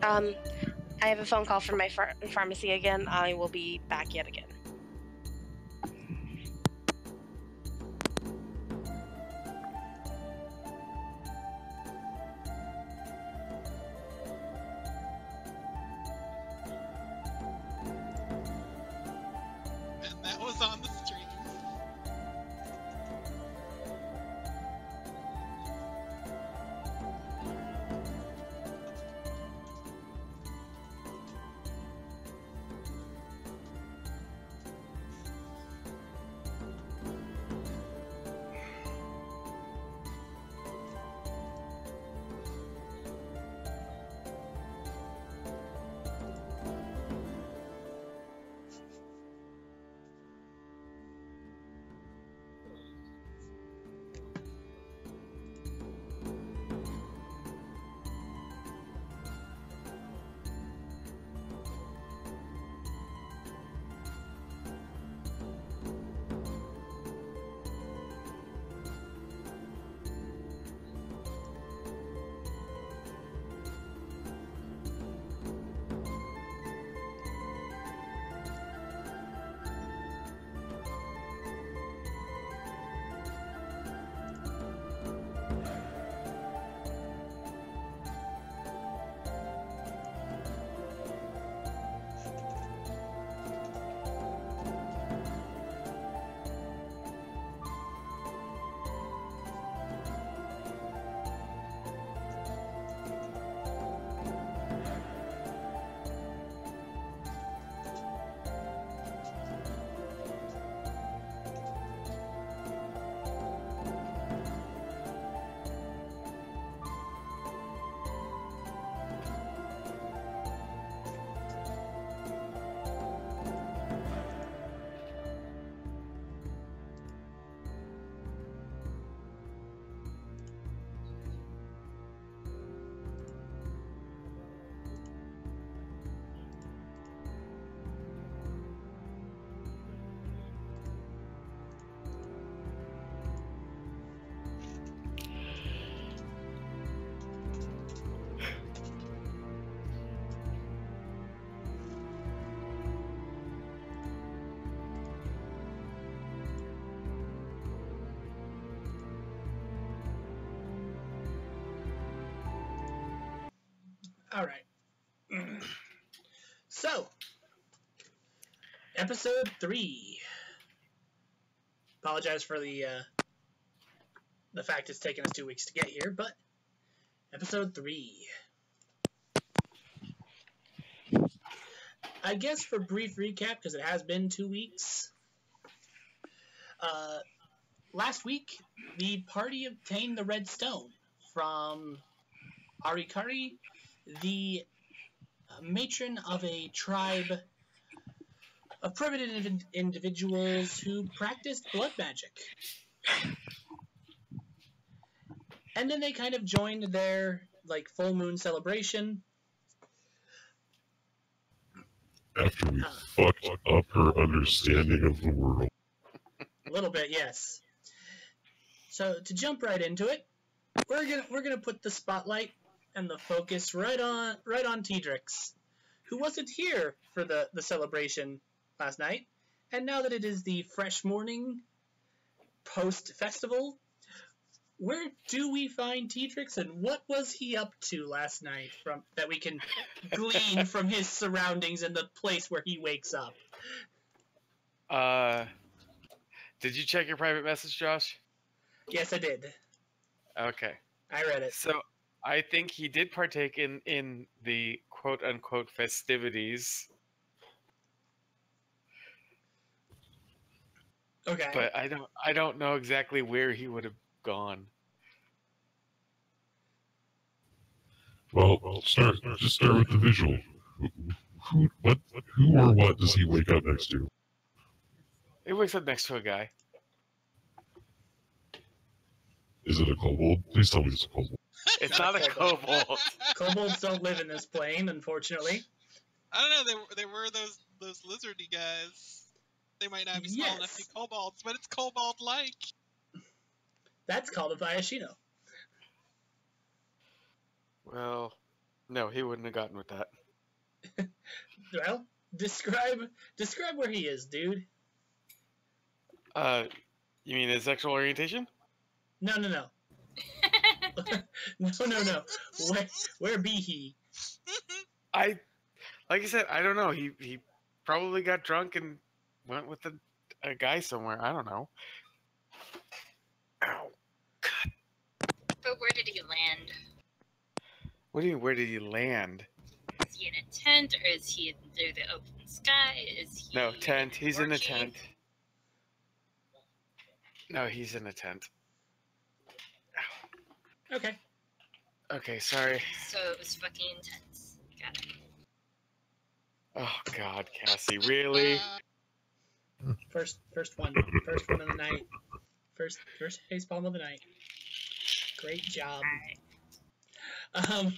I have a phone call from my pharmacy again. I will be back yet again. And that was on the stream. All right. So, episode 3. Apologize for the fact it's taken us 2 weeks to get here, but episode 3. I guess for brief recap, because it has been 2 weeks. Last week, the party obtained the red stone from Arikari, the matron of a tribe of primitive individuals who practiced blood magic. And then they kind of joined their, like, full moon celebration. After we fucked up her understanding of the world. A little bit, yes. So, to jump right into it, we're gonna put the spotlight and the focus right on Tedrix, who wasn't here for the celebration last night, and now that it is the fresh morning post-festival, where do we find Tedrix, and what was he up to last night that we can glean from his surroundings and the place where he wakes up? Did you check your private message, Josh? Yes, I did. Okay. I read it. So, I think he did partake in the quote-unquote festivities. Okay. But I don't know exactly where he would have gone. Well, just start with the visual. Who or what does he wake up next to? He wakes up next to a guy. Is it a kobold? Please tell me it's a kobold. It's not a kobold. Kobolds don't live in this plane, unfortunately. I don't know. They were those lizardy guys. They might not be small enough to be kobolds, but it's kobold-like. That's called a Viashino. Well, No, he wouldn't have gotten with that. Well, describe where he is, dude. You mean his sexual orientation? No. no. Where be he? Like I said, I don't know. He probably got drunk and went with a guy somewhere. I don't know. Ow. But where did he land? What do you mean, where did he land? Is he in a tent, or is he under the open sky? Is he No, tent. He's in a orgy? tent. No, he's in a tent. Okay. Okay, sorry. So it was fucking intense. Got it. Oh God, Cassie, really? First one of the night. First facepalm of the night. Great job. Alright.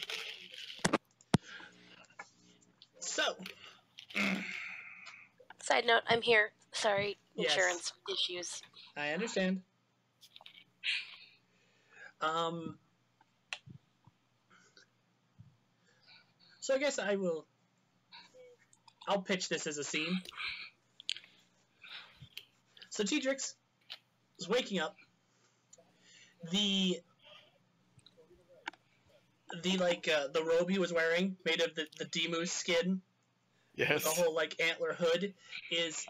So. Side note, I'm here. Sorry, Yes. insurance issues. I understand. So I guess I'll pitch this as a scene. So Tedrix is waking up. The robe he was wearing, made of the Demu skin, Yes. with the whole like antler hood, is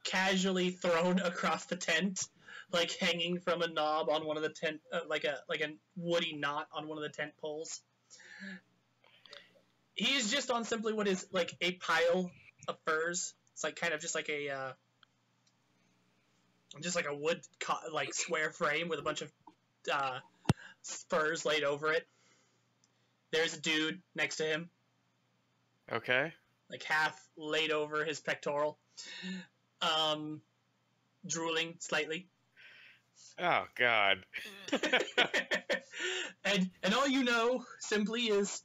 casually thrown across the tent, like hanging from a knob on one of the tent, like a woody knot on one of the tent poles. He is just on simply what is like a pile of furs. It's like kind of just like a wood like square frame with a bunch of furs laid over it. There's a dude next to him, Okay. like half laid over his pectoral, drooling slightly. Oh God. and all you know simply is,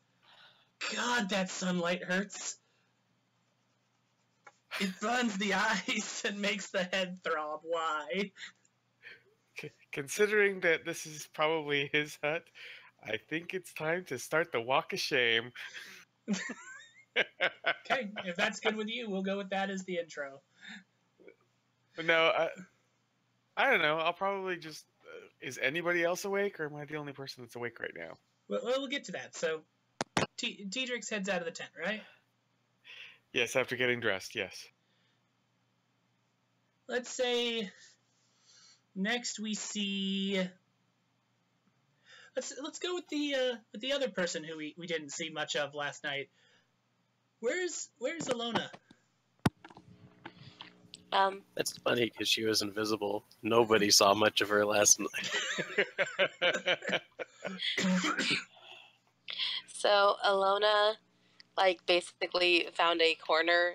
God, that sunlight hurts. It burns the eyes and makes the head throb. Why? Considering that this is probably his hut, I think it's time to start the walk of shame. Okay, if that's good with you, we'll go with that as the intro. No, I don't know. I'll probably just. Is anybody else awake, or am I the only person that's awake right now? We'll get to that. So, Tedrix heads out of the tent, right? Yes, after getting dressed. Yes. Let's say next we see. Let's go with the other person who we didn't see much of last night. Where's Alona? That's funny because she was invisible. Nobody saw much of her last night. So Alona, like, basically found a corner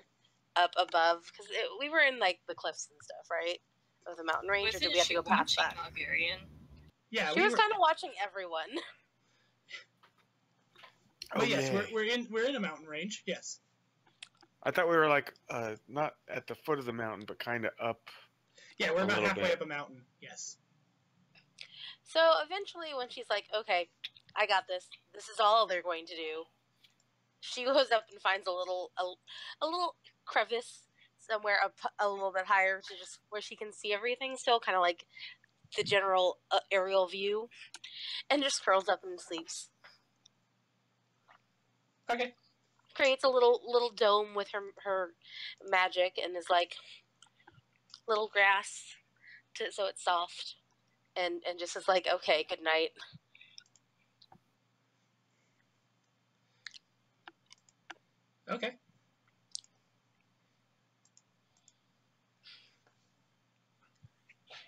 up above because we were in like the cliffs and stuff, right, of the mountain range, or did we have to go past that? Barbarian? Yeah, She was kind of watching everyone. But yes, yeah. we're in a mountain range. Yes. I thought we were like not at the foot of the mountain, but kind of up. Yeah, we're A about little halfway bit. up a mountain. Yes. So eventually, when she's like, "Okay, I got this. This is all they're going to do," she goes up and finds a little crevice somewhere up a little bit higher to just where she can see everything still, kind of like the general aerial view, and just curls up and sleeps. Okay. Creates a little dome with her magic, and is like little grass so it's soft, and just is like, okay, good night. Okay.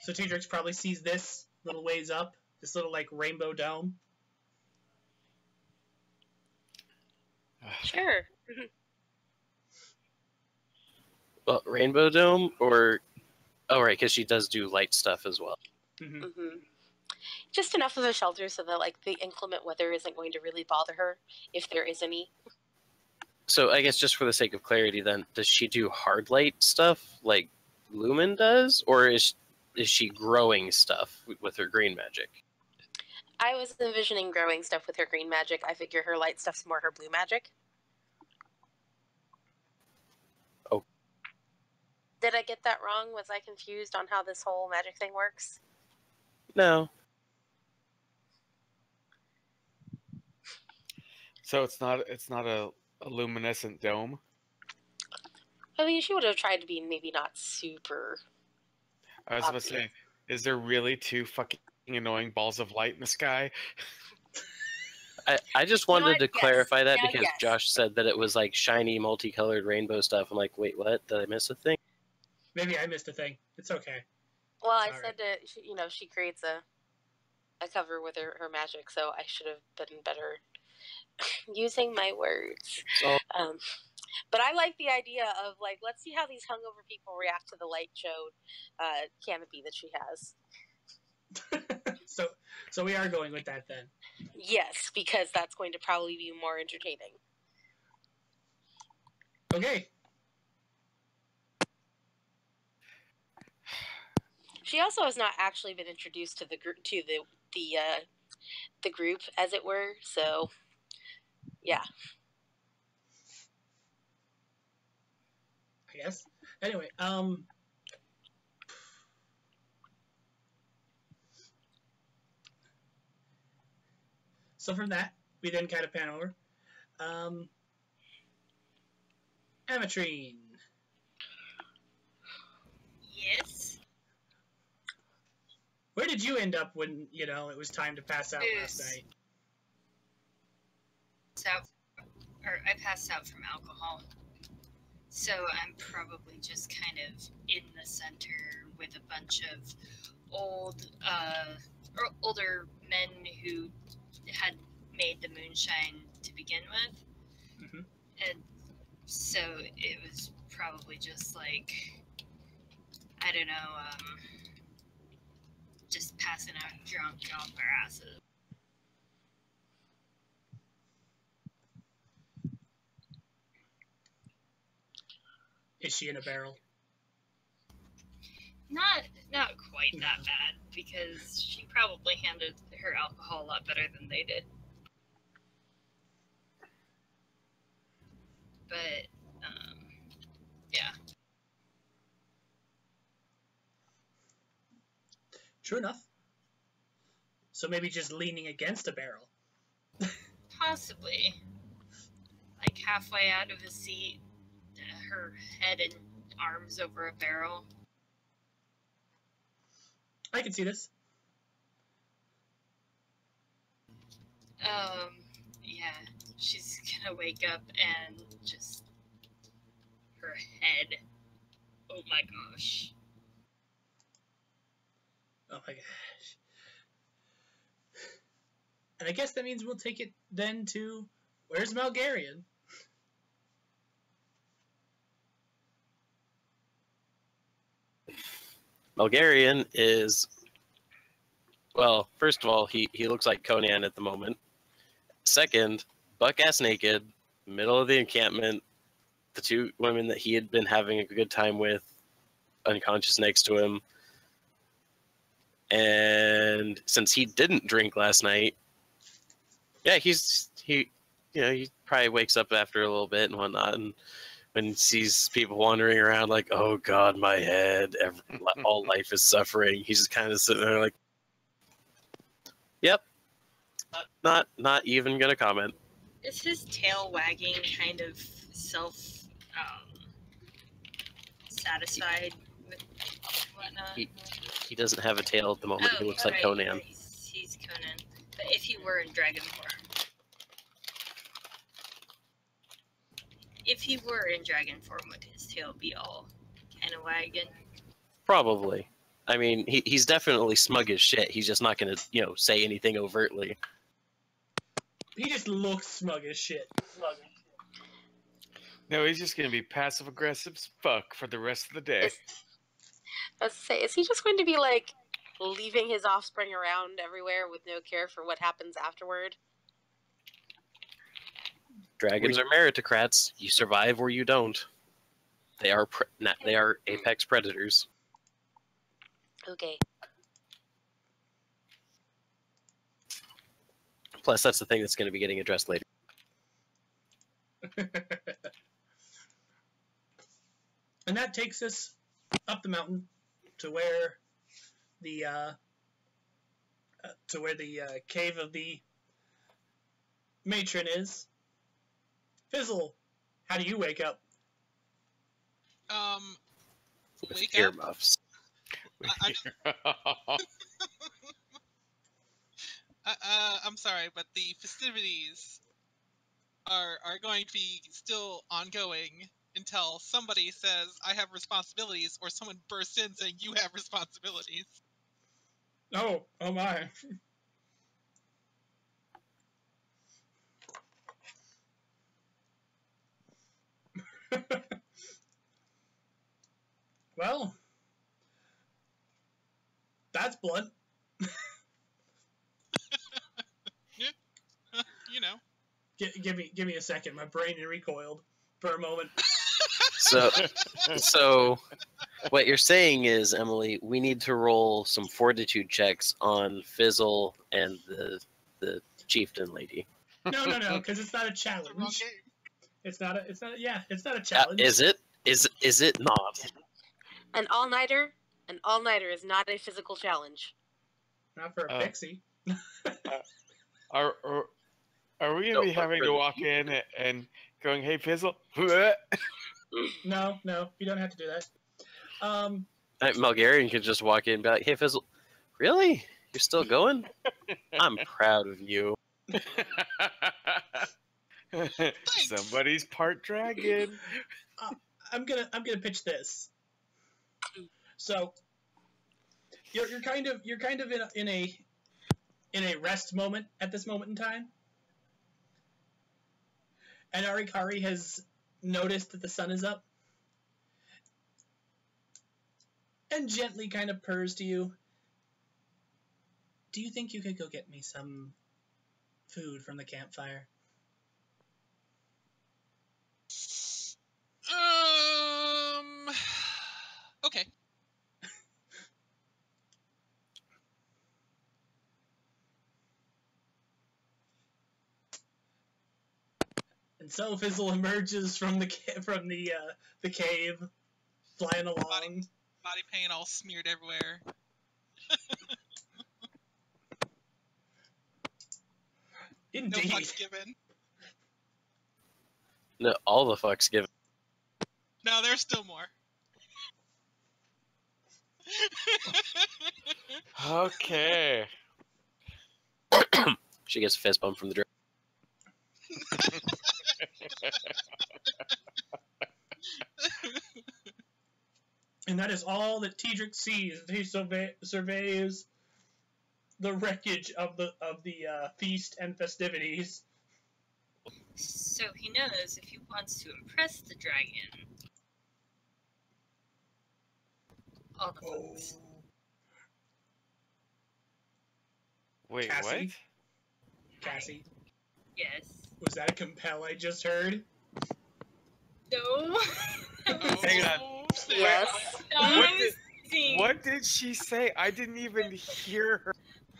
So Tedrix probably sees this little ways up, this little like rainbow dome. Sure. Well, Rainbow Dome, or oh right, because she does do light stuff as well. Mm-hmm. Mm-hmm. Just enough of a shelter so that like the inclement weather isn't going to really bother her, if there is any. So I guess just for the sake of clarity, then, does she do hard light stuff like Lumen does, or is she growing stuff with her green magic? I was envisioning growing stuff with her green magic. I figure her light stuff's more her blue magic. Oh. Did I get that wrong? Was I confused on how this whole magic thing works? No. So it's not a luminescent dome. I mean, she would have tried to be maybe not super. I was about to say, is there really 2 fucking annoying balls of light in the sky? I just wanted to clarify that Now, because yes. Josh said that it was like shiny, multicolored rainbow stuff. I'm like, wait, what? Did I miss a thing? Maybe I missed a thing. It's okay. Well, I Sorry. said that she creates a cover with her magic, so I should have been better using my words. So, but I like the idea of like, let's see how these hungover people react to the light show canopy that she has. So we are going with that then. Yes, because that's going to probably be more entertaining. Okay. She also has not actually been introduced to the group, as it were. So, yeah. I guess. Anyway, so from that, we then kind of pan over. Ametrine. Yes. Where did you end up when, it was time to pass out last night? I passed out from alcohol. So I'm probably just kind of in the center with a bunch of older men who had made the moonshine to begin with. Mm-hmm. And so it was probably just like, I don't know, just passing out drunk off our asses. Is she in a barrel? Not quite that bad, because she probably handled her alcohol a lot better than they did. But, yeah. True enough. So maybe just leaning against a barrel. Possibly. Like halfway out of the seat, her head and arms over a barrel. I can see this. Yeah, she's gonna wake up and just her head. Oh my gosh. Oh my gosh. And I guess that means we'll take it then to, where's Malgarian? Malgarian is, well, first of all, he looks like Conan at the moment. Second, buck-ass naked, middle of the encampment, the 2 women that he had been having a good time with, unconscious next to him. And since he didn't drink last night, yeah, he probably wakes up after a little bit and whatnot, and when he sees people wandering around like, oh god, my head, all life is suffering, he's just kind of sitting there like, yep, not even gonna comment. Is his tail wagging kind of satisfied with whatnot? He doesn't have a tail at the moment. He looks like right, Conan. Yeah, he's Conan. But if he were in dragon form. If he were in dragon form, would his tail be all kind of wagging? Probably. I mean, he's definitely smug as shit. He's just not going to, say anything overtly. He just looks smug as shit. No, he's just going to be passive-aggressive as fuck for the rest of the day. I was to say, is he just going to be like leaving his offspring around everywhere with no care for what happens afterward? Dragons are meritocrats. You survive or you don't. They are apex predators. Okay. Plus, that's the thing that's going to be getting addressed later. And that takes us up the mountain to where the cave of the matron is. Fizzle, how do you wake up? With Wake up. earmuffs. I'm sorry, but the festivities are going to be still ongoing until somebody says I have responsibilities, or someone bursts in saying you have responsibilities. Oh my. Well, that's blunt. You know. Give me a second. My brain recoiled for a moment. So what you're saying is, Emily, we need to roll some fortitude checks on Fizzle and the chieftain lady. No, because it's not a It's the wrong challenge. game. It's not a challenge. Is it? Is it not? An all-nighter is not a physical challenge. Not for a pixie. Are we gonna be having to walk in and going, "Hey, Fizzle"? No, you don't have to do that. Malgarian could just walk in and be like, "Hey, Fizzle, really? You're still going? I'm proud of you." Somebody's part dragon. I'm gonna pitch this. So you're kind of in a rest moment at this moment in time, and Arikari has noticed that the sun is up, and gently kind of purrs to you. Do you think you could go get me some food from the campfire? Okay. And so Fizzle emerges from the cave, flying along. Body paint all smeared everywhere. Indeed. No fucks given. No, all the fucks given. No, there's still more. Okay. She gets a fist bump from the dragon. And that is all that Tedric sees. He surveys the wreckage of the feast and festivities. So he knows if he wants to impress the dragon, all the folks. Wait, Cassie? Cassie, Yes. was that a compel I just heard? No. Hang on. Yes. What did she say? I didn't even hear her.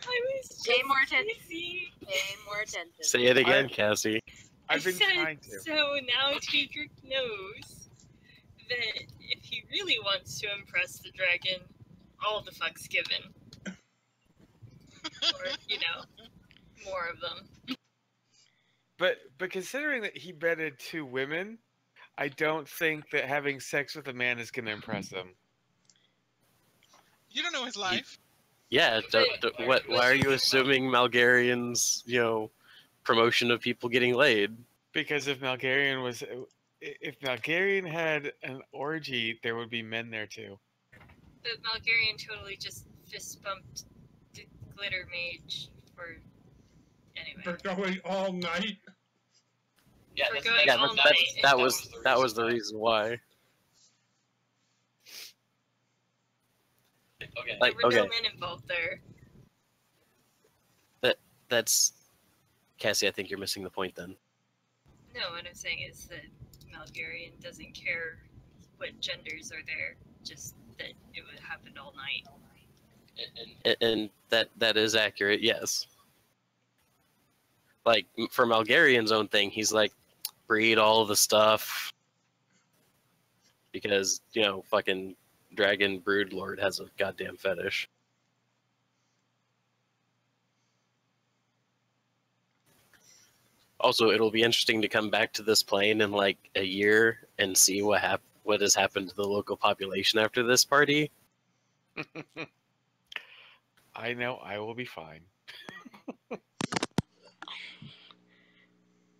I was just Pay more attention. teasing. Pay more attention. Say it again, Cassie. I've been I said, trying to. So now Tedric knows that if he really wants to impress the dragon, all the fucks given. Or, more of them. But considering that he bedded 2 women, I don't think that having sex with a man is going to impress him. You don't know his life. Yeah. Why are you assuming Malgarian's promotion of people getting laid? Because if Malgarian had an orgy, there would be men there too. But Malgarian totally just fist bumped the glitter mage for anyway. For going all night. Yeah, For going all night. that was the reason why. There Like, were no okay, men involved there. that's Cassie. I think you're missing the point then. No, what I'm saying is that Malgarian doesn't care what genders are there, just that it would happen all night. And that is accurate. Yes. like for Malgarian's own thing, he's like, breed all the stuff because fucking Dragon Brood Lord has a goddamn fetish. Also, it'll be interesting to come back to this plane in like a year and see what has happened to the local population after this party. I know I will be fine.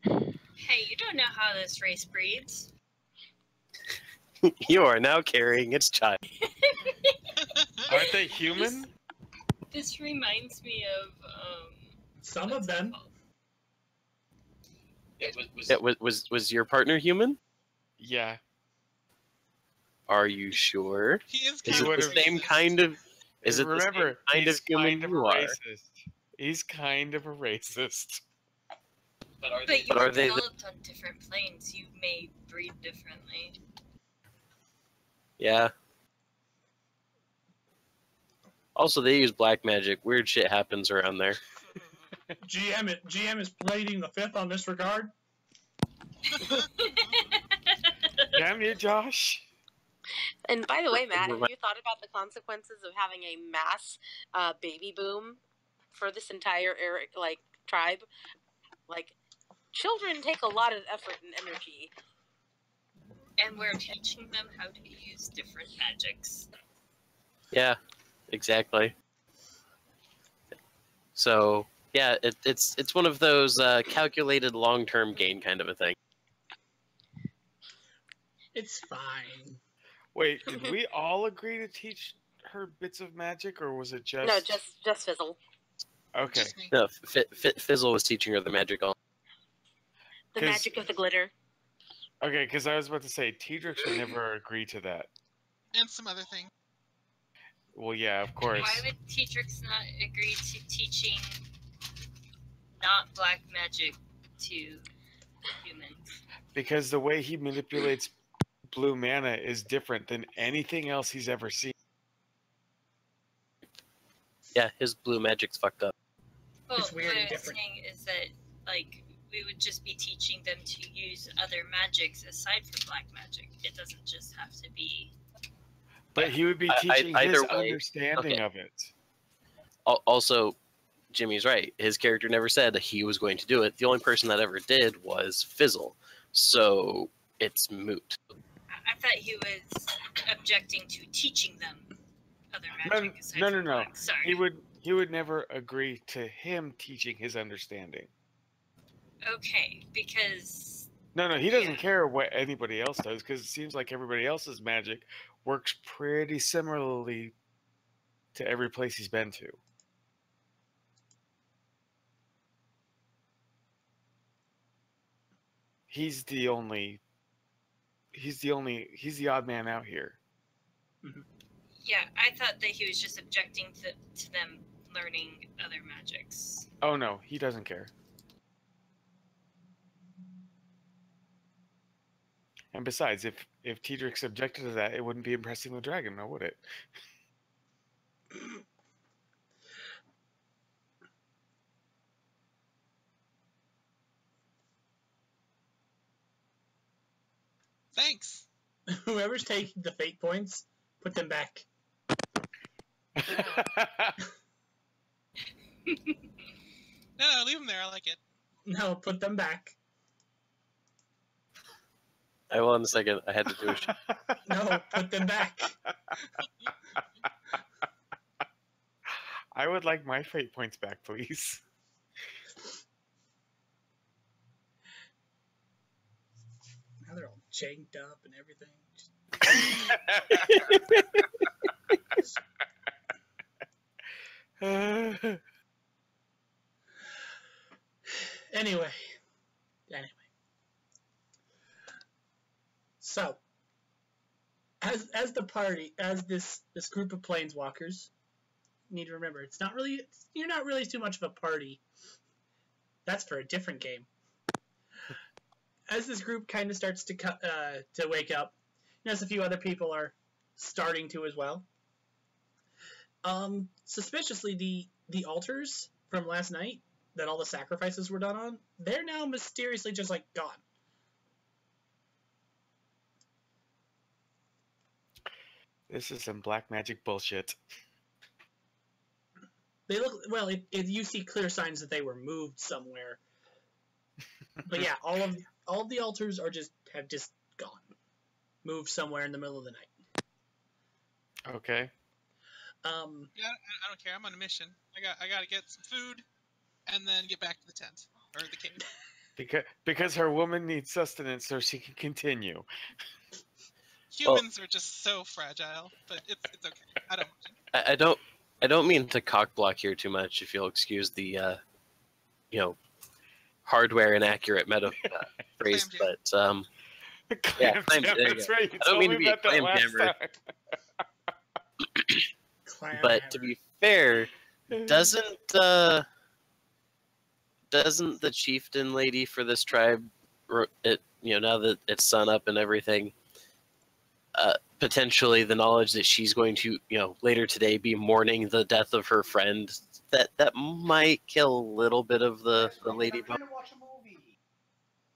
Hey, you don't know how this race breeds. You are now carrying its child. Aren't they human? This reminds me of Some of them. Was your partner human? Yeah. Are you sure? He is Is kind it of the same kind of? Is it Remember, the same kind he's of human kind of a you are? racist. He's kind of a racist. But you are were they the- developed on different planes. You may breed differently. Yeah. Also, they use black magic. Weird shit happens around there. GM is pleading the fifth on this regard. Damn you, Josh. And by the way, Matt, have you thought about the consequences of having a mass baby boom for this entire tribe? Like, children take a lot of effort and energy. And we're teaching them how to use different magics. Yeah, exactly. So yeah, it's one of those calculated long-term gain kind of a thing. It's fine. Wait, did we all agree to teach her bits of magic, or was it just... No, just Fizzle. Okay. Just me. No, Fizzle was teaching her the magic all. The 'Cause- magic of the glitter. Okay, because I was about to say, Tedrix would never agree to that. And some other thing. Well, yeah, of course. Why would Tetrix not agree to teaching not black magic to humans? Because the way he manipulates blue mana is different than anything else he's ever seen. Yeah, his blue magic's fucked up. Well, It's weird what and I'm different. saying is that, like, we would just be teaching them to use other magics aside from black magic. It doesn't just have to be... But he would be teaching either his way, understanding okay. of it. Also, Jimmy's right. His character never said that he was going to do it. The only person that ever did was Fizzle. So it's moot. I thought he was objecting to teaching them other No, magic aside no, from no. black. Sorry. He would never agree to him teaching his understanding. Okay, because... No, he doesn't Yeah. care what anybody else does, because it seems like everybody else's magic works pretty similarly to every place he's been to. He's the odd man out here. Yeah, I thought that he was just objecting to them learning other magics. Oh no, he doesn't care. And besides, if Tedrix objected to that, it wouldn't be impressing the dragon, now would it? Thanks. Whoever's taking the fate points, put them back. No, leave him there. I like it. No, put them back. I will in a second. I had to do a shit. No, put them back. I would like my fate points back, please. Now they're all chained up and everything. Anyway. So, as the party, as this group of planeswalkers, you need to remember, you're not really too much of a party. That's for a different game. As this group kind of starts to wake up, as a few other people are starting to as well. Suspiciously, the altars from last night that all the sacrifices were done on, they're now mysteriously just like gone. This is some black magic bullshit. They look well. You see clear signs that they were moved somewhere. But yeah, all of the altars have just gone, moved somewhere in the middle of the night. Okay. Yeah, I don't care. I'm on a mission. I got to get some food, and then get back to the tent or the cave. Because her woman needs sustenance so she can continue. Humans are just so fragile, but it's okay. I don't mean to cockblock here too much. If you'll excuse the hardware inaccurate meta phrase, but yeah, Clam jam, that's right. You I don't mean to told be me a about that clam last jammer. time. But to be fair, doesn't the chieftain lady for this tribe, now that it's sun up and everything, potentially the knowledge that she's going to, later today be mourning the death of her friend, that might kill a little bit of the lady. I'm trying to watch a movie.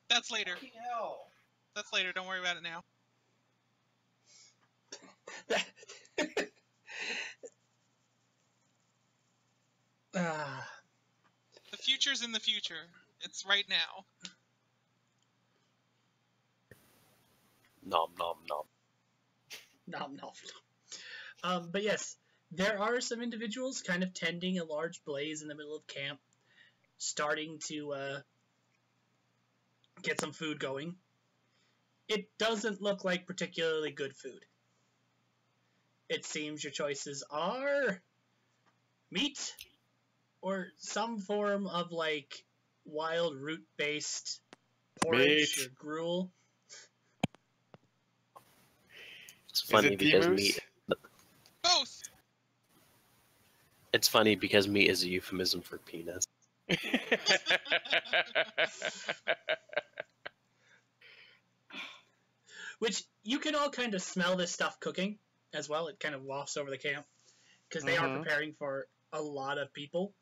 That's later. Fucking hell. That's later. Don't worry about it now. The future's in the future. It's right now. Nom nom nom. Nom nom nom. But yes, there are some individuals kind of tending a large blaze in the middle of camp, starting to get some food going. It doesn't look like particularly good food. It seems your choices are meat or some form of like wild root-based porridge or gruel. It's funny it because Demus? meat. Both. It's funny because meat is a euphemism for penis. Which you can all kind of smell this stuff cooking as well. It kind of wafts over the camp because they are preparing for a lot of people.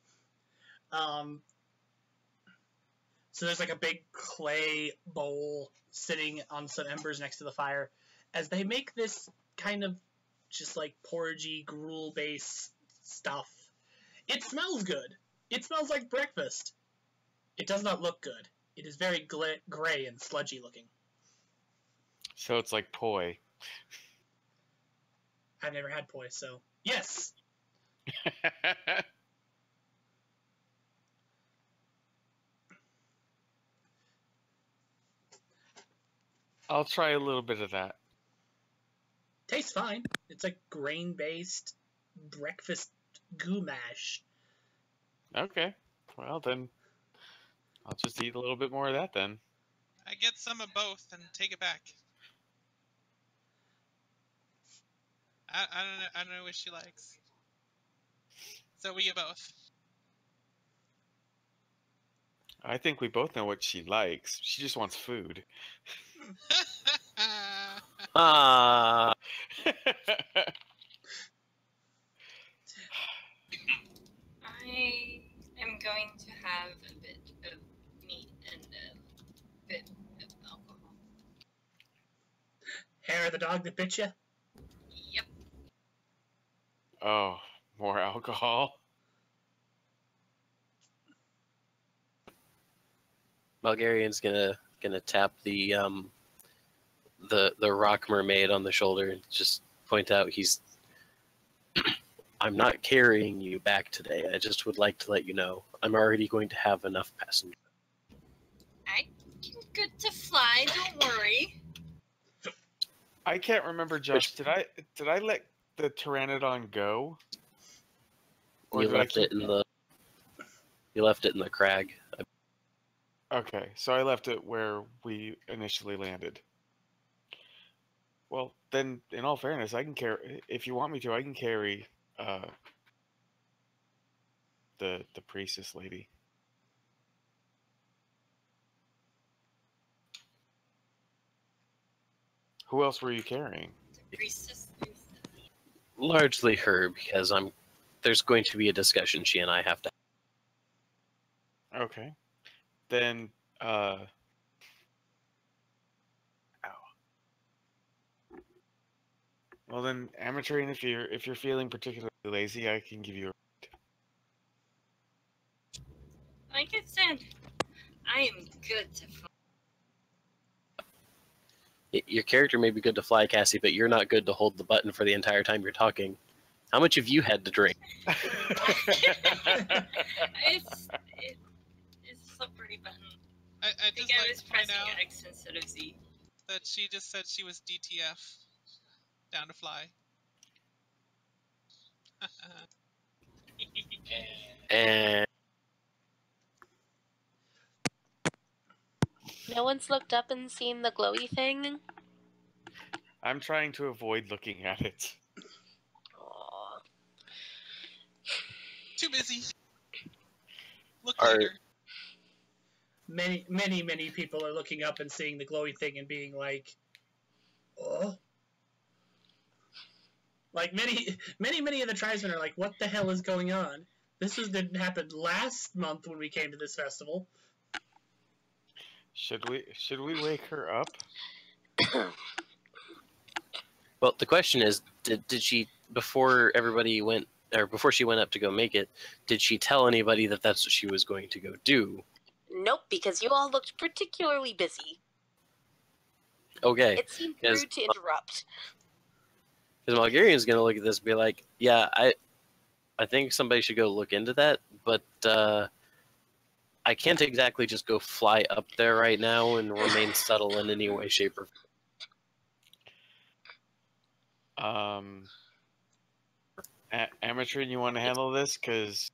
So there's like a big clay bowl sitting on some embers next to the fire as they make this kind of just like porridgey, gruel-based stuff. It smells good. It smells like breakfast. It does not look good. It is very gray and sludgy looking. So it's like poi. I've never had poi, so yes. I'll try a little bit of that. Tastes fine. It's like grain-based breakfast goo mash. Okay. Well, then I'll just eat a little bit more of that then. I get some of both and take it back. I don't know what she likes. So we get both. I think we both know what she likes. She just wants food. Ah, I am going to have a bit of meat and a bit of alcohol. Hair of the dog that bit you? Yep. Oh, more alcohol. Bulgarian's gonna tap the rock mermaid on the shoulder and just point out I'm not carrying you back today. I just would like to let you know I'm already going to have enough passengers. I'm good to fly, don't worry. I can't remember, Josh. Did I let the pteranodon go? You left it in the crag. Okay, so I left it where we initially landed. Well, then, in all fairness, I can carry. If you want me to, I can carry the priestess lady. Who else were you carrying? The priestess. Largely her, because there's going to be a discussion she and I have to. Okay. Then, ow. Well then, Amateurin, if you're feeling particularly lazy, I can give you a... Like I said, I am good to fly. Your character may be good to fly, Cassie, but you're not good to hold the button for the entire time you're talking. How much have you had to drink? It's a slippery button. I I think just I like was to point pressing out X instead of Z. that she just said she was DTF, down to fly. And No one's looked up and seen the glowy thing? I'm trying to avoid looking at it. Aw. Too busy. Look Are- later. Many people are looking up and seeing the glowy thing and being like, oh. Like many of the tribesmen are like, what the hell is going on? Didn't happen last month when we came to this festival. Should we wake her up? well, the question is, did she, before everybody went, or before she went up to go make it, did she tell anybody that that's what she was going to go do? Nope, because you all looked particularly busy. Okay, It seemed Yes. rude to interrupt. because Malgarian's going to look at this and be like, yeah, I think somebody should go look into that, but I can't exactly just go fly up there right now and remain subtle in any way, shape, or Amateurin, you want to handle this? Because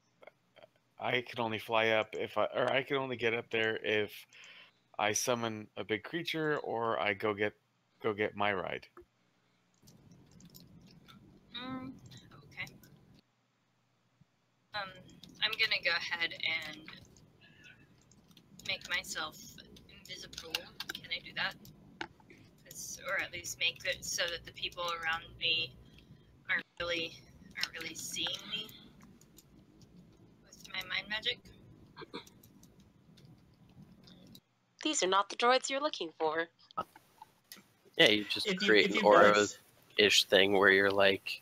I can only fly up or I can only get up there if I summon a big creature or I go get my ride. Okay. I'm gonna go ahead and make myself invisible. Can I do that? Or at least make it so that the people around me aren't really seeing me with my mind magic. These are not the droids you're looking for. yeah, you just If you create an feel aura-ish thing where you're like,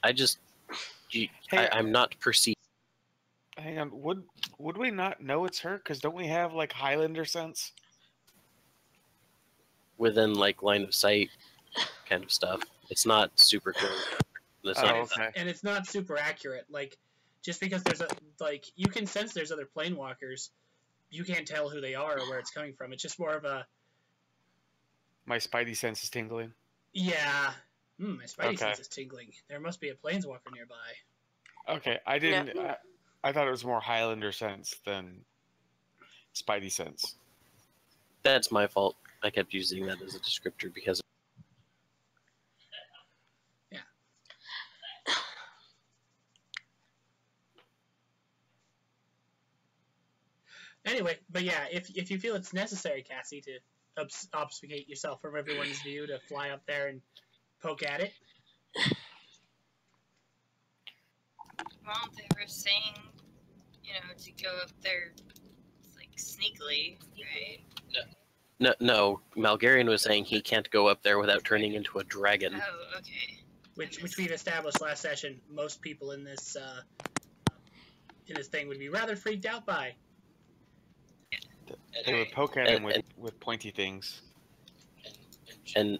Hey, I'm not perceived. hang on. Would we not know it's her? Because don't we have like Highlander sense? Within like line of sight kind of stuff. It's not super clear. Okay. And it's not super accurate. Like, just because there's you can sense there's other planewalkers, you can't tell who they are or where it's coming from. It's just more of a, My spidey sense is tingling. yeah, my spidey Okay. sense is tingling. There must be a planeswalker nearby. Okay, I didn't. No. I thought it was more Highlander sense than spidey sense. That's my fault. I kept using that as a descriptor because Anyway, but yeah, if you feel it's necessary, Cassie, to obfuscate yourself from everyone's view to fly up there and poke at it. Well, they were saying, to go up there, like, sneakily, right? no, Malgarian was saying he can't go up there without turning into a dragon. Oh, okay. Which we've established last session, most people in this thing would be rather freaked out by. They would poke at him with pointy things. And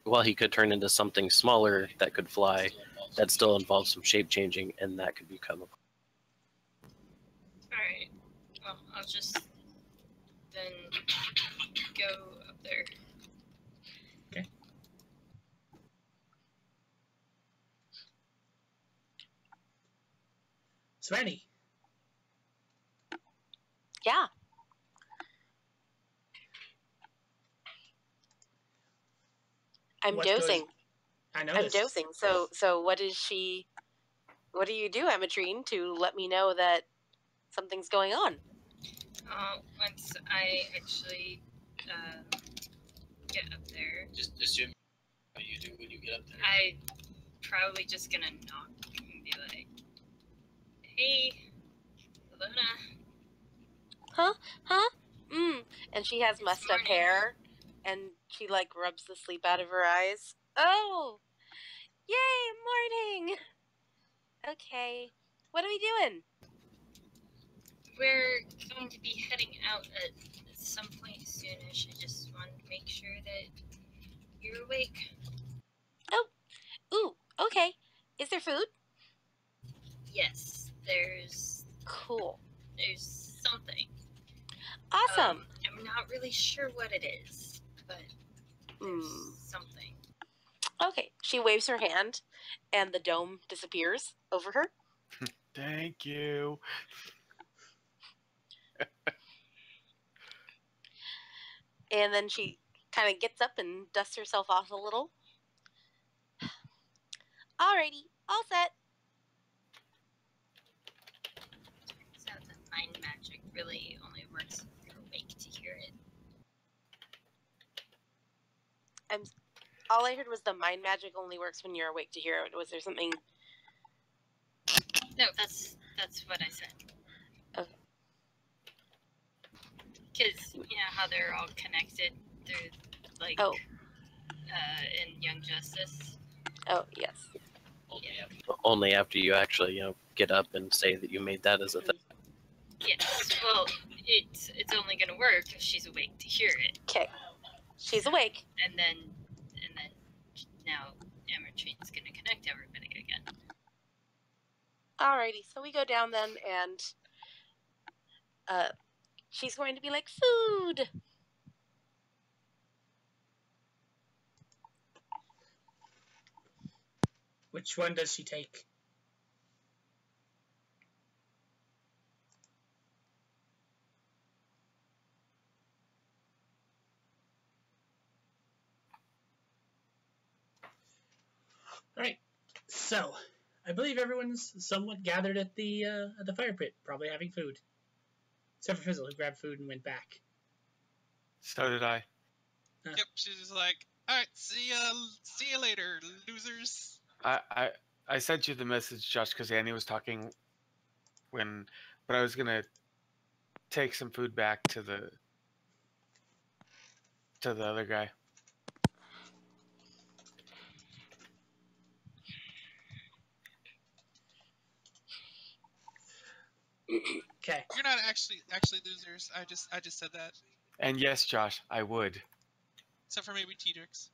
while he could turn into something smaller that could fly, that still involves some shape changing, and that could become a. Alright. Well, I'll just then go up there. Okay. Svenny. Yeah. I'm dozing. I know I'm dozing. So what is she? What do you do, Amateurin, to let me know that something's going on? Once I actually get up there, Just assume what you do when you get up there. I probably just gonna knock and be like, "Hey, Luna, And she has messed up morning. hair, and she, like, rubs the sleep out of her eyes. Oh! Yay, morning! Okay. What are we doing? We're going to be heading out at some point soonish. I just wanted to make sure that you're awake. Ooh, okay. Is there food? Yes, there's Cool. something. Awesome. I'm not really sure what it is, but there's something. Okay. She waves her hand, and the dome disappears over her. Thank you. And then she kind of gets up and dusts herself off a little. Alrighty, all set. So the mind magic really only works if you're awake to hear it. All I heard was the mind magic only works when you're awake to hear it. Was there something? No, that's what I said. Okay. Because you know how they're all connected through, like, in Young Justice. Oh, yes. Yeah. Only after you actually, get up and say that you made that as a thing. Yes. Well, it's only gonna work if she's awake to hear it. Okay. She's awake. And then now Amatrine's gonna connect everybody again. Alrighty, so we go down then, and she's going to be like, food! Which one does she take? Alright, so I believe everyone's somewhat gathered at the fire pit, probably having food. Except for Fizzle, who grabbed food and went back. So did I. Yep, she's just like, all right, see you later, losers. I sent you the message, Josh, because Annie was talking but I was gonna take some food back to the other guy. Okay. You're not actually losers. I just said that. And yes, Josh, I would. Except for maybe Tedrix.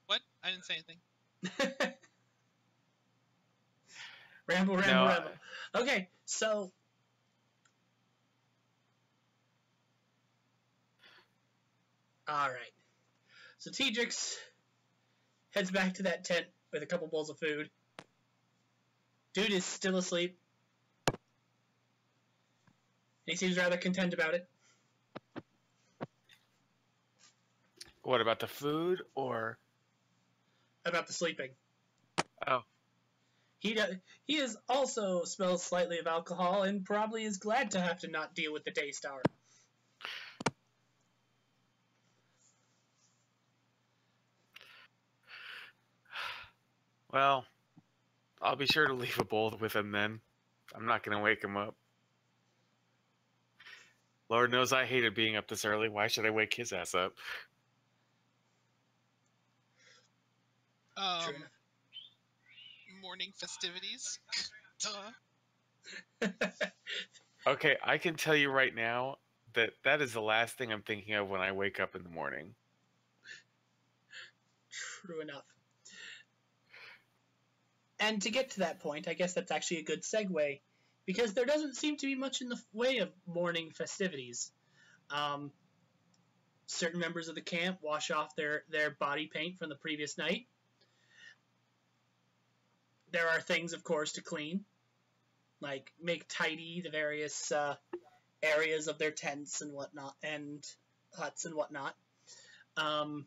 What? I didn't say anything. Ramble. Okay, so alright. So Tedrix heads back to that tent with a couple bowls of food. Dude is still asleep. He seems rather content about it. What about the food or About the sleeping. Oh. He is also smells slightly of alcohol and probably is glad to have to not deal with the Daystar. Well, I'll be sure to leave a bowl with him then. I'm not gonna wake him up. Lord knows I hated being up this early. Why should I wake his ass up? True enough. Morning festivities. Duh. Okay, I can tell you right now that is the last thing I'm thinking of when I wake up in the morning. True enough. And to get to that point, I guess that's actually a good segue, because there doesn't seem to be much in the way of morning festivities. Certain members of the camp wash off their body paint from the previous night. There are things, of course, to clean, like make tidy the various areas of their tents and whatnot, and huts and whatnot. A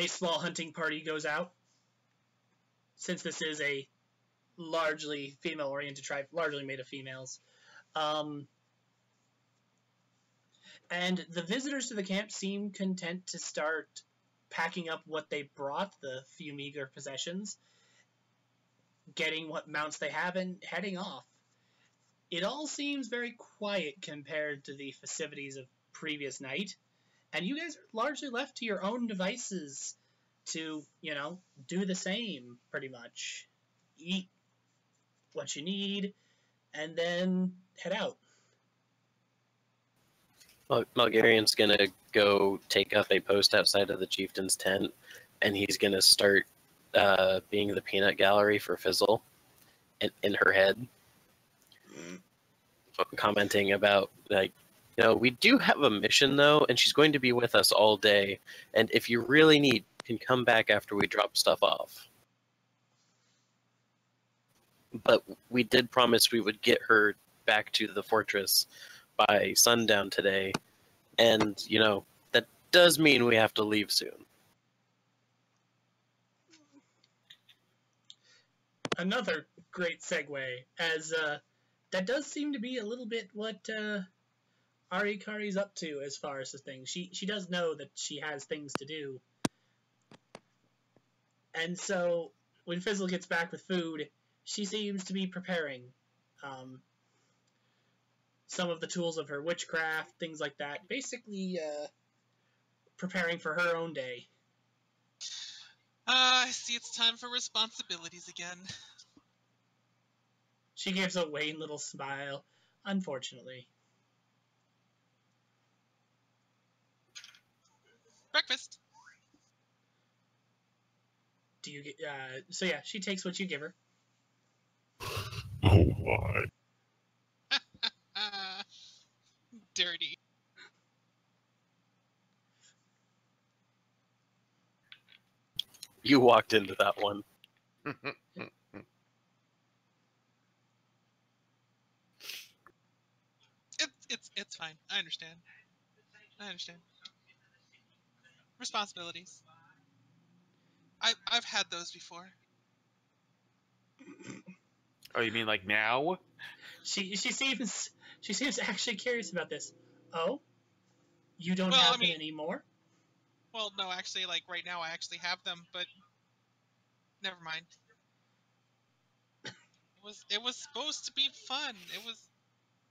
small hunting party goes out, since this is a largely female-oriented tribe, largely made of females. And the visitors to the camp seem content to start packing up what they brought, the few meager possessions, getting what mounts they have, and heading off. It all seems very quiet compared to the festivities of previous night, and you guys are largely left to your own devices to, do the same, pretty much. Eat what you need, and then head out. Mulgarian's gonna go take up a post outside of the chieftain's tent, and he's gonna start being the peanut gallery for Fizzle in her head, commenting about, like, we do have a mission though, and she's going to be with us all day, and if you really need, you can come back after we drop stuff off. But we did promise we would get her back to the fortress by sundown today, and that does mean we have to leave soon. Another great segue, as that does seem to be a little bit what Arikari's up to as far as the thing. She does know that she has things to do, and so when Fizzle gets back with food, she seems to be preparing some of the tools of her witchcraft, things like that. Basically, preparing for her own day. I see it's time for responsibilities again. She gives a wan little smile, unfortunately. Breakfast. Do you get, so yeah, she takes what you give her. Oh my. Dirty. You walked into that one. It's fine. I understand. Responsibilities. I've had those before. Oh, you mean like now? She seems actually curious about this. Oh, you don't have them anymore? Well, no, actually, like right now, I actually have them, but never mind. It was supposed to be fun.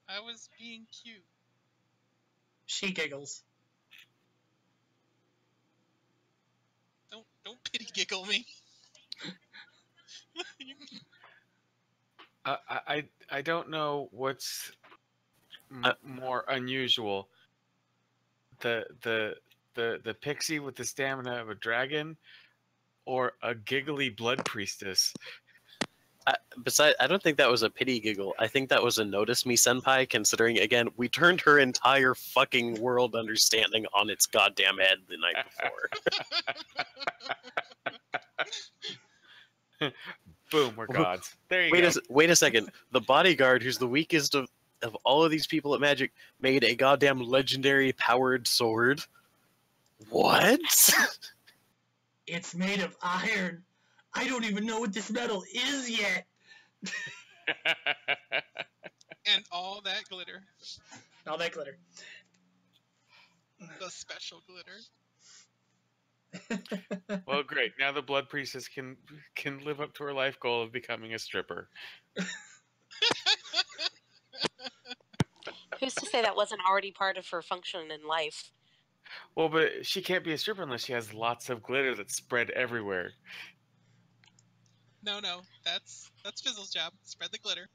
I was being cute. She giggles. Don't pity giggle me. I don't know what's more unusual. The pixie with the stamina of a dragon, or a giggly blood priestess. Besides, I don't think that was a pity giggle. I think that was a notice me senpai, considering, again, we turned her entire fucking world understanding on its goddamn head the night before. Boom, we're gods. There you go. Wait a second. The bodyguard, who's the weakest of all of these people at Magic, made a goddamn legendary powered sword. What? It's made of iron. I don't even know what this metal is yet. And all that glitter. All that glitter. The special glitter. Well, great. Now the blood priestess can live up to her life goal of becoming a stripper. Who's to say that wasn't already part of her function in life? Well, but she can't be a stripper unless she has lots of glitter that's spread everywhere. No, that's Fizzle's job. Spread the glitter.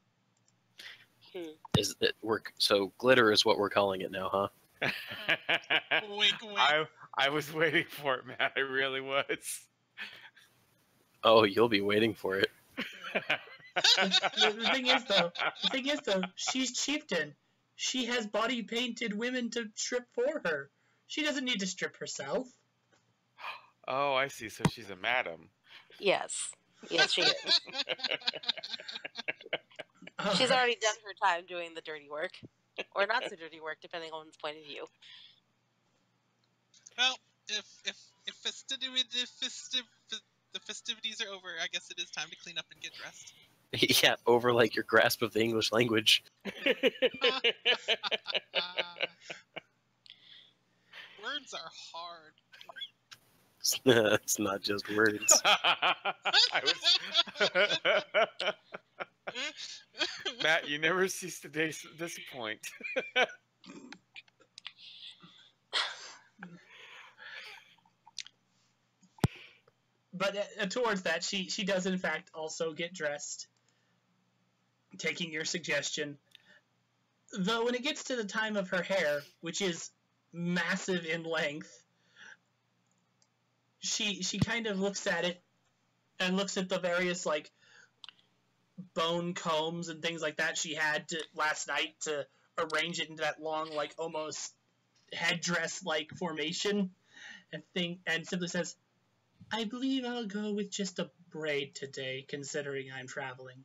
Is it work? So glitter is what we're calling it now, huh? Wink, wink. I was waiting for it, Matt. I really was. Oh, you'll be waiting for it. The thing is, though, she's chieftain. She has body painted women to strip for her. She doesn't need to strip herself. Oh, I see. So she's a madam. Yes, she is. She's already done her time doing the dirty work, or not so dirty work, depending on one's point of view. Well, if the festivities are over, I guess it is time to clean up and get dressed. Yeah, over like your grasp of the English language. Words are hard. It's not just words. I was... Matt, you never cease to disappoint. But towards that, she does in fact also get dressed, taking your suggestion. Though when it gets to the time of her hair, which is massive in length, she kind of looks at it and looks at the various like bone combs and things like that she had last night to arrange it into that long, like almost headdress like formation, and simply says, "I believe I'll go with just a braid today, considering I'm traveling."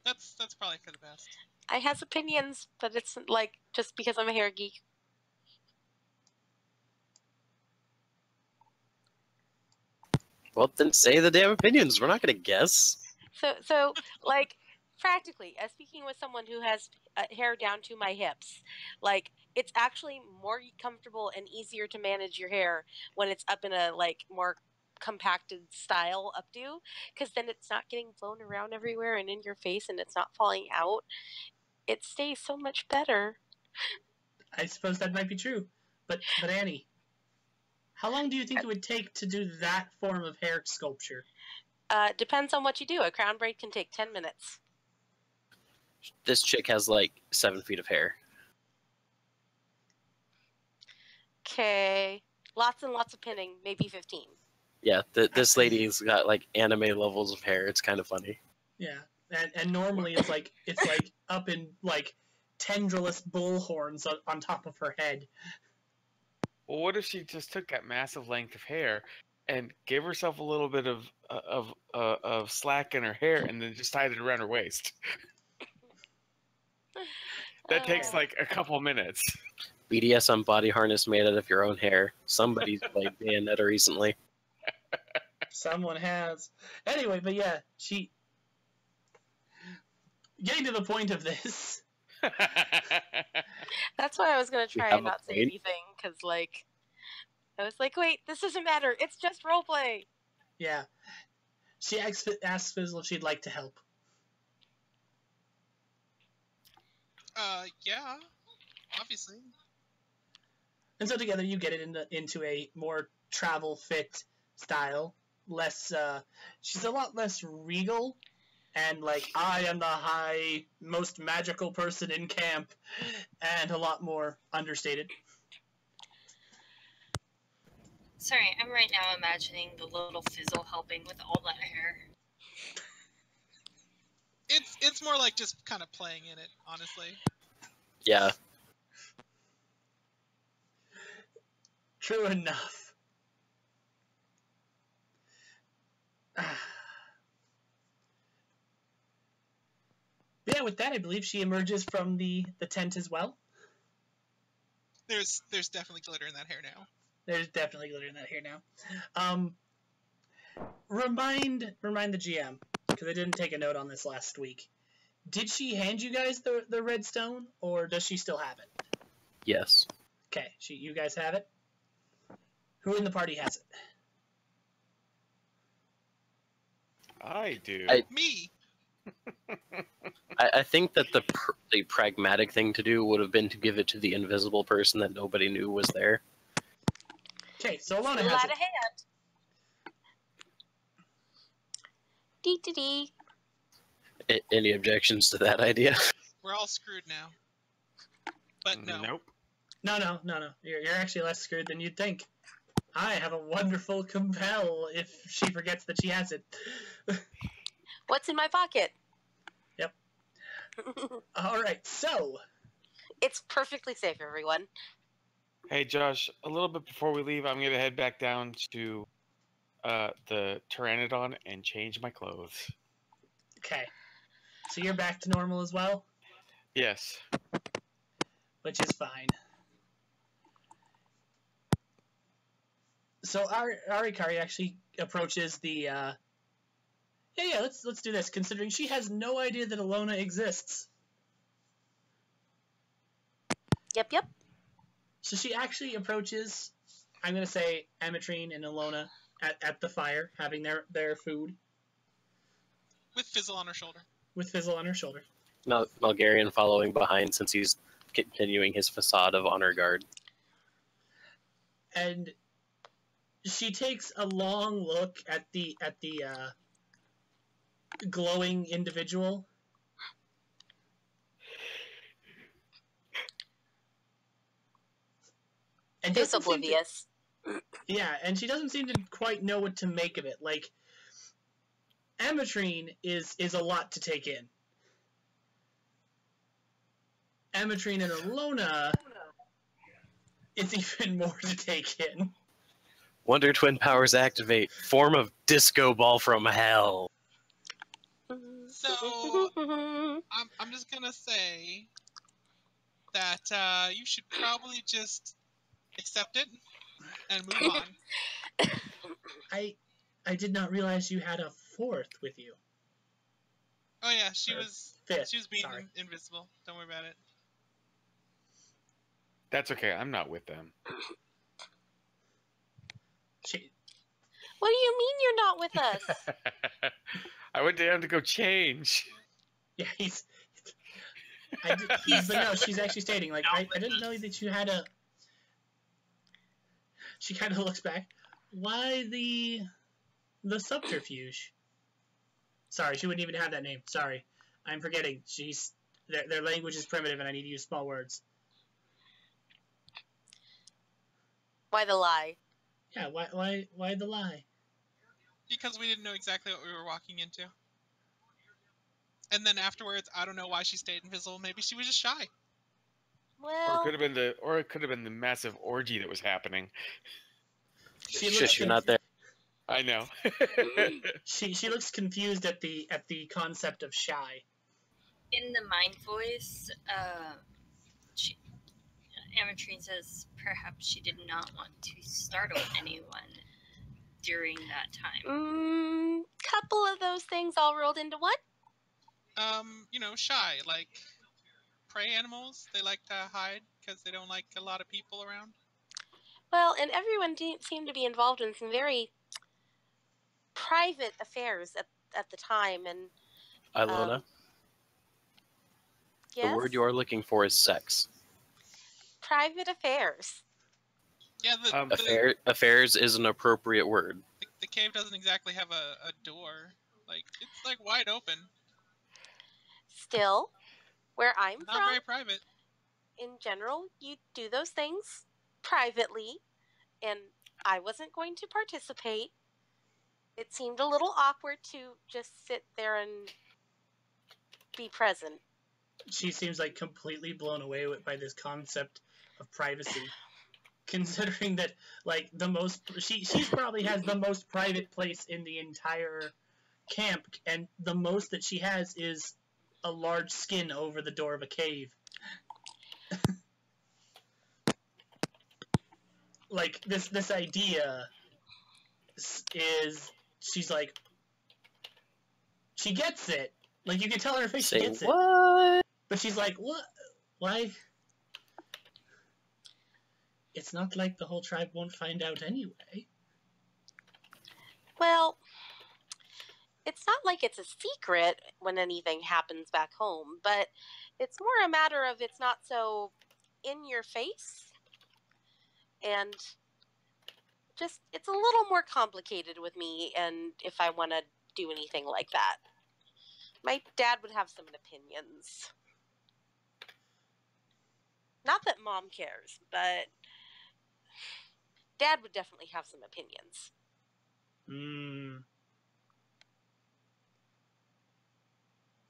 That's probably for the best. I has opinions, but it's like just because I'm a hair geek. Well, then say the damn opinions. We're not gonna guess. So like practically, as speaking with someone who has hair down to my hips, like it's actually more comfortable and easier to manage your hair when it's up in a like more compacted style updo, because then it's not getting blown around everywhere and in your face, and it's not falling out. It stays so much better. I suppose that might be true, but Annie, how long do you think it would take to do that form of hair sculpture? Depends on what you do. A crown braid can take 10 minutes. This chick has like 7 feet of hair. Okay. Lots and lots of pinning, maybe 15. Yeah, this lady's got like anime levels of hair. It's kind of funny. Yeah, and normally it's like up in like tendrilous bull horns on top of her head. Well, what if she just took that massive length of hair and gave herself a little bit of slack in her hair, and then just tied it around her waist? That takes like a couple minutes. BDSM body harness made out of your own hair. Somebody's played Bayonetta recently. Someone has. Anyway, but yeah, she... Getting to the point of this... That's why I was going to try have and a not say point? anything, because, like, I was like, wait, this doesn't matter. It's just roleplay. Yeah. She asks Fizzle if she'd like to help. Yeah, obviously. And so together you get it into a more travel fit style. Less, she's a lot less regal, and like, I am the most magical person in camp, and a lot more understated. Sorry, I'm right now imagining the little Fizzle helping with all that hair. It's more like just kind of playing in it, honestly. Yeah. True enough. Yeah, with that, I believe she emerges from the tent as well. There's definitely glitter in that hair now. There's definitely glitter in that hair now. Remind the GM, because I didn't take a note on this last week. Did she hand you guys the red stone, or does she still have it? Yes. Okay, you guys have it? Who in the party has it? I do. Me. I think that the pragmatic thing to do would have been to give it to the invisible person that nobody knew was there. Okay, so Alana Still has out it. of hand. Dee. Any objections to that idea? We're all screwed now. But no. Nope. No. You're actually less screwed than you'd think. I have a wonderful compel if she forgets that she has it. What's in my pocket? Yep. Alright, so... It's perfectly safe, everyone. Hey, Josh, a little bit before we leave, I'm going to head back down to the Pteranodon and change my clothes. Okay. So you're back to normal as well? Yes. Which is fine. So Arikari actually approaches the, Yeah, let's do this, considering she has no idea that Alona exists. Yep. So she actually approaches I'm gonna say Ametrine and Alona at the fire, having their food With Fizzle on her shoulder. with Fizzle on her shoulder. Malgarian following behind since he's continuing his facade of honor guard. And she takes a long look at the glowing individual. And Who's doesn't seem to- oblivious. yeah, and she doesn't seem to quite know what to make of it. Like, Ametrine is a lot to take in. Ametrine and Alona, it's even more to take in. Wonder Twin powers activate. Form of disco ball from hell. So, I'm just gonna say that you should probably just accept it and move on. I did not realize you had a fourth with you. Oh yeah, she Or was fifth. being Sorry. invisible. Don't worry about it. That's okay. I'm not with them. She, What do you mean you're not with us? I went down to go change. yeah, he's. But no, she's actually stating, like, I didn't know that you had a. She kind of looks back. Why the subterfuge? Sorry, she wouldn't even have that name. Sorry, I'm forgetting. Their language is primitive, and I need to use small words. Why the lie? Yeah, why the lie? Because we didn't know exactly what we were walking into. And then afterwards, I don't know why she stayed invisible. Maybe she was just shy. Or Well, it could have been the massive orgy that was happening. Shush, you're not there. I know. She looks confused at the concept of shy. In the mind voice, Ametrine says perhaps she did not want to startle anyone during that time. Couple of those things all rolled into one. Shy. Like prey animals, they like to hide because they don't like a lot of people around. Well, and everyone seemed to be involved in some very private affairs at the time, and Ilona, yes, the word you are looking for is sex. private affairs. Yeah, Affairs is an appropriate word. the cave doesn't exactly have a door. Like, it's like wide open. Still, where I'm Not from, very private. in general, you do those things privately, and I wasn't going to participate. It seemed a little awkward to just sit there and be present. She seems like completely blown away by this concept of privacy, considering that like she probably has the most private place in the entire camp, and the most that she has is a large skin over the door of a cave. Like this idea is, she's like, she gets it. Like, you can tell on her face she gets What? it. But she's like, what? Why? It's not like the whole tribe won't find out anyway. Well, it's not like it's a secret when anything happens back home, but it's more a matter of it's not so in your face, and just it's a little more complicated with me, and if I want to do anything like that. My dad would have some opinions. Not that Mom cares, but Dad would definitely have some opinions.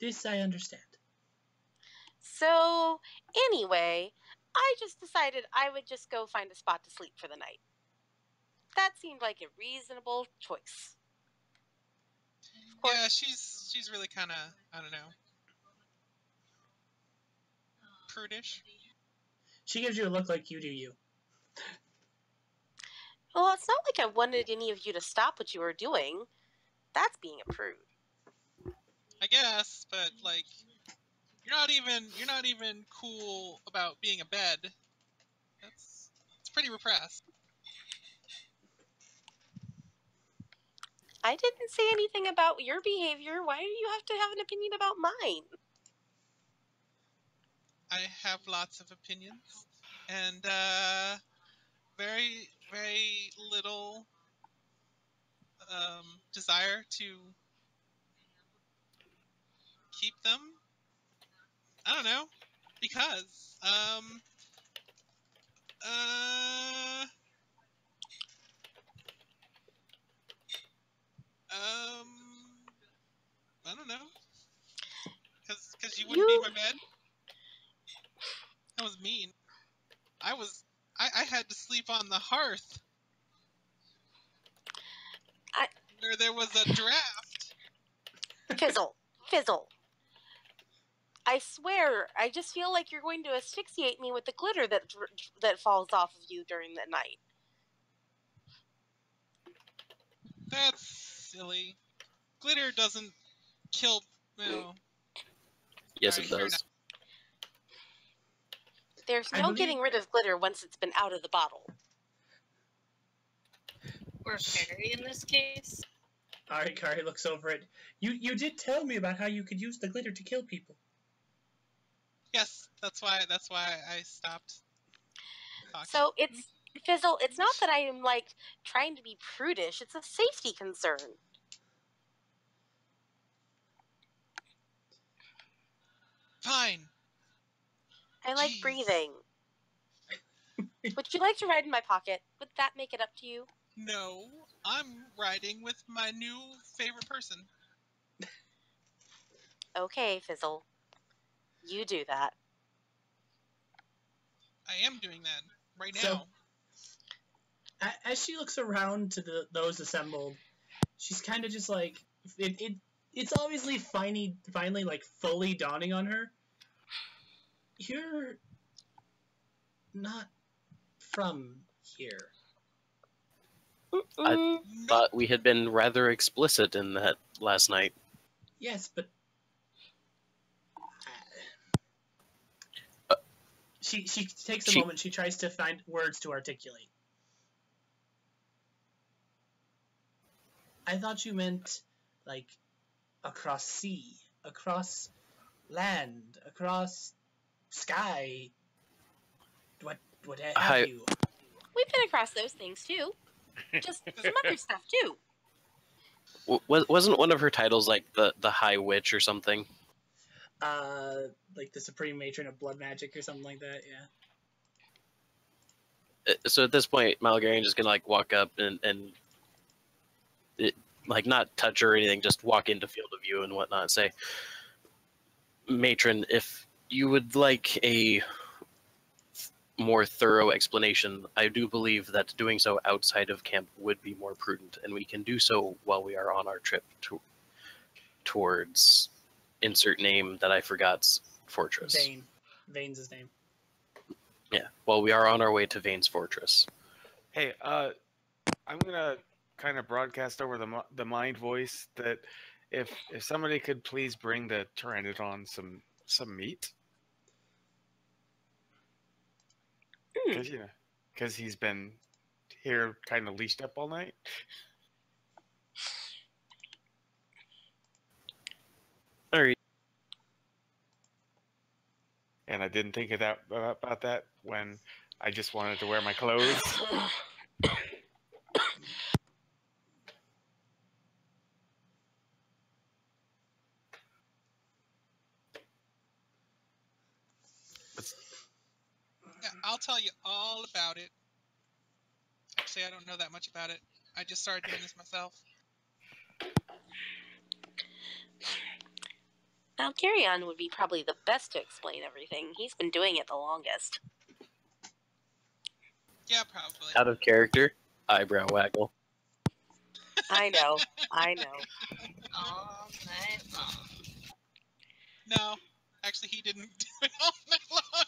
This I understand. So, anyway, I just decided I would just go find a spot to sleep for the night. That seemed like a reasonable choice. Yeah, she's really kind of, I don't know, prudish. She gives you a look like you do you. Well, it's not like I wanted any of you to stop what you were doing. That's being a prude. I guess, but like, you're not even cool about being a bed. It's pretty repressed. I didn't say anything about your behavior. Why do you have to have an opinion about mine? I have lots of opinions, and very, very little desire to keep them. I don't know, because I don't know, because you wouldn't be in my bed. That was mean. I had to sleep on the hearth where there was a draft. Fizzle. Fizzle. I swear, I just feel like you're going to asphyxiate me with the glitter that falls off of you during the night. That's silly. Glitter doesn't kill. Well, Yes, alright, it fair does. enough. There's I no believe- getting rid of glitter once it's been out of the bottle. Or fairy in this case. Arikari looks over it. You did tell me about how you could use the glitter to kill people. Yes, that's why I stopped talking. So it's Fizzle. It's not that I am like trying to be prudish. It's a safety concern. Fine. I like Jeez. breathing. Would you like to ride in my pocket? Would that make it up to you? No, I'm riding with my new favorite person. Okay, Fizzle. You do that. I am doing that right So- now. As she looks around to those assembled, she's kind of just like it's obviously finally like fully dawning on her. You're not from here. Mm-mm. Thought we had been rather explicit in that last night. Yes, but she takes a moment. She tries to find words to articulate. I thought you meant like across sea, across land, across sky. What have you? We've been across those things too. Just some other stuff too. Wasn't one of her titles like the High Witch or something? Like the Supreme Matron of Blood Magic or something like that. Yeah. So at this point, Malgarian just gonna like walk up and like not touch her or anything, just walk into field of view and whatnot. And say, Matron, if you would like a more thorough explanation, I do believe that doing so outside of camp would be more prudent, and we can do so while we are on our trip towards insert name that I forgot's fortress. Vane. Vane's his name. Yeah, while we are on our way to Vane's fortress. Hey, I'm gonna kind of broadcast over the mind voice that if somebody could please bring the Pteranodon some meat, because he's been here kind of leashed up all night. All right. And I didn't think of that about that when I just wanted to wear my clothes. Yeah, I'll tell you all about it. Actually, I don't know that much about it. I just started doing this myself. Valkyrion would be probably the best to explain everything. He's been doing it the longest. Yeah, probably. Out of character, eyebrow waggle. I know. I know. All night long. No, actually, he didn't do it all night long.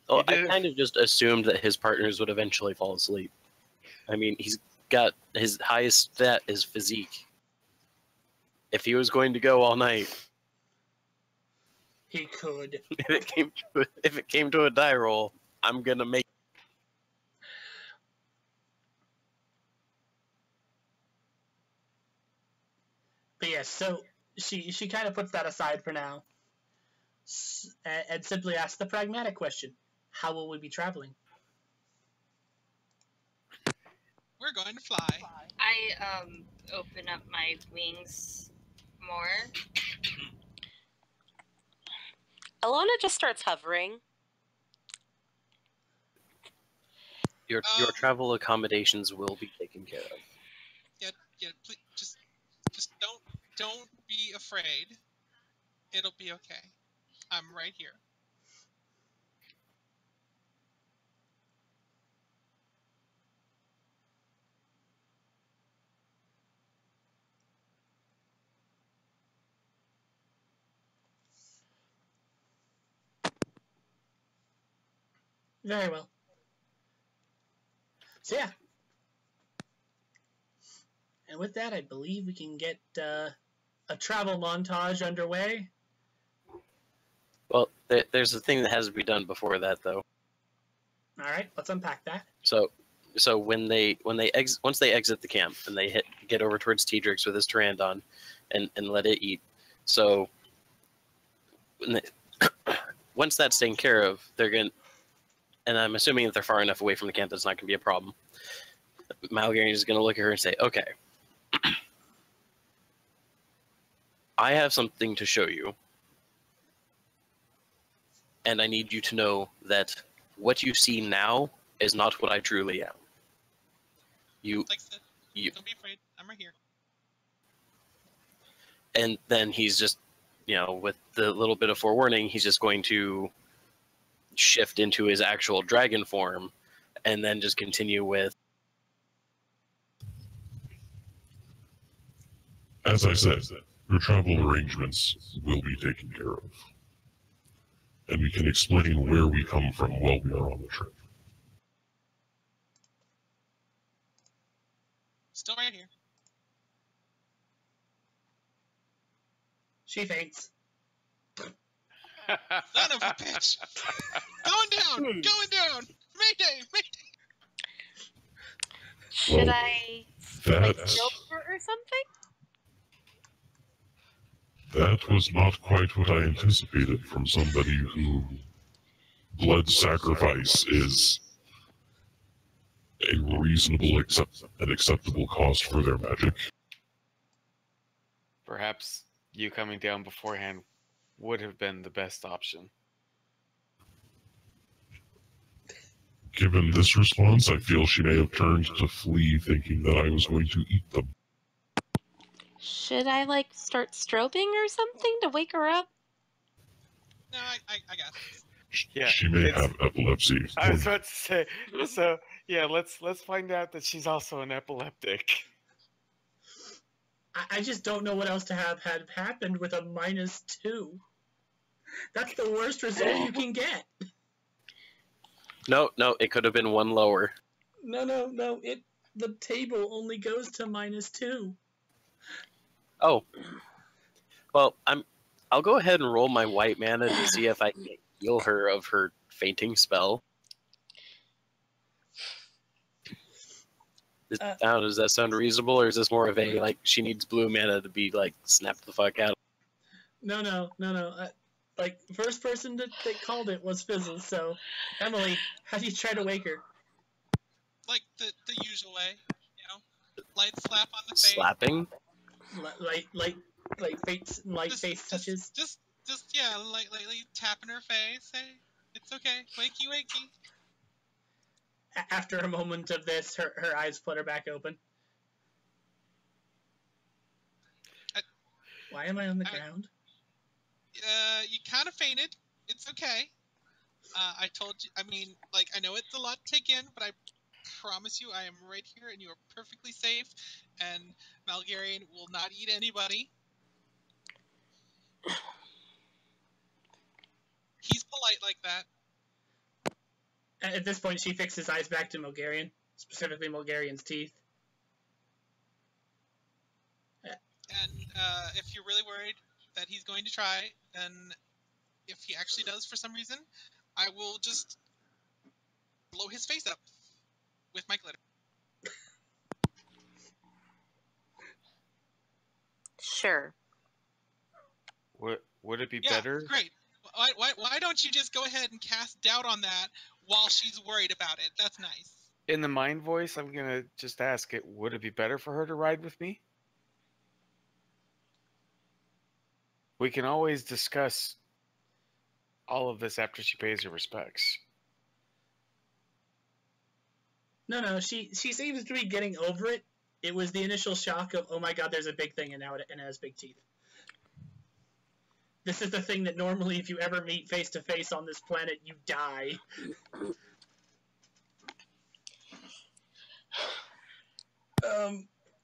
Oh, You I did it. kind of just assumed that his partners would eventually fall asleep. I mean, he's got his highest stat is physique. If he was going to go all night, He could. if it came to a die roll, I'm gonna make. Yes, so she kind of puts that aside for now, and simply asks the pragmatic question: how will we be traveling? We're going to fly. I open up my wings more. Alona just starts hovering. Your travel accommodations will be taken care of. Yeah, please, just don't be afraid. It'll be okay. I'm right here. Very well. So yeah. And with that, I believe we can get a travel montage underway. Well, there's a thing that has to be done before that, though. All right, let's unpack that. So once they exit the camp and they get over towards Tedrix with his Pterandon and let it eat. So once that's taken care of, they're going, and I'm assuming that they're far enough away from the camp that's not going to be a problem. Malgarian is going to look at her and say, "Okay, I have something to show you, and I need you to know that what you see now is not what I truly am. Like I said, don't be afraid. I'm right here." And then he's just, with the little bit of forewarning, he's just going to shift into his actual dragon form and then just continue with, As I said, your travel arrangements will be taken care of. And we can explain where we come from while we are on the trip. Still right here. She faints. Son of a bitch! Going down! Going down! Mayday! Mayday! Should Well, I That's... stroke her or something? That was not quite what I anticipated from somebody who... Blood sacrifice is a reasonable and acceptable cost for their magic. Perhaps you coming down beforehand would have been the best option. Given this response, I feel she may have turned to flee thinking that I was going to eat them. Should I start strobing or something to wake her up? No, I got this. Yeah, She may have epilepsy. I was about to say, so yeah, let's find out that she's also an epileptic. I just don't know what else to have had happened with a -2. That's the worst result you can get. No, it could have been one lower. No. The table only goes to -2. Oh, well, I'll go ahead and roll my white mana to see if I can heal her of her fainting spell. Does that sound reasonable, or is this more of a she needs blue mana to be snapped the fuck out? No. First person that called it was Fizzle. So, Emily, how do you try to wake her? Like the usual way, light slap on the face. Slapping? Light face touches. Just lightly tapping her face. Hey, it's okay. Wakey, wakey. After a moment of this, her eyes flutter back open. Why am I on the ground? You kind of fainted. It's okay. I told you. I mean, I know it's a lot to take in, but I promise you, I am right here, and you are perfectly safe. And Malgarian will not eat anybody. He's polite like that. At this point, she fixes eyes back to Mulgarian, specifically Mulgarian's teeth. And if you're really worried that he's going to try, then if he actually does for some reason, I will just blow his face up with my glitter. Sure. Would it be Yeah, better? great. Why don't you just go ahead and cast doubt on that while she's worried about it? That's nice. In the mind voice, I'm gonna just ask it. Would it be better for her to ride with me? We can always discuss all of this after she pays her respects. No, she seems to be getting over it. It was the initial shock of, oh my god, there's a big thing, and now it has big teeth. This is the thing that normally, if you ever meet face to face on this planet, you die.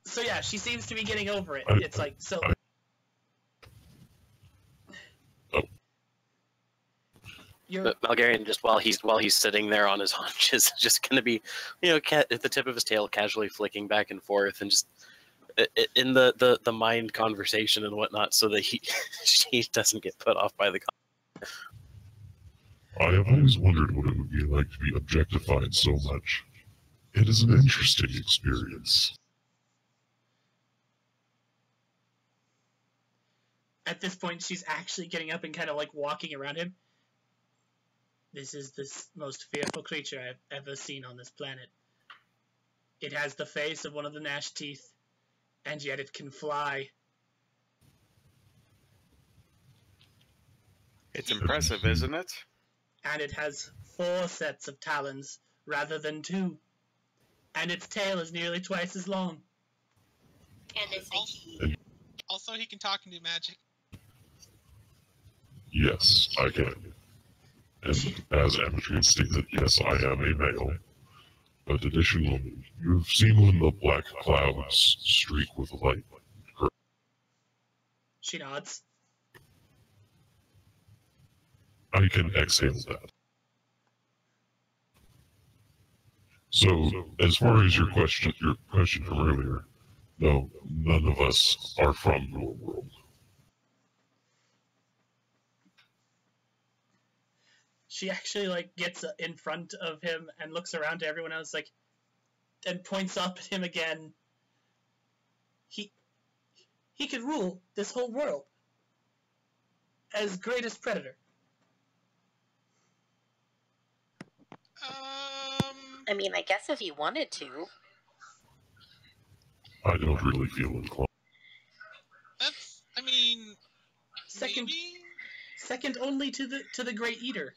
So yeah, she seems to be getting over it. It's like, so... But Malgarian, just while he's sitting there on his haunches, just going to be, at the tip of his tail, casually flicking back and forth, and just in the mind conversation and whatnot, so that he doesn't get put off by the. I have always wondered what it would be like to be objectified so much. It is an interesting experience. At this point, she's actually getting up and kind of like walking around him. This is the most fearful creature I've ever seen on this planet. It has the face of one of the gnashed teeth, and yet it can fly. It's impressive, isn't it? And it has 4 sets of talons rather than 2. And its tail is nearly twice as long. And it's a he. Also, he can talk and do magic. Yes, I can. And as Amatrian stated, yes, I am a male. But additionally, you've seen when the black clouds streak with light. Correct? She nods. I can exhale that. So, as far as your question from earlier, no, none of us are from your world. She actually like gets in front of him and looks around to everyone else, like, and points up at him again. He could rule this whole world as greatest predator. I mean, I guess if he wanted to. I don't really feel inclined. That's, I mean, maybe? Second only to the Great Eater.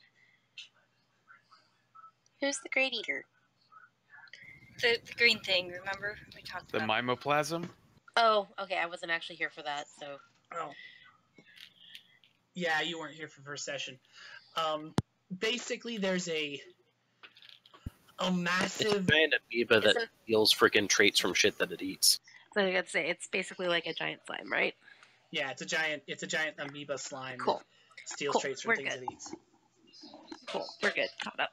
Who's the Great Eater? The green thing, remember? We talked The about mimoplasm? Oh, okay, I wasn't actually here for that, so... Oh. Yeah, you weren't here for first session. Basically, there's a massive... It's a giant amoeba that steals freaking traits from shit that it eats. So I gotta say, it's basically like a giant slime, right? Yeah, it's a giant amoeba slime Cool. that steals Cool. traits from We're things good. it eats. Cool, we're good. Caught up.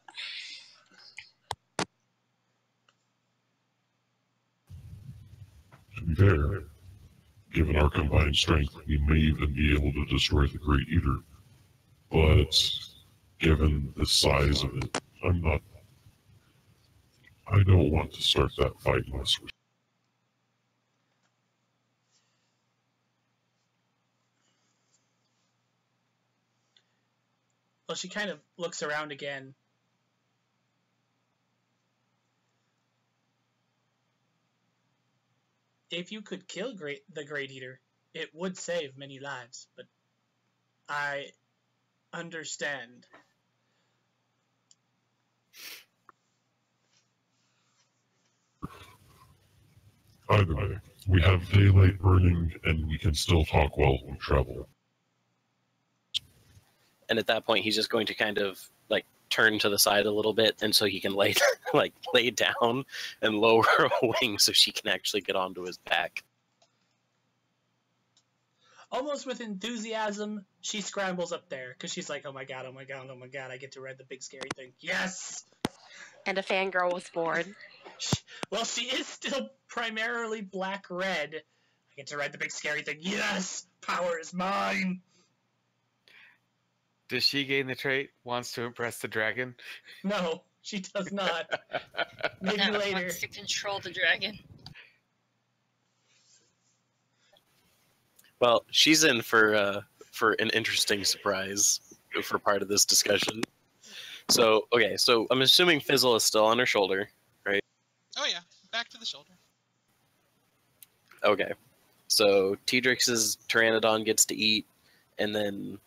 To be fair, given our combined strength, we may even be able to destroy the Great Eater. But, given the size of it, I don't want to start that fight unless we're... Well, she kind of looks around again. If you could kill the Great Eater, it would save many lives, but I understand. Either way, we have daylight burning, and we can still talk while we travel. And at that point, he's just going to kind of like turn to the side a little bit, and so he can lay down and lower a wing so she can actually get onto his back. Almost with enthusiasm, she scrambles up there because she's like, "Oh my god! Oh my god! Oh my god! I get to ride the big scary thing! Yes!" And a fangirl was born. Well, she is still primarily black-red. I get to ride the big scary thing. Yes! Power is mine! Does she gain the trait, wants to impress the dragon? No, she does not. Maybe no, later. wants to control the dragon. Well, she's in for an interesting surprise for part of this discussion. So, okay, so I'm assuming Fizzle is still on her shoulder, right? Oh yeah, back to the shoulder. Okay. So Tedrix's Pteranodon gets to eat, and then,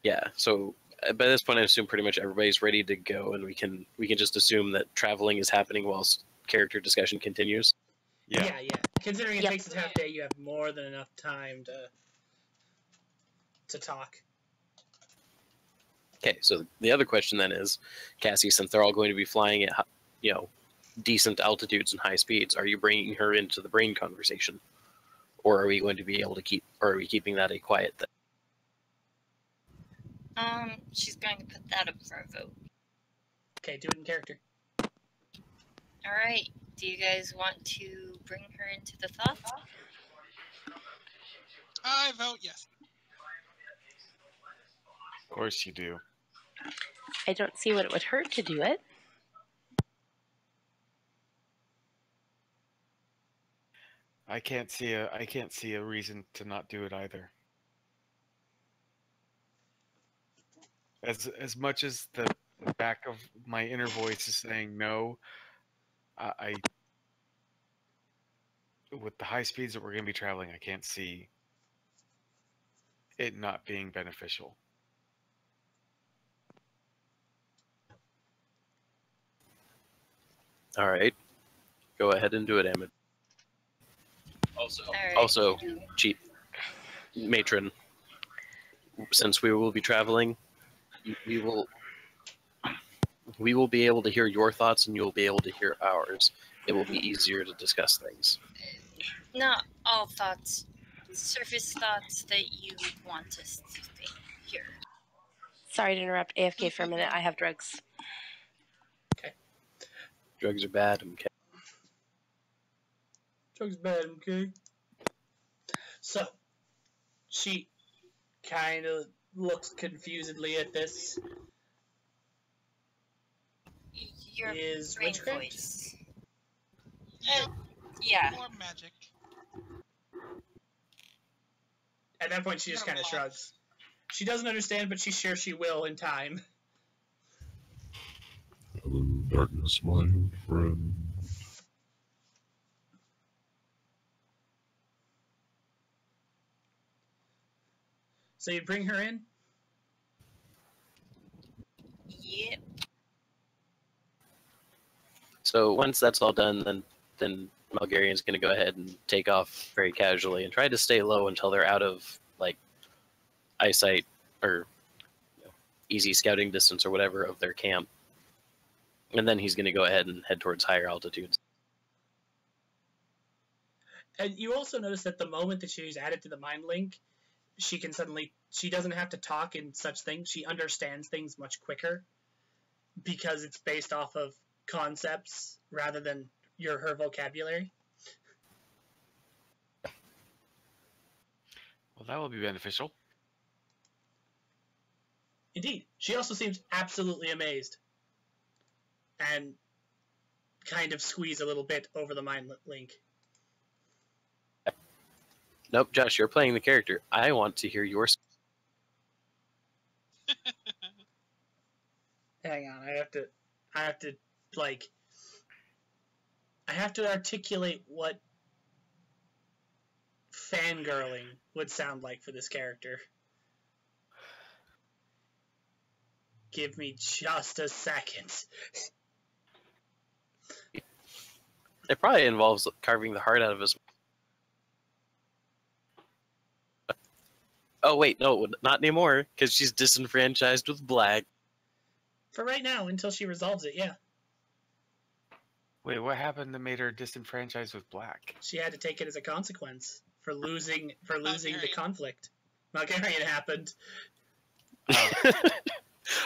yeah. So by this point, I assume pretty much everybody's ready to go, and we can just assume that traveling is happening whilst character discussion continues. Yeah. Yeah. Considering it Yep. takes a half day, you have more than enough time to talk. Okay. So the other question then is, Cassie, since they're all going to be flying at, decent altitudes and high speeds, are you bringing her into the brain conversation, or are we going to be able to are we keeping that a quiet thing? She's going to put that up for a vote. Okay, do it in character. Alright, do you guys want to bring her into the thought? I vote yes. Of course you do. I don't see what it would hurt to do it. I can't see a reason to not do it either. As much as the back of my inner voice is saying no, I with the high speeds that we're going to be traveling, I can't see it not being beneficial. All right. Go ahead and do it, Amit. Alright. Also, Chief Matron, since we will be traveling, we will be able to hear your thoughts, and you will be able to hear ours. It will be easier to discuss things. Not all thoughts, surface thoughts that you want us to think here. Sorry to interrupt AFK for a minute. I have drugs. Drugs are bad. Okay. Drugs bad, okay? So, she kind of looks confusedly at this. Your Is brain witchcraft? voice. Yep. Yeah. More magic. At that point, she just kind of shrugs. She doesn't understand, but she's sure she will in time. Hello, darkness, my old friend. So you bring her in? Yep. So once that's all done, then Malgarian's going to go ahead and take off very casually and try to stay low until they're out of eyesight or easy scouting distance or whatever of their camp. And then he's going to go ahead and head towards higher altitudes. And you also notice that the moment that she's added to the mind link, she doesn't have to talk in such things. She understands things much quicker because it's based off of concepts rather than her vocabulary. Well, that will be beneficial. Indeed. She also seems absolutely amazed and kind of squeeze a little bit over the mind link. Nope, Josh, you're playing the character. I want to hear your... Hang on, I have to articulate what fangirling would sound like for this character. Give me just a second. It probably involves carving the heart out of his... Oh, wait, no, not anymore, because she's disenfranchised with black. For right now, until she resolves it, yeah. Wait, what happened that made her disenfranchised with black? She had to take it as a consequence for losing the Malgarian. conflict. Malgarian happened. Oh.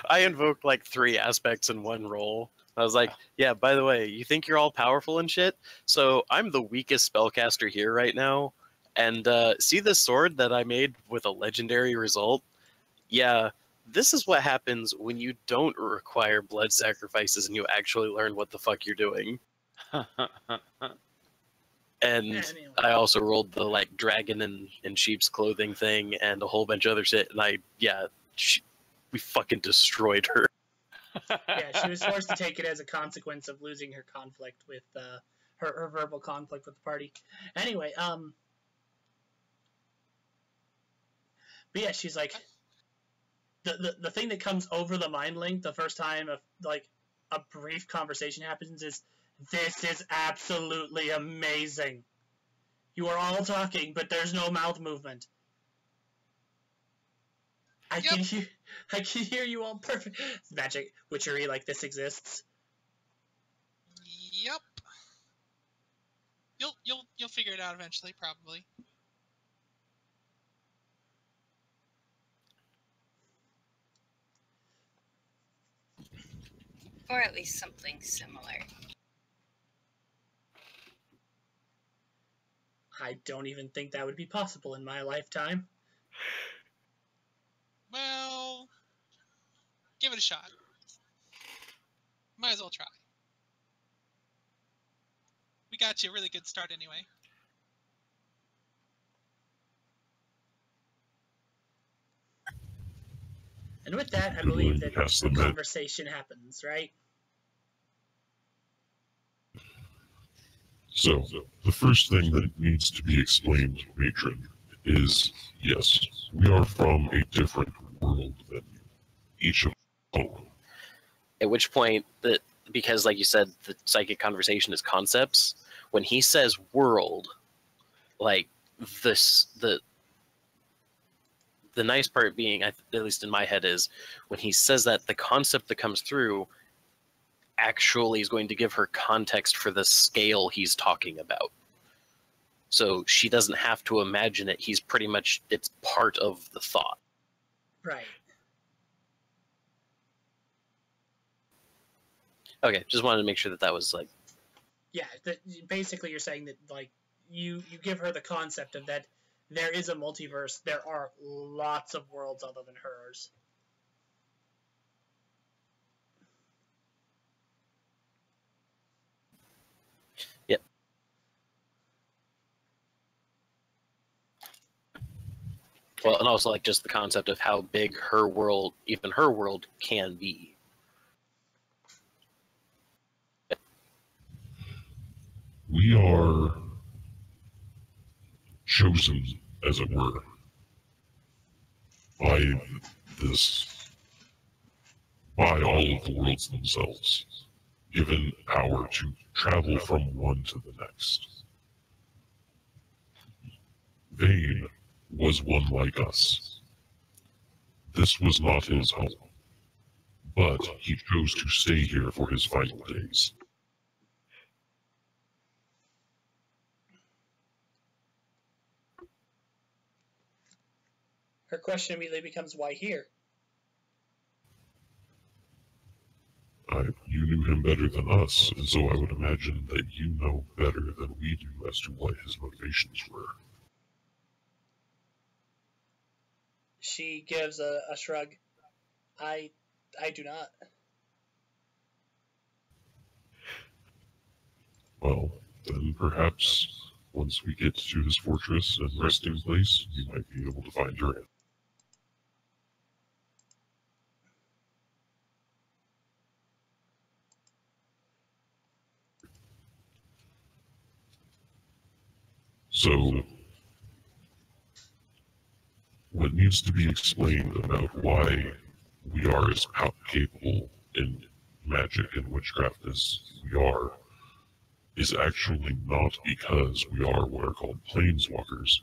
I invoked 3 aspects in one roll. I was like, yeah, by the way, you think you're all powerful and shit? So I'm the weakest spellcaster here right now. And see this sword that I made with a legendary result? Yeah, this is what happens when you don't require blood sacrifices and you actually learn what the fuck you're doing. And Anyway. I also rolled the like dragon in sheep's clothing thing and a whole bunch of other shit. And we fucking destroyed her. Yeah, she was forced to take it as a consequence of losing her conflict with her verbal conflict with the party. Anyway, but yeah, she's like the thing that comes over the mind link the first time a brief conversation happens is, "This is absolutely amazing. You are all talking, but there's no mouth movement. I can hear you all perfect." Magic witchery like this exists. Yep. You'll figure it out eventually, probably. Or at least something similar. I don't even think that would be possible in my lifetime. Well, give it a shot. Might as well try. We got you a really good start anyway. And with that, I believe that Yes, the the conversation happens, right? So, the first thing that needs to be explained, Matron, is yes, we are from a different world than you. Each of them. At which point, because like you said, the psychic conversation is concepts. When he says world, like the nice part being, at least in my head, is when he says that, the concept that comes through actually is going to give her context for the scale he's talking about. So she doesn't have to imagine it. It's part of the thought. Right. Okay, just wanted to make sure that was like... Yeah, basically you're saying that, like, you give her the concept of that there is a multiverse, there are lots of worlds other than hers. Yep. Okay. Well, and also like just the concept of how big her world, even her world, can be. We are chosen, as it were, by all of the worlds themselves, given power to travel from one to the next. Vane was one like us. This was not his home, but he chose to stay here for his final days. Her question immediately becomes, why here? You knew him better than us, and so I would imagine that you know better than we do as to what his motivations were. She gives a shrug. I do not. Well, then perhaps once we get to his fortress and resting place, you might be able to find your answer. So, what needs to be explained about why we are as capable in magic and witchcraft as we are is actually not because we are what are called Planeswalkers,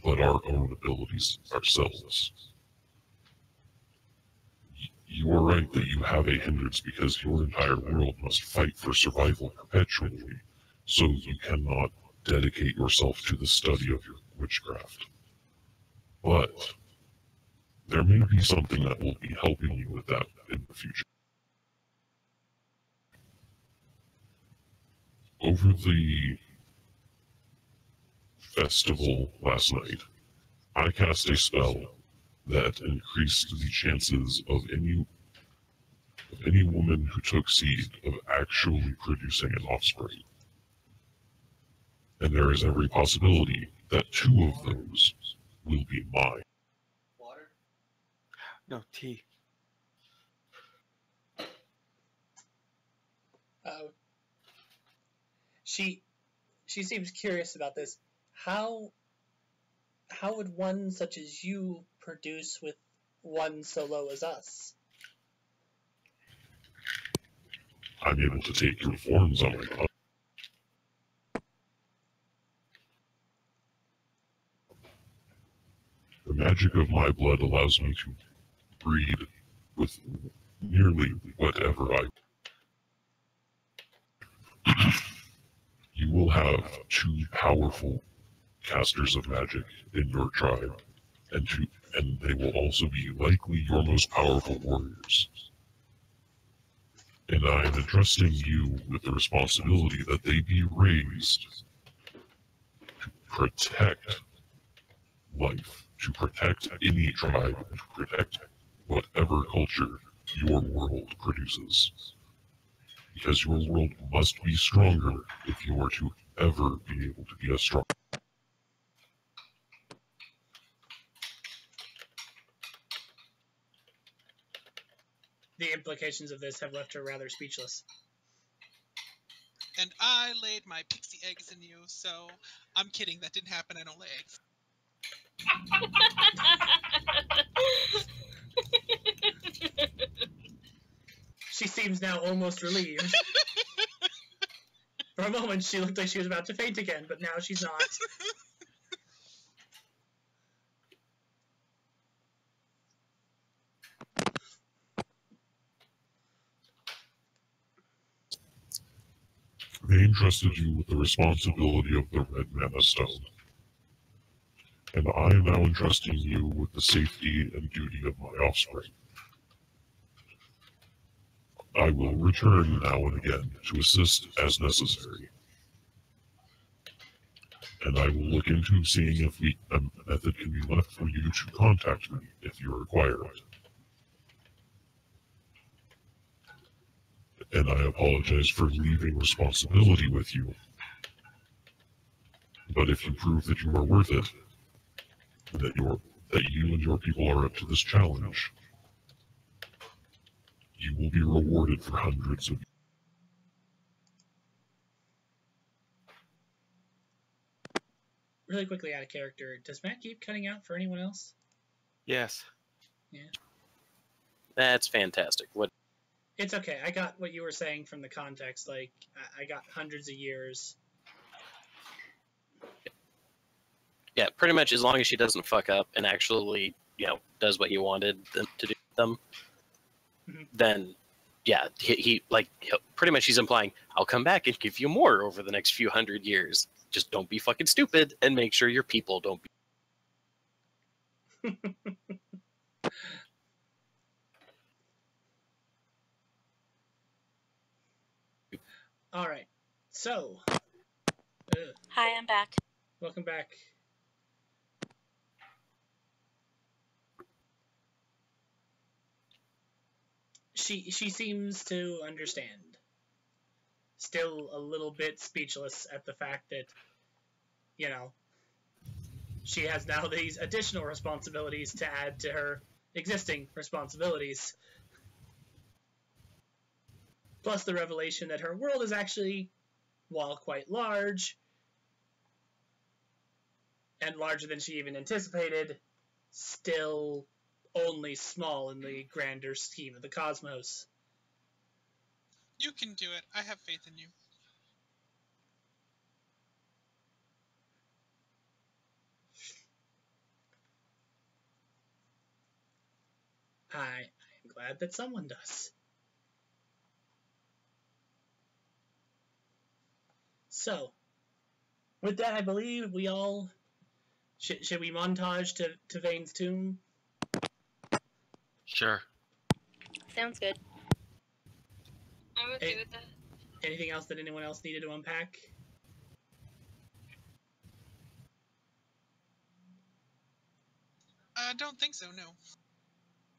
but our own abilities ourselves. You are right that you have a hindrance because your entire world must fight for survival perpetually, so you cannot dedicate yourself to the study of your witchcraft. But there may be something that will be helping you with that in the future. Over the festival last night, I cast a spell that increased the chances of any woman who took seed of actually producing an offspring. And there is every possibility that 2 of those will be mine. No, tea. She seems curious about this. How would one such as you produce with one so low as us? I'm able to take your forms on my body. The magic of my blood allows me to breed with nearly whatever I. You will have 2 powerful casters of magic in your tribe, and they will also be likely your most powerful warriors. And I am entrusting you with the responsibility that they be raised to protect life, to protect any tribe, to protect whatever culture your world produces. Because your world must be stronger if you are to ever be able to be as strong. The implications of this have left her rather speechless. And I laid my pixie eggs in you, so I'm kidding. That didn't happen. I don't lay eggs. She seems now almost relieved. For a moment, she looked like she was about to faint again, but now she's not. They entrusted you with the responsibility of the Red Mana Stone. And I am now entrusting you with the safety and duty of my offspring. I will return now and again to assist as necessary. And I will look into seeing if a method can be left for you to contact me if you require it. And I apologize for leaving responsibility with you. But if you prove that you are worth it, that you and your people are up to this challenge, you will be rewarded for hundreds of. Really quickly out of character, does Matt keep cutting out for anyone else? Yes. Yeah. That's fantastic. What? It's okay. I got what you were saying from the context. Like, I got hundreds of years. Yeah, pretty much as long as she doesn't fuck up and actually, does what you wanted them to do with them, then, yeah, he pretty much he's implying, I'll come back and give you more over the next few hundred years. Just don't be fucking stupid and make sure your people don't be. All right. So. Hi, I'm back. Welcome back. She seems to understand. Still a little bit speechless at the fact that, she has now these additional responsibilities to add to her existing responsibilities. Plus the revelation that her world is actually, while quite large, and larger than she even anticipated, still only small in the grander scheme of the cosmos. You can do it. I have faith in you. I am glad that someone does. So, with that, I believe we all... Should we montage to Vane's tomb? Sure. Sounds good. I'm okay with that. Anything else that anyone else needed to unpack? I don't think so, no.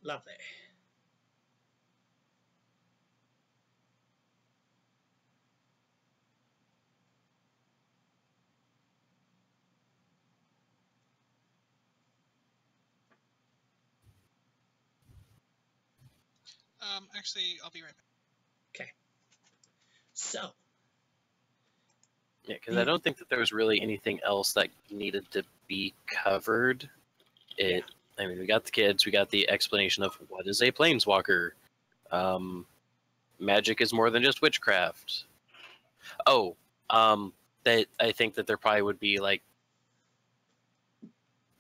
Lovely. Actually, I'll be right back. So, Yeah, because I don't think that there was really anything else that needed to be covered. I mean, we got the kids, we got the explanation of what is a planeswalker. Magic is more than just witchcraft. Oh, that I think that there probably would be like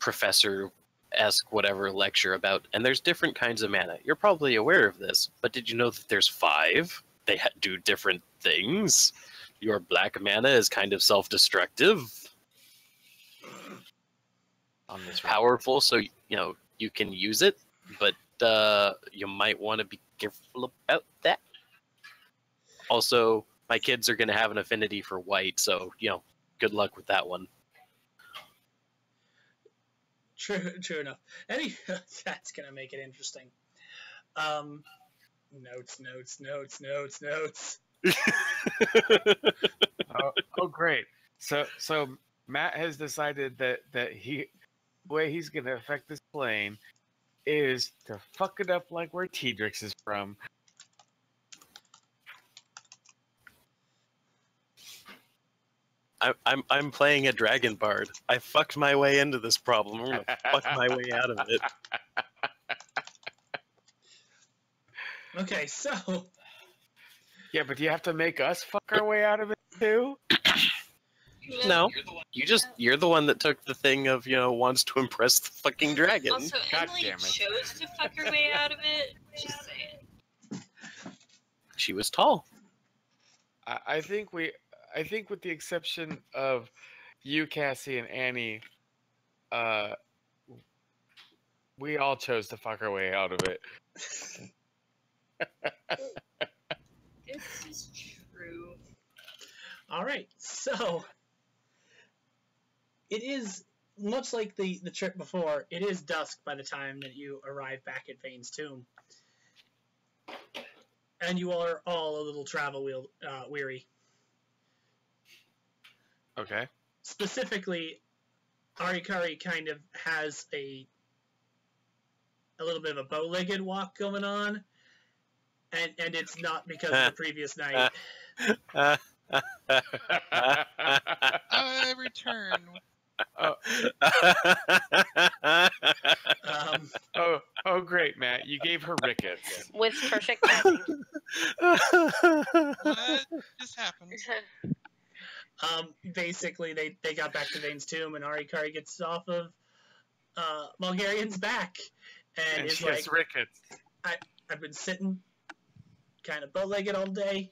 professor-esque whatever lecture about, and there's different kinds of mana. You're probably aware of this, but did you know that there's 5? They do different things. Your black mana is kind of self-destructive. On this Powerful, so you can use it, but you might want to be careful about that. Also, my kids are going to have an affinity for white, so good luck with that one. True enough. That's gonna make it interesting. Notes. Oh, great. So Matt has decided that the way he's going to affect this plane is to fuck it up like where Tedrix is from. I'm playing a dragon bard. I fucked my way into this problem. I'm gonna fuck my way out of it. Okay, so Yeah, but do you have to make us fuck our way out of it too? No, you're the one that took the thing of wants to impress the fucking dragon. Also, God Emily damn it. chose to fuck her way out of it. Just saying. She was tall. I think with the exception of you, Cassie, and Annie, we all chose to fuck our way out of it. This is true. all right, so it is much like the trip before. It is dusk by the time that you arrive back at Vane's tomb, and you are all a little travel weary. Okay. Specifically, Arikari kind of has a little bit of a bow-legged walk going on, and it's not because of the previous night. I return. Oh, great, Matt. You gave her rickets. With perfect timing. What just happened? Basically, they got back to Vane's tomb, and Arikari gets off of Bulgarian's back, and is she like, has rickets. I've been sitting kind of bow-legged all day,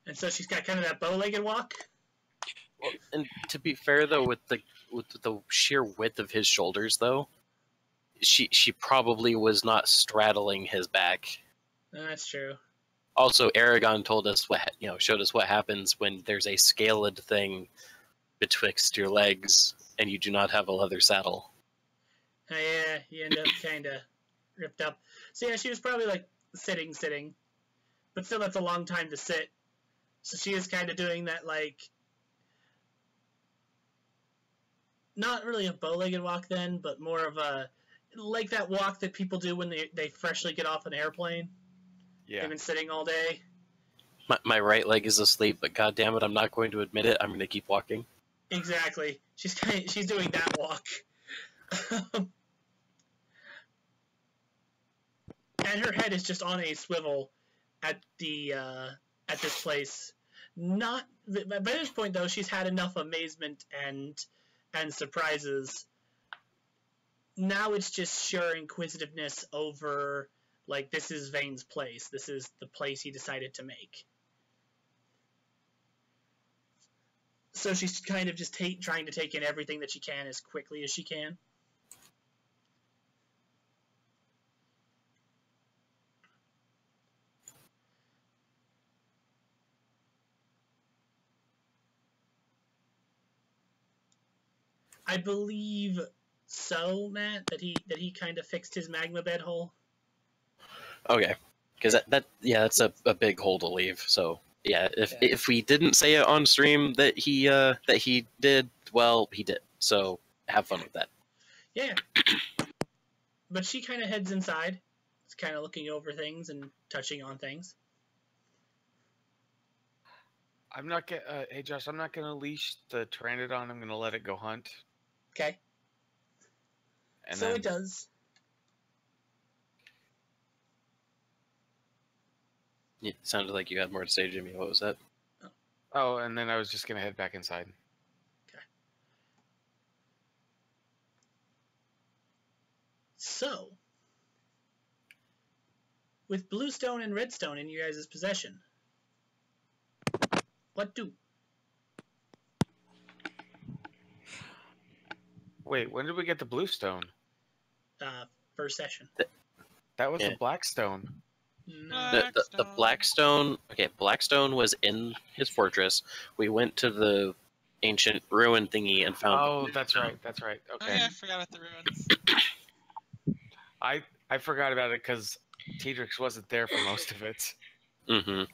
and so she's got kind of that bow-legged walk. Well, and to be fair though, with the sheer width of his shoulders though, she probably was not straddling his back. That's true. Also, Aragon told us showed us what happens when there's a scaled thing betwixt your legs and you do not have a leather saddle. Yeah, you end up kind of ripped up. So yeah, she was probably like sitting, but still that's a long time to sit. So she is kind of doing that, like, not really a bow-legged walk then, but more of a, like that walk that people do when they freshly get off an airplane. Yeah. They've been sitting all day. My right leg is asleep, but god damn it, I'm not going to admit it. I'm going to keep walking. Exactly. She's doing that walk. And her head is just on a swivel at this place. Not by this point though, she's had enough amazement and surprises. Now it's just sheer inquisitiveness over, like, this is Vane's place. This is the place he decided to make. So she's kind of just trying to take in everything that she can as quickly as she can. I believe so, Matt, that he kind of fixed his magma bed hole. Okay, because that's a big hole to leave. So yeah, if we didn't say it on stream that he did, well, he did. So have fun with that. Yeah. But she kind of heads inside. kind of looking over things and touching on things. I'm not gonna. Hey, Josh, I'm not gonna leash the Pteranodon. I'm gonna let it go hunt. Okay. And So then, it does. Yeah, it sounded like you had more to say, Jimmy. What was that? Oh, and then I was just gonna head back inside. So, with bluestone and redstone in your guys' possession, what do? Wait, when did we get the blue stone? First session. That was Yeah. the black stone. No. The Blackstone. Okay, Blackstone was in his fortress. We went to the ancient ruin thingy and found. Oh, that's right. That's right. Oh Okay. yeah, I forgot about the ruins. I forgot about it because Tedrix wasn't there for most of it. Mm-hmm.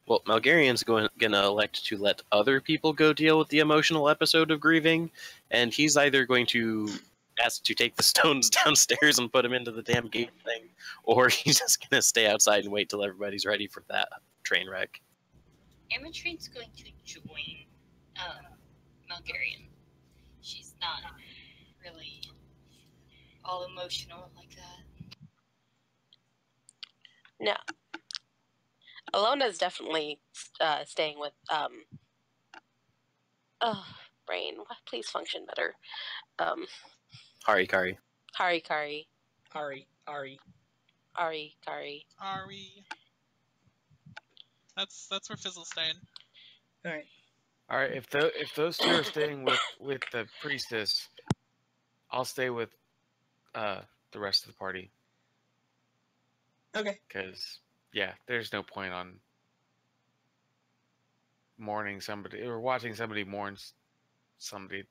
Well, Malgarian's gonna elect to let other people go deal with the emotional episode of grieving, and he's either going to ask to take the stones downstairs and put them into the damn gate thing, or he's just gonna stay outside and wait till everybody's ready for that train wreck. Amatrine's going to join Malgarian. She's not really all emotional like that. No. Alona's definitely staying with brain. Please function better. Harikari. Harikari. Ari. Ari Kari. Ari. That's where Fizzle's staying. All right. All right. If those two are staying with the priestess, I'll stay with the rest of the party. Okay. Because yeah, there's no point on mourning somebody or watching somebody mourn somebody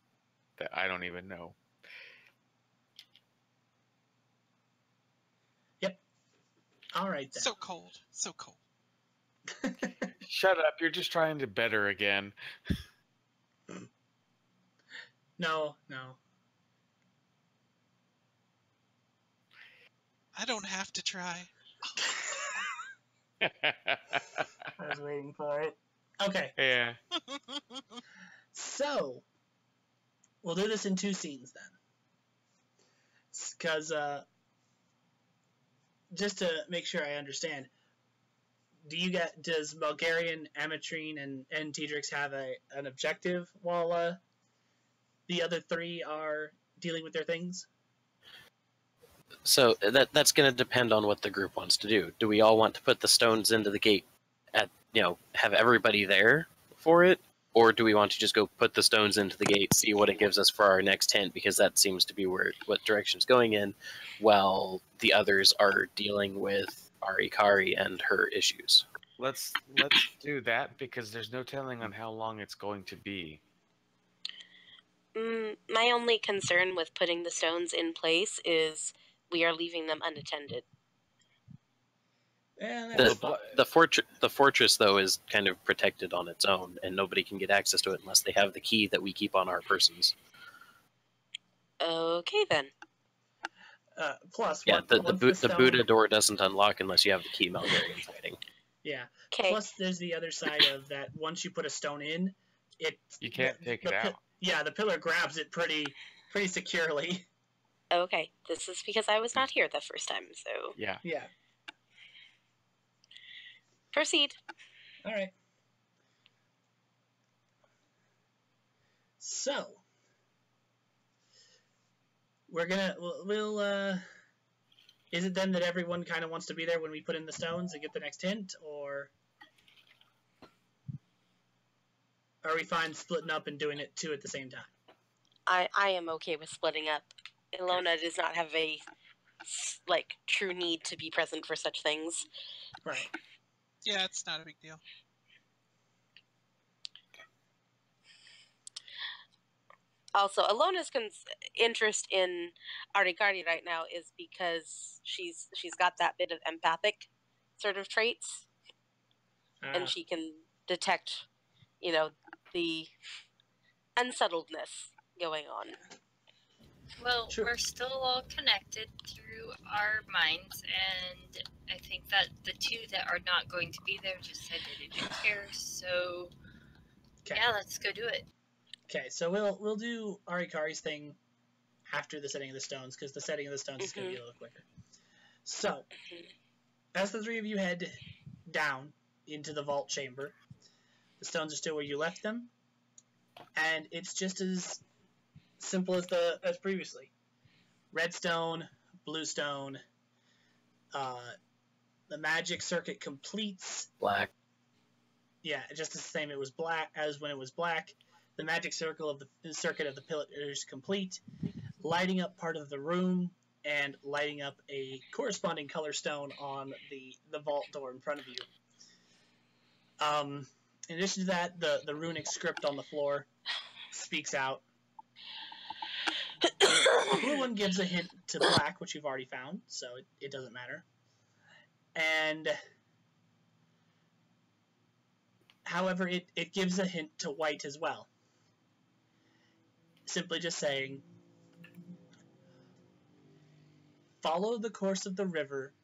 that I don't even know. All right then. So cold. So cold. Shut up! You're just trying to better again. No. I don't have to try. I was waiting for it. Okay. Yeah. So, we'll do this in two scenes then. Because, just to make sure I understand, does Bulgarian, Amatrine, and Tedrix have an objective while the other three are dealing with their things? So that's going to depend on what the group wants to do. Do we all want to put the stones into the gate have everybody there for it? Or do we want to just go put the stones into the gate, see what it gives us for our next hint, because that seems to be what direction it's going in, while the others are dealing with Arikari and her issues? Let's do that because there's no telling on how long it's going to be. My only concern with putting the stones in place is we are leaving them unattended. The fortress, though, is kind of protected on its own, and nobody can get access to it unless they have the key that we keep on our persons. Okay, then. Plus, the Buddha door doesn't unlock unless you have the key Malgarian's hiding. Yeah. Okay. Plus, there's the other side of that. Once you put a stone in, you can't take it out. Yeah, the pillar grabs it pretty securely. Okay, this is because I was not here the first time, so... Yeah. Proceed. All right. So, we'll is it then that everyone kind of wants to be there when we put in the stones and get the next hint, or are we fine splitting up and doing it two at the same time? I am okay with splitting up. Ilona does not have a true need to be present for such things. Right. Yeah, it's not a big deal. Also, Ilona's interest in Arikari right now is because she's got that bit of empathic sort of traits, and she can detect, the the unsettledness going on. Well, Sure. we're still all connected through our minds, and I think that the two that are not going to be there just said they didn't care. So, Okay. yeah, let's go do it. Okay, so we'll do Arikari's thing after the setting of the stones, because the setting of the stones is going to be a little quicker. So, as the three of you head down into the vault chamber, the stones are still where you left them, and it's just as simple as previously. Red stone, blue stone. The magic circuit completes. Black. Yeah, just the same. It was black as when it was black. The magic circuit of the pillars complete, lighting up part of the room and lighting up a corresponding color stone on the vault door in front of you. In addition to that, the runic script on the floor speaks out. The blue one gives a hint to black, which you've already found, so it doesn't matter. And however, it gives a hint to white as well. Simply just saying, follow the course of the river.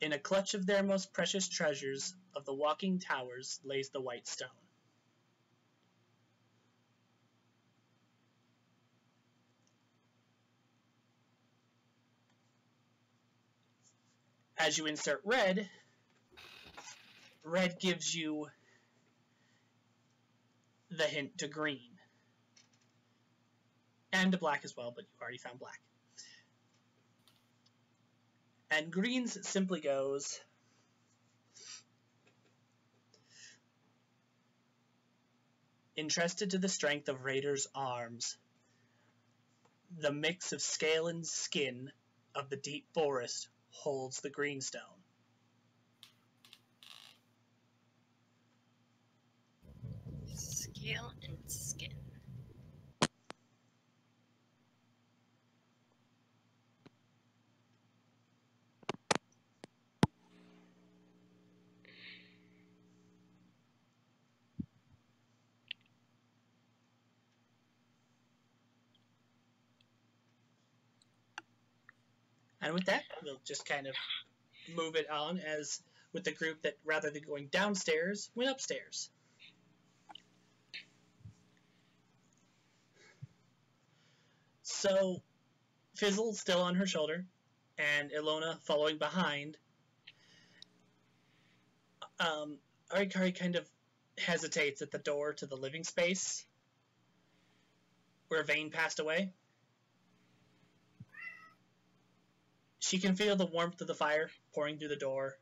In a clutch of their most precious treasures of the walking towers lays the white stone. As you insert red, red gives you the hint to green. And to black as well, but you already found black. And greens simply goes, entrusted to the strength of Raider's arms, the mix of scale and skin of the deep forest holds the greenstone. Scale and skin. And with that, we'll just kind of move it on as with the group that rather than going downstairs, went upstairs. So, Fizzle still on her shoulder, and Ilona following behind. Arikari kind of hesitates at the door to the living space where Vane passed away. She can feel the warmth of the fire pouring through the door.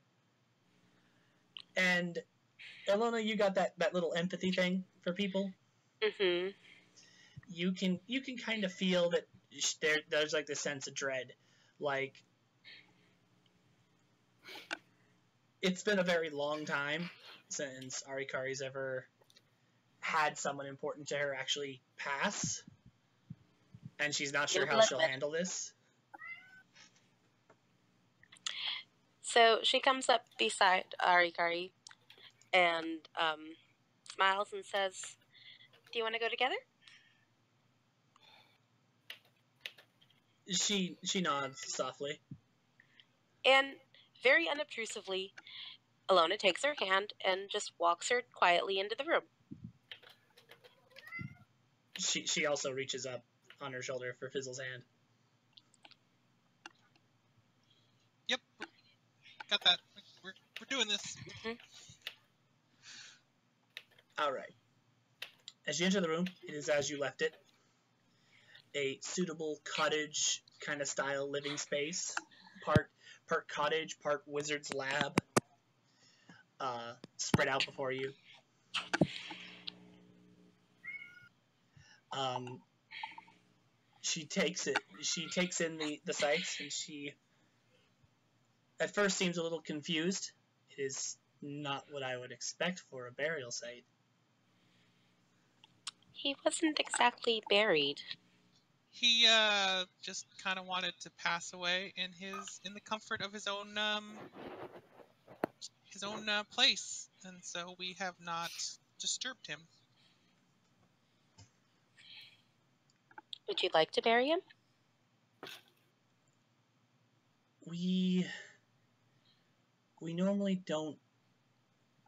And Ilona, you got that little empathy thing for people. Mm-hmm. You can kind of feel that there's like this sense of dread, like it's been a very long time since Arikari's ever had someone important to her actually pass, and she's not sure how she'll handle this. So she comes up beside Arikari and smiles and says, "Do you want to go together?" She nods softly. And very unobtrusively, Ilona takes her hand and just walks her quietly into the room. She also reaches up on her shoulder for Fizzle's hand. Yep, got that. We're doing this. Mm-hmm. All right. As you enter the room, it is as you left it. A suitable cottage kind of style living space. Part cottage, part wizard's lab. Spread out before you. She takes in the sights, and she at first seems a little confused. It is not what I would expect for a burial site. He wasn't exactly buried. He just kind of wanted to pass away in the comfort of his own place, and so we have not disturbed him. Would you like to bury him? We normally don't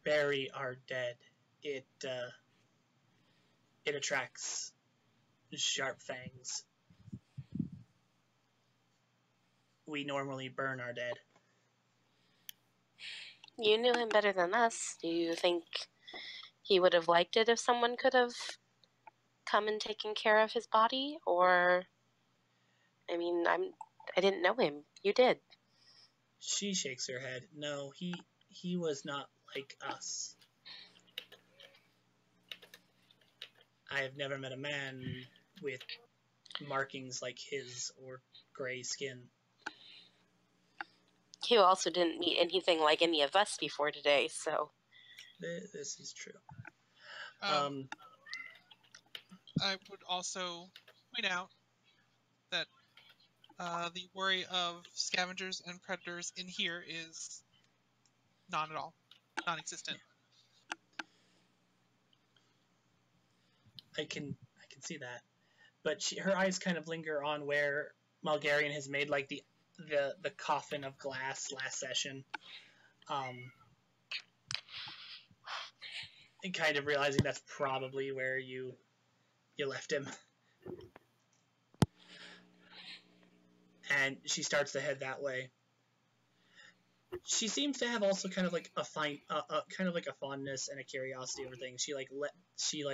bury our dead. It attracts sharp fangs. We normally burn our dead. You knew him better than us. Do you think he would have liked it if someone could have come and taken care of his body? Or, I mean, I didn't know him. You did. She shakes her head. No, he was not like us. I have never met a man with markings like his or gray skin. You also didn't meet anything like any of us before today, so... This is true. I would also point out that the worry of scavengers and predators in here is not at all, non-existent. I can see that, but her eyes kind of linger on where Malgarian has made like the coffin of glass last session. And kind of realizing that's probably where you left him. And she starts to head that way. She seems to have also kind of like a kind of like a fondness and a curiosity over things. She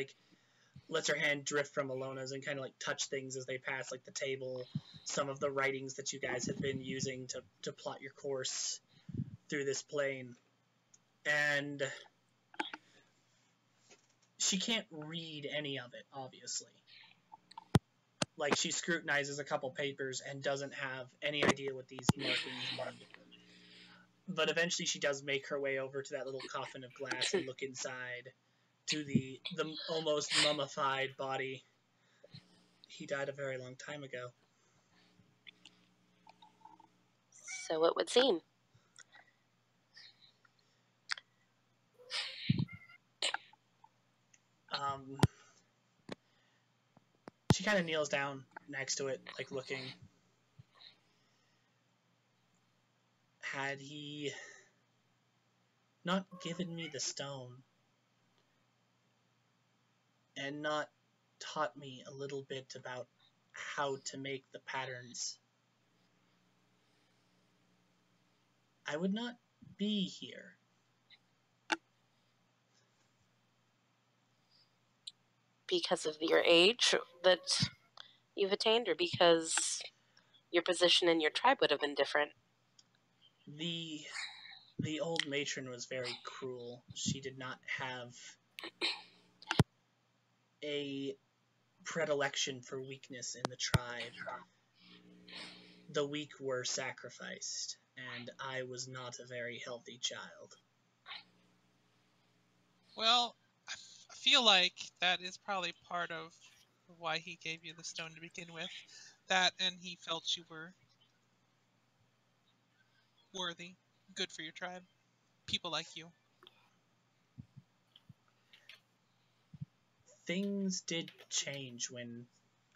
lets her hand drift from Alona's and kind of like touch things as they pass, like the table, some of the writings that you guys have been using to plot your course through this plane. And she can't read any of it, obviously. Like, she scrutinizes a couple papers and doesn't have any idea what these markings mean. But eventually she does make her way over to that little coffin of glass and look inside to the almost mummified body. He died a very long time ago. So it would seem. She kind of kneels down next to it, like looking. Had he not given me the stone and not taught me a little bit about how to make the patterns, I would not be here. Because of your age that you've attained, or because your position in your tribe would have been different? The old matron was very cruel. She did not have a predilection for weakness in the tribe. The weak were sacrificed, and I was not a very healthy child. Well, I feel like that is probably part of why he gave you the stone to begin with. That, and he felt you were worthy, good for your tribe, people like you. Things did change when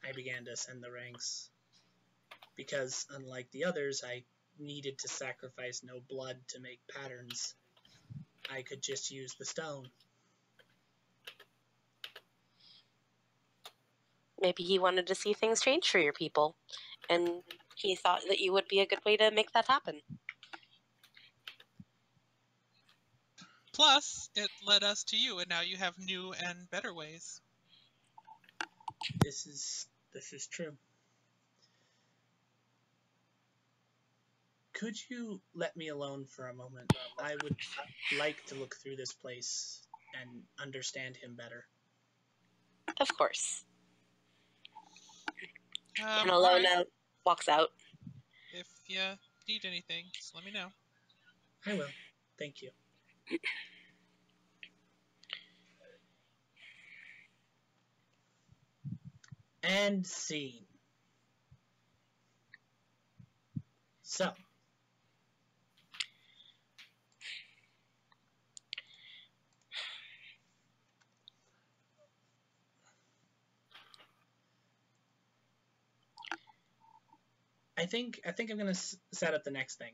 I began to ascend the ranks. Because, unlike the others, I needed to sacrifice no blood to make patterns. I could just use the stone. Maybe he wanted to see things change for your people, and he thought that you would be a good way to make that happen. Plus, it led us to you, and now you have new and better ways. This is true. Could you let me alone for a moment? I would like to look through this place and understand him better. Of course. And All Alona right. walks out. If you need anything, just let me know. I will. Thank you. And scene. So, I think I'm gonna set up the next thing.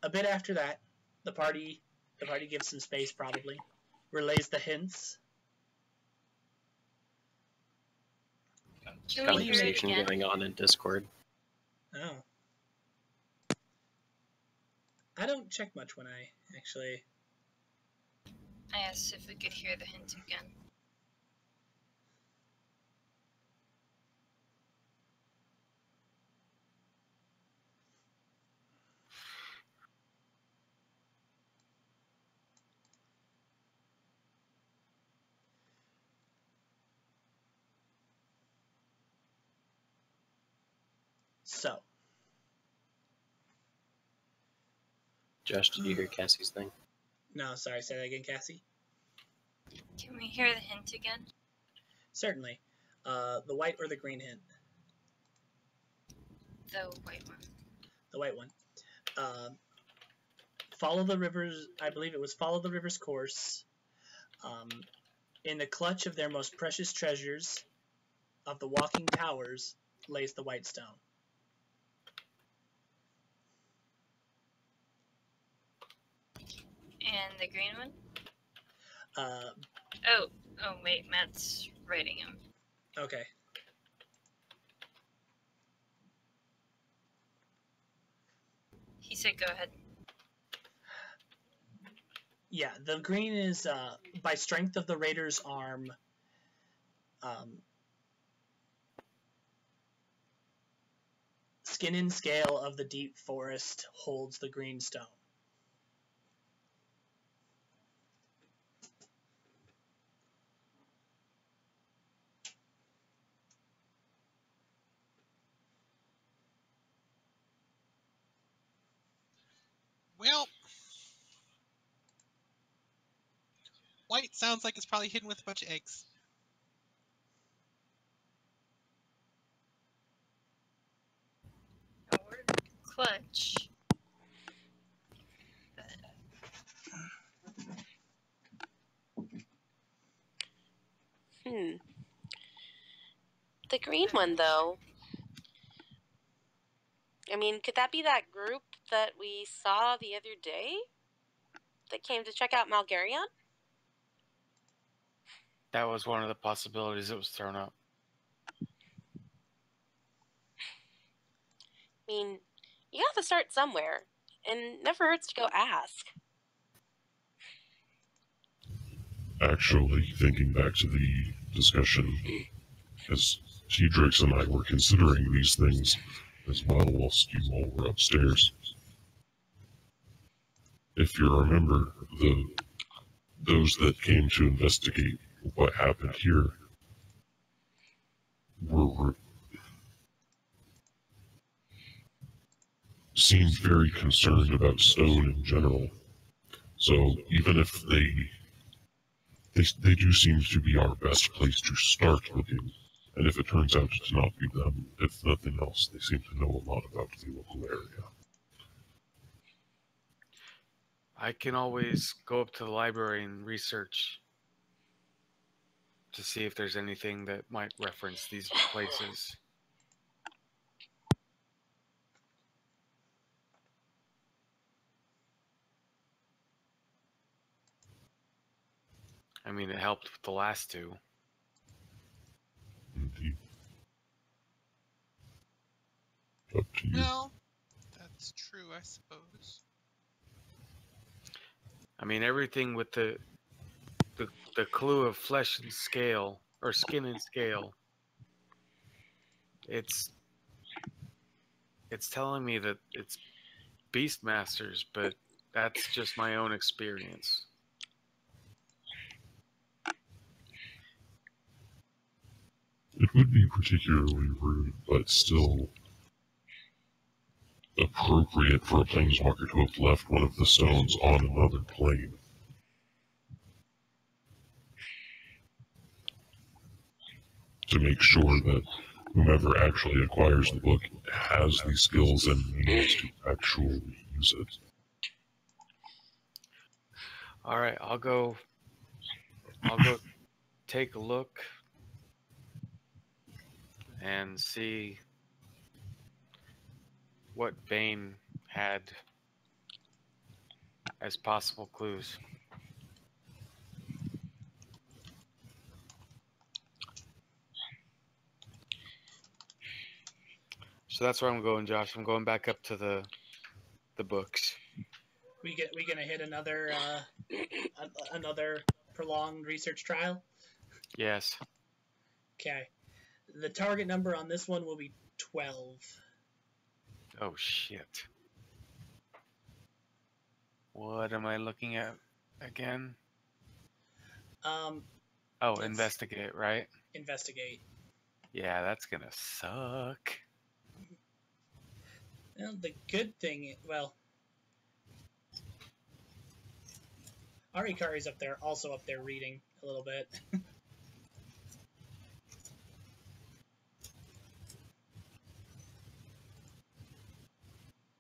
A bit after that, the party gives some space, probably relays the hints. Can we hear it Conversation again? going on in Discord. Oh, I don't check much when I actually. I asked if we could hear the hint again. So, Josh, did you hear Cassie's thing? no, sorry, say that again, Cassie. Can we hear the hint again? Certainly. The white or the green hint? The white one. The white one. Follow the rivers. I believe it was follow the river's course. In the clutch of their most precious treasures, of the walking towers, lays the white stone. And the green one? Uh, Oh wait, Matt's writing him. okay. He said go ahead. Yeah, the green is by strength of the raider's arm. Skin and scale of the deep forest holds the green stone. Well, white sounds like it's probably hidden with a bunch of eggs. Or clutch. The green one, though. I mean, could that be that group that we saw the other day that came to check out Malgarion? That was one of the possibilities that was thrown up. I mean, you have to start somewhere, and never hurts to go ask. Actually, thinking back to the discussion, as T-Drix and I were considering these things as well whilst you all were upstairs. If you remember, those that came to investigate what happened here seemed very concerned about stone in general. So even if they do seem to be our best place to start looking. And if it turns out to not be them, if nothing else, they seem to know a lot about the local area. I can always go up to the library and research to see if there's anything that might reference these places. I mean, it helped with the last two. Indeed. Up to you. Well, that's true, I suppose. I mean, everything with the clue of flesh and scale, or skin and scale, it's telling me that it's Beastmasters, but that's just my own experience. It would be particularly rude, but still appropriate for a planeswalker to have left one of the stones on another plane. To make sure that whomever actually acquires the book has the skills and means to actually use it. All right, I'll go take a look and see what Bane had as possible clues. So that's where I'm going, Josh. I'm going back up to the books. We gonna hit another another prolonged research trial. Yes. Okay. The target number on this one will be 12. Oh shit. What am I looking at again? Oh, Let's- investigate, right? Investigate. Yeah, that's gonna suck. Well, the good thing, well, Arikari's up there, also up there reading a little bit.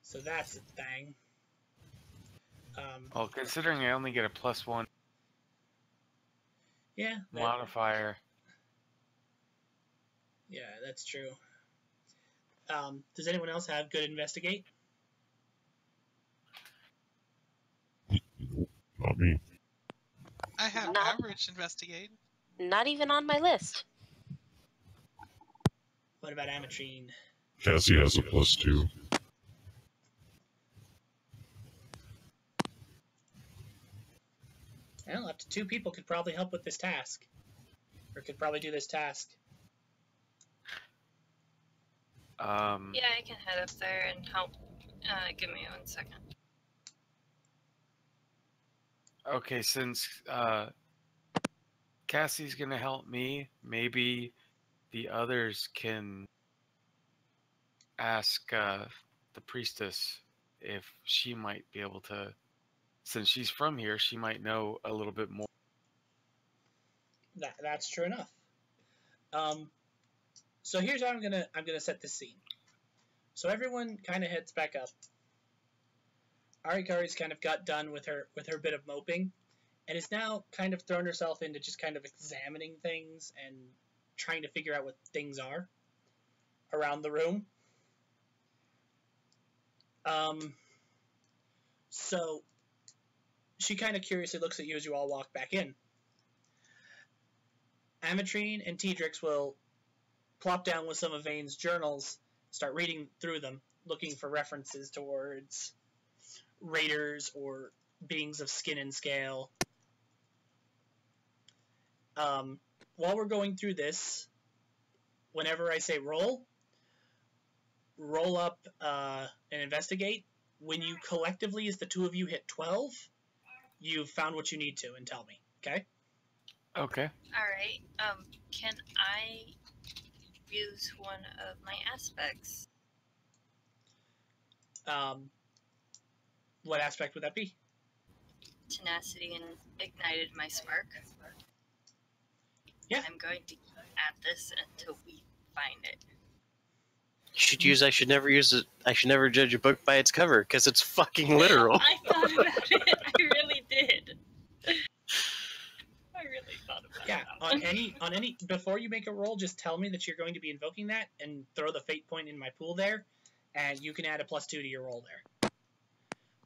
So that's a thing. Well, considering I only get a +1 Yeah. modifier. Yeah, that's true. Does anyone else have good investigate? Nope, not me. I have Not- average investigate. Not even on my list. What about Ametrine? Cassie has a +2. Well, up to 2 people could probably help with this task. Or could probably do this task. Yeah, I can head up there and help. Give me 1 second. Okay, since Cassie's gonna help me, maybe the others can ask the priestess if she might be able to, since she's from here, she might know a little bit more. That's true enough. So here's how I'm gonna set this scene. So everyone kind of heads back up. Arikari's kind of got done with her bit of moping, and is now kind of thrown herself into just kind of examining things and trying to figure out what things are around the room. So she kind of curiously looks at you as you all walk back in. Ametrine and Tedrix will plop down with some of Vane's journals, start reading through them, looking for references towards raiders or beings of skin and scale. While we're going through this, whenever I say roll up and investigate. When you collectively, as the 2 of you, hit 12, you've found what you need to, and tell me. Okay? Okay. Alright, can I use one of my aspects? What aspect would that be? Tenacity and ignited my spark. Yeah. I'm going to add this until we find it. You should use I should never use it. I should never judge a book by its cover because it's fucking literal. I thought about it. I really did. I really thought about Yeah, it. on any before you make a roll, just tell me that you're going to be invoking that and throw the fate point in my pool there, and you can add a +2 to your roll there.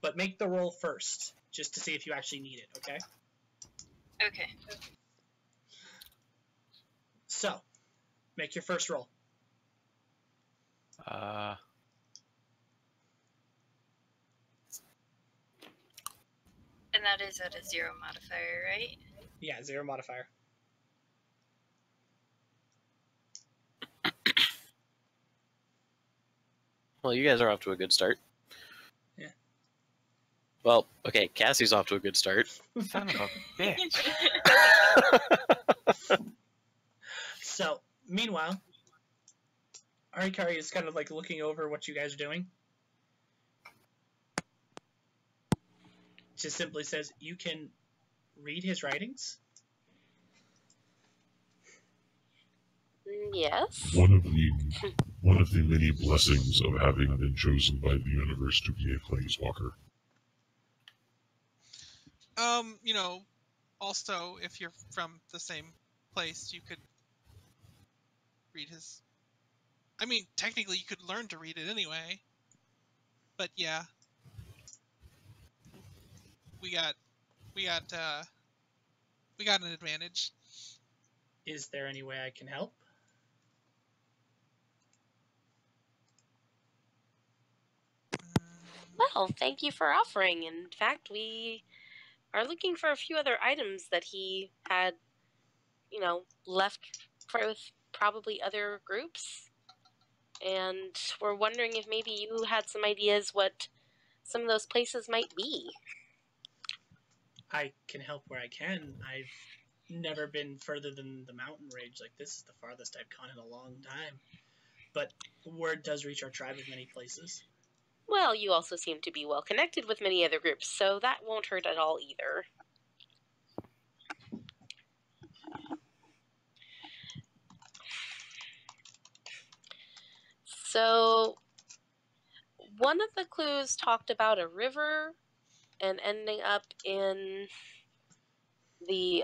But make the roll first, just to see if you actually need it, okay? Okay. So, make your first roll. And that is at a 0 modifier, right? Yeah, 0 modifier. Well, you guys are off to a good start. Yeah. Well, okay, Cassie's off to a good start. Son of a bitch. So, meanwhile, Arikari is kind of like looking over what you guys are doing. Just simply says, you can read his writings? Yes. One of the many blessings of having been chosen by the universe to be a planeswalker. You know, also, if you're from the same place, you could read his. I mean, technically, you could learn to read it anyway. but yeah, we got an advantage. Is there any way I can help? Well, thank you for offering. In fact, we are looking for a few other items that he had, left with probably other groups. And we're wondering if maybe you had some ideas what some of those places might be. I can help where I can. I've never been further than the mountain range. Like, this is the farthest I've gone in a long time. But word does reach our tribe of many places. Well, you also seem to be well connected with many other groups, so that won't hurt at all either. So, one of the clues talked about a river and ending up in the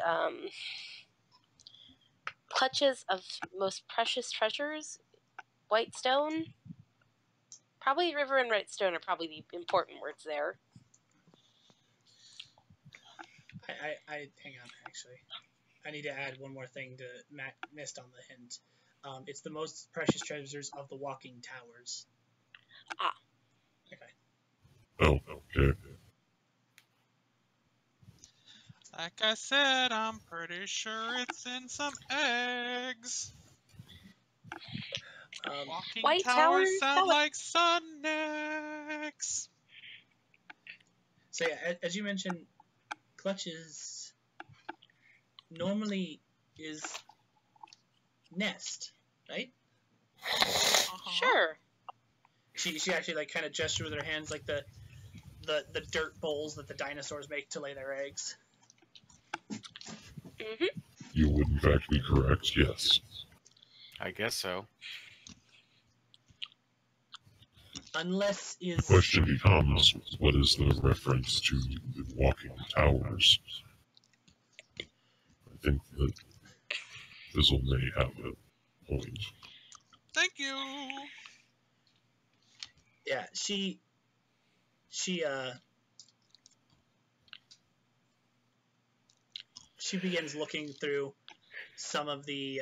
clutches of most precious treasures, white stone. Probably river and white stone are probably the important words there. I hang on, actually. I need to add one more thing to Matt missed on the hint. It's the most precious treasures of the Walking Towers. Ah. Okay. Oh, okay. Like I said, I'm pretty sure it's in some eggs. Walking White towers towers? sound like sun eggs. So yeah, as you mentioned, Clutches normally is nest, right? Sure. She actually like kind of gestured with her hands like the dirt bowls that the dinosaurs make to lay their eggs. Mm-hmm. You would in fact be correct, yes. I guess so. Unless The is question becomes, what is the reference to the Walking Towers? I think that Fizzle may have a point. Thank you. yeah, she begins looking through some of the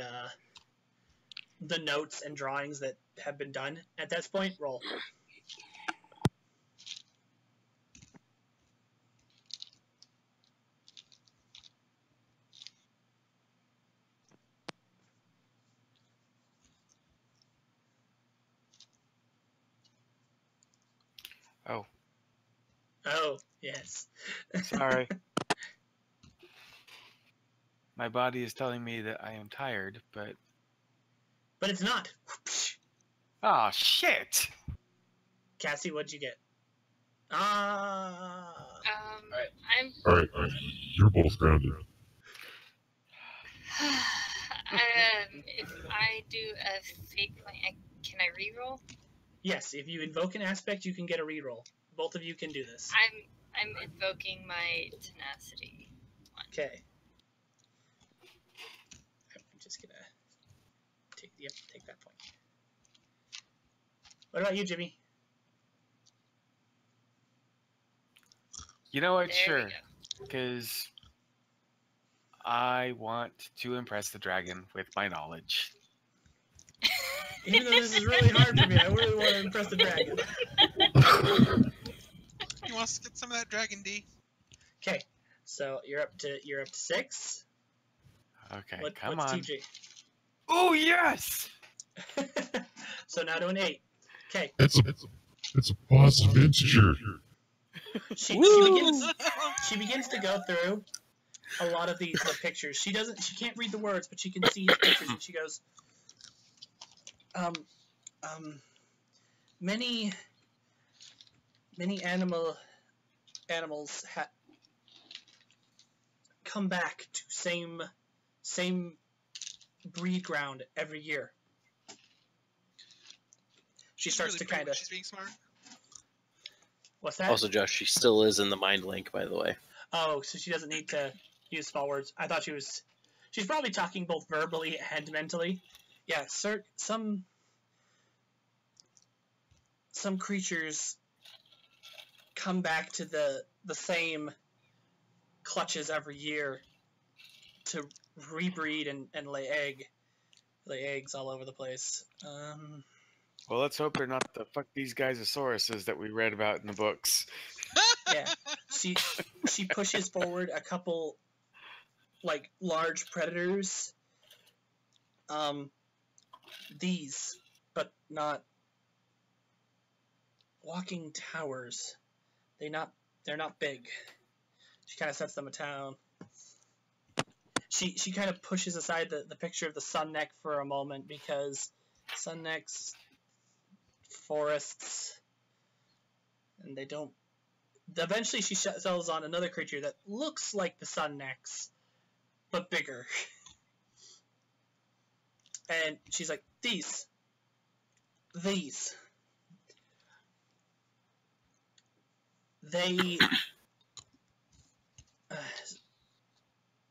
notes and drawings that have been done. At this point, roll. Oh, Oh, yes. sorry. My body is telling me that I am tired, but... But it's not. Oh, shit! Cassie, what'd you get? I'm. Alright, you're both grounded. If I do a fake point, can I reroll? Yes, if you invoke an aspect, you can get a reroll. Both of you can do this. I'm invoking my tenacity. Okay. I'm just gonna take that point. What about you, Jimmy? You know what? There Sure. we go. Because I want to impress the dragon with my knowledge. Even though this is really hard for me, I really want to impress the dragon. He wants to get some of that dragon D. Okay, so you're up to 6. Okay, What's come on. TJ? Oh, yes! So now to an 8. Okay. It's a positive integer. She begins to go through a lot of the pictures. She can't read the words, but she can see the pictures, and she goes, many animals come back to same breed ground every year. She starts really to kind of. She's being smart. What's that? Also, Josh, she still is in the mind link, by the way. Oh, so she doesn't need to use small words. I thought she's probably talking both verbally and mentally. Yeah, some creatures come back to the same clutches every year to rebreed and lay eggs all over the place. Well, let's hope they're not the fuck these guys Asauruses that we read about in the books. Yeah, she pushes forward a couple like large predators. These, but not walking towers. They're not big. She kind of sets them a town. She kind of pushes aside the picture of the sun neck for a moment because sun necks, forests, and they don't. Eventually, she settles on another creature that looks like the sun necks, but bigger. And she's like, these. They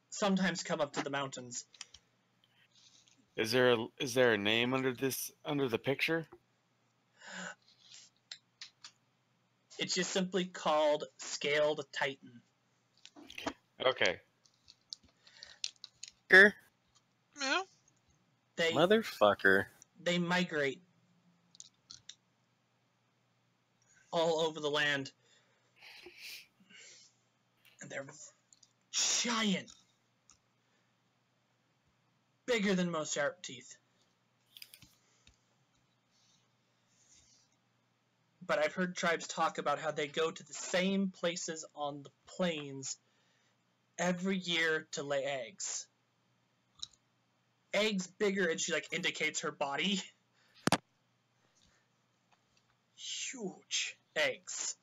sometimes come up to the mountains. Is there a name under the picture? It's just simply called Scaled Titan. Okay. Fucker. No. Motherfucker. They migrate all over the land. And they're giant. Bigger than most sharp teeth. But I've heard tribes talk about how they go to the same places on the plains every year to lay eggs. Eggs bigger, and she like indicates her body. Huge eggs.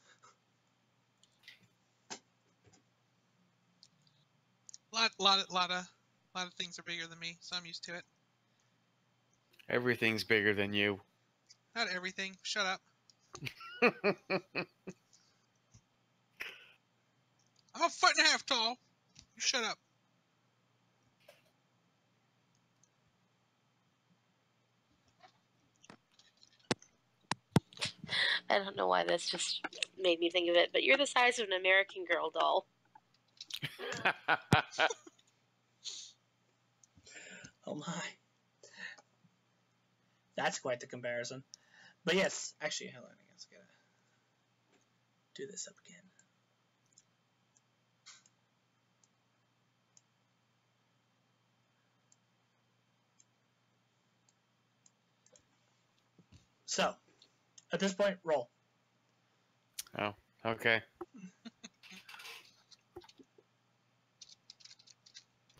Lot of things are bigger than me, so I'm used to it. Everything's bigger than you. Not everything. Shut up. I'm a foot and a half tall. You shut up. I don't know why this just made me think of it, but you're the size of an American Girl doll. Oh my. That's quite the comparison. But yes, actually, hold on, I guess I gotta do this up again. So, at this point, roll. Oh, okay.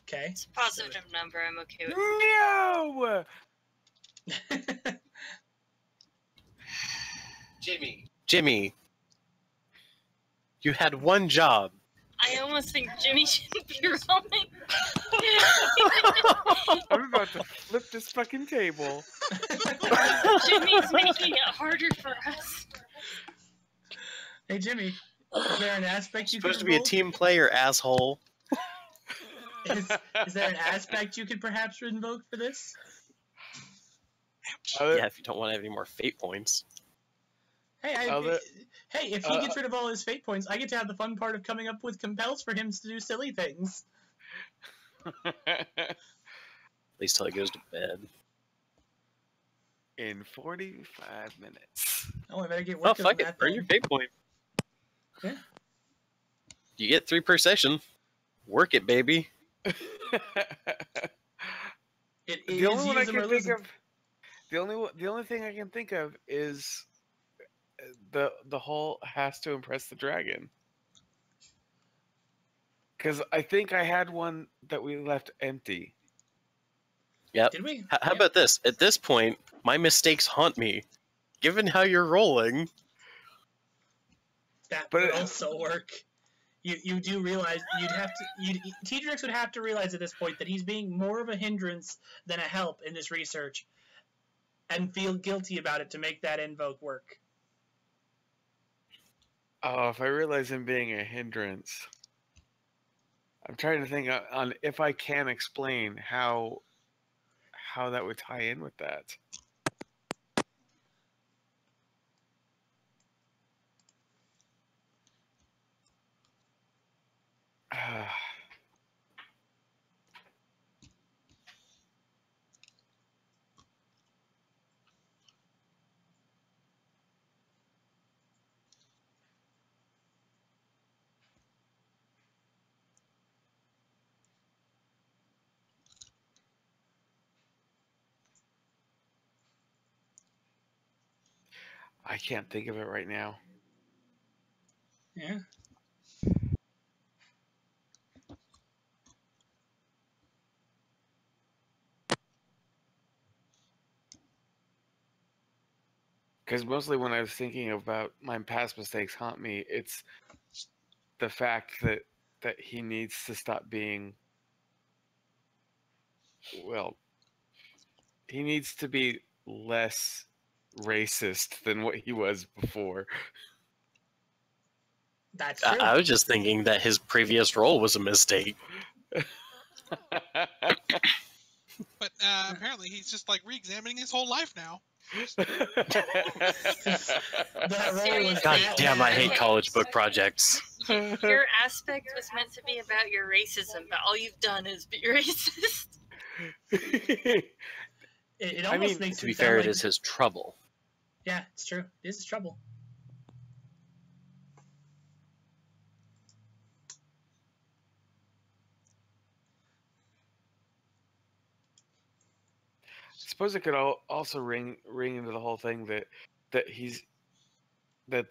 Okay. It's a positive number. I'm okay with. No! Jimmy. You had one job. I almost think Jimmy shouldn't be rolling. I'm about to flip this fucking table. Jimmy's making it harder for us. Hey, Jimmy, is there an aspect you Supposed to could be a invoke? team player, asshole. Is there an aspect you could perhaps invoke for this? Yeah, if you don't want to have any more fate points. Hey, Other- hey, if he gets rid of all his fate points, I get to have the fun part of coming up with compels for him to do silly things. At least till he goes to bed. In 45 minutes. Oh, I better get Oh, working on fuck it. that Earn then. your fate point. Yeah. You get 3 per session. Work it, baby. It is The only one I use 'em or can lose think 'em. of, the only thing I can think of is the whole has to impress the dragon. Because I think I had one that we left empty. Yep. Did we? How Yeah. about this? At this point, my mistakes haunt me. Given how you're rolling, That But would it- also work. You do realize T-Drex would have to realize at this point that he's being more of a hindrance than a help in this research, and feel guilty about it to make that invoke work. Oh, if I realize him being a hindrance, I'm trying to think on if I can explain how that would tie in with that. I can't think of it right now. Yeah. Because mostly when I was thinking about my past mistakes haunt me, it's the fact that he needs to stop being, well, he needs to be less racist than what he was before. That's true. I was just thinking that his previous role was a mistake. But apparently he's just like re-examining his whole life now. That role was God that damn, I bad. hate college book projects. Your aspect was meant to be about your racism, but all you've done is be racist. It I almost mean, makes To be it sound fair, like, it is his trouble. Yeah, it's true. This is trouble. I suppose it could also ring into the whole thing that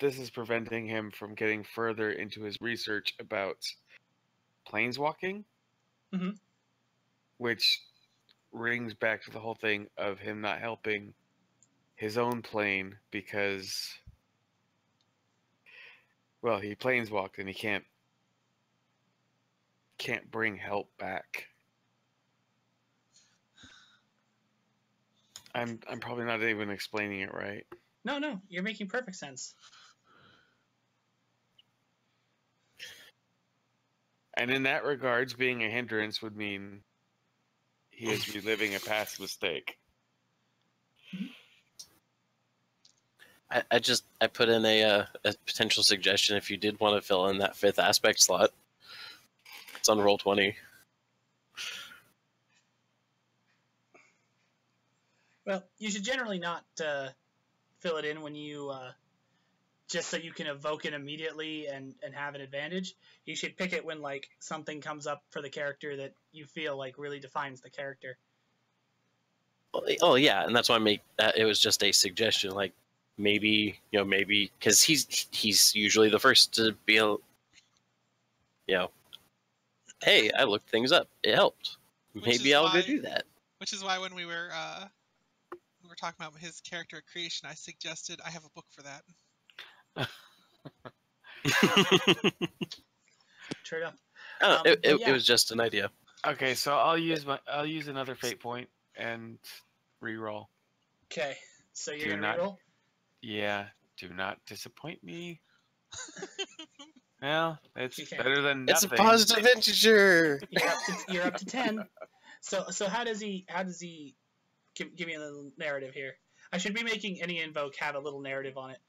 this is preventing him from getting further into his research about planeswalking, Mhm. which rings back to the whole thing of him not helping his own plane because, well, he planeswalked and he can't bring help back. I'm probably not even explaining it right. No, you're making perfect sense. And in that regards, being a hindrance would mean he is reliving a past mistake. I put in a potential suggestion if you did want to fill in that 5th aspect slot. It's on Roll20. Well, you should generally not fill it in when you just so you can evoke it immediately and have an advantage. You should pick it when like something comes up for the character that you feel like really defines the character. Oh yeah, and that's why I make it was just a suggestion. Like maybe because he's usually the first to be hey, I looked things up. It helped. Maybe I'll go do that. Which is why when we were talking about his character creation, I suggested I have a book for that. True enough. It was just an idea. Okay, so I'll use another fate point and reroll. Okay, so you're gonna reroll. Yeah, do not disappoint me. Well, it's Okay. better than It's nothing. a positive integer. You're up to 10. So how does he give me a little narrative here? I should be making any invoke have a little narrative on it.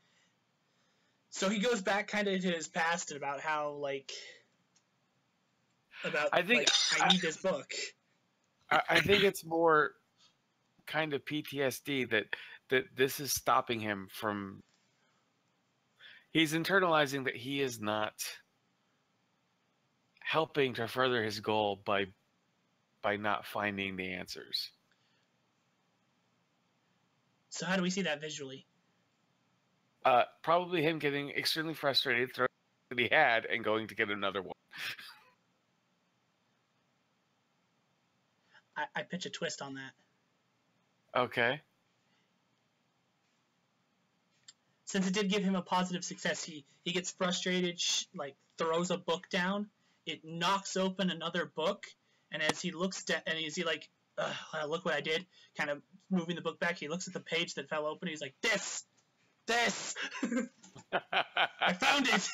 So he goes back kind of to his past and about how I need this book. I think it's more kind of PTSD that this is stopping him from. He's internalizing that he is not helping to further his goal by not finding the answers. So how do we see that visually? Probably him getting extremely frustrated, throwing what he had, and going to get another one. I pitch a twist on that. Okay. Since it did give him a positive success, he gets frustrated, throws a book down. It knocks open another book, and as he looks and he's like, look what I did, kind of moving the book back, he looks at the page that fell open, he's like, this! I found it!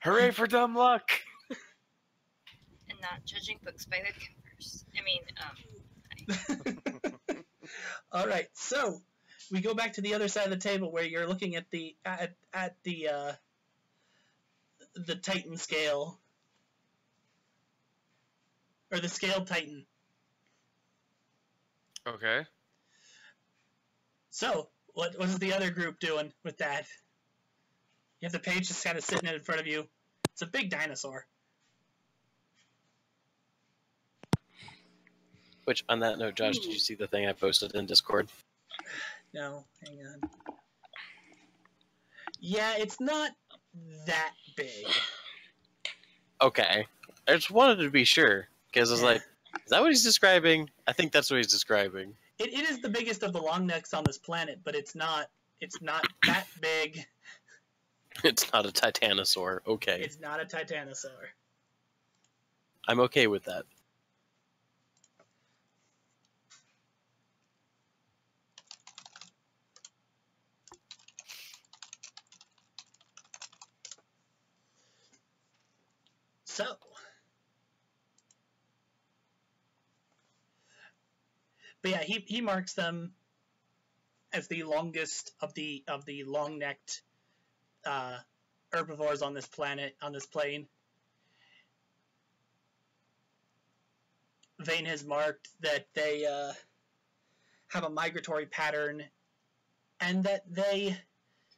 Hooray for dumb luck! And not judging books by their covers. I mean, All right, so we go back to the other side of the table where you're looking at the Titan scale, or the scaled Titan. Okay. So what is the other group doing with that? You have the page just kind of sitting in front of you. It's a big dinosaur. Which, on that note, Josh, did you see the thing I posted in Discord? No, hang on. Yeah, it's not that big. Okay. I just wanted to be sure because I was Yeah. like, is that what he's describing? I think that's what he's describing. It is the biggest of the long necks on this planet, but it's not that big. It's not a titanosaur. Okay. It's not a titanosaur. I'm okay with that. So, but yeah, he marks them as the longest of the long-necked herbivores on this planet, on this plane. Vane has marked that they have a migratory pattern and that they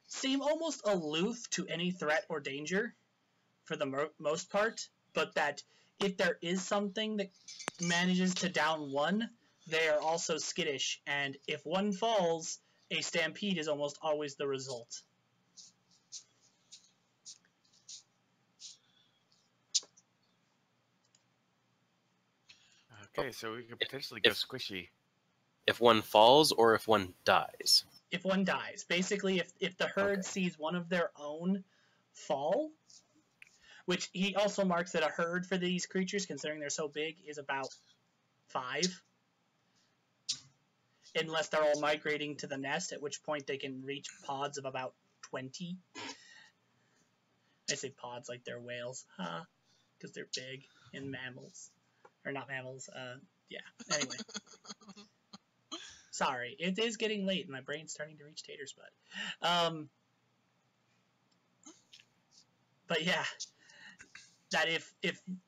seem almost aloof to any threat or danger for the most part, but that if there is something that manages to down one, they are also skittish, and if one falls, a stampede is almost always the result. Okay, so we could potentially go squishy. If one falls or if one dies. If one dies. Basically, if the herd sees one of their own fall, which he also marks that a herd for these creatures, considering they're so big, is about 5. Unless they're all migrating to the nest, at which point they can reach pods of about 20. I say pods like they're whales, huh? Because they're big and mammals. Or not mammals, yeah. Anyway. Sorry, it is getting late and my brain's starting to reach tater spud. But yeah, that if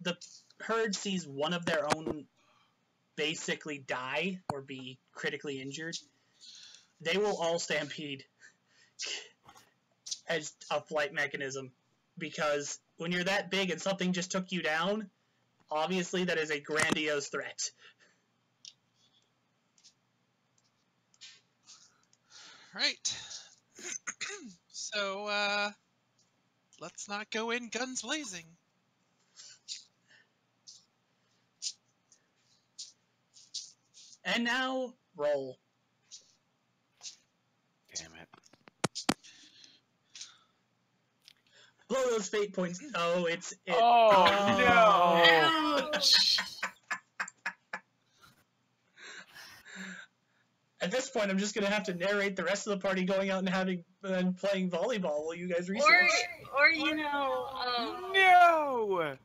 the herd sees one of their own basically die or be critically injured, they will all stampede as a flight mechanism, because when you're that big and something just took you down, obviously that is a grandiose threat. Right. So, let's not go in guns blazing. And now, roll. Damn it. Blow those fate points. Oh, it's... no! Ouch! At this point, I'm just going to have to narrate the rest of the party going out and playing volleyball while you guys research. Or you know, No!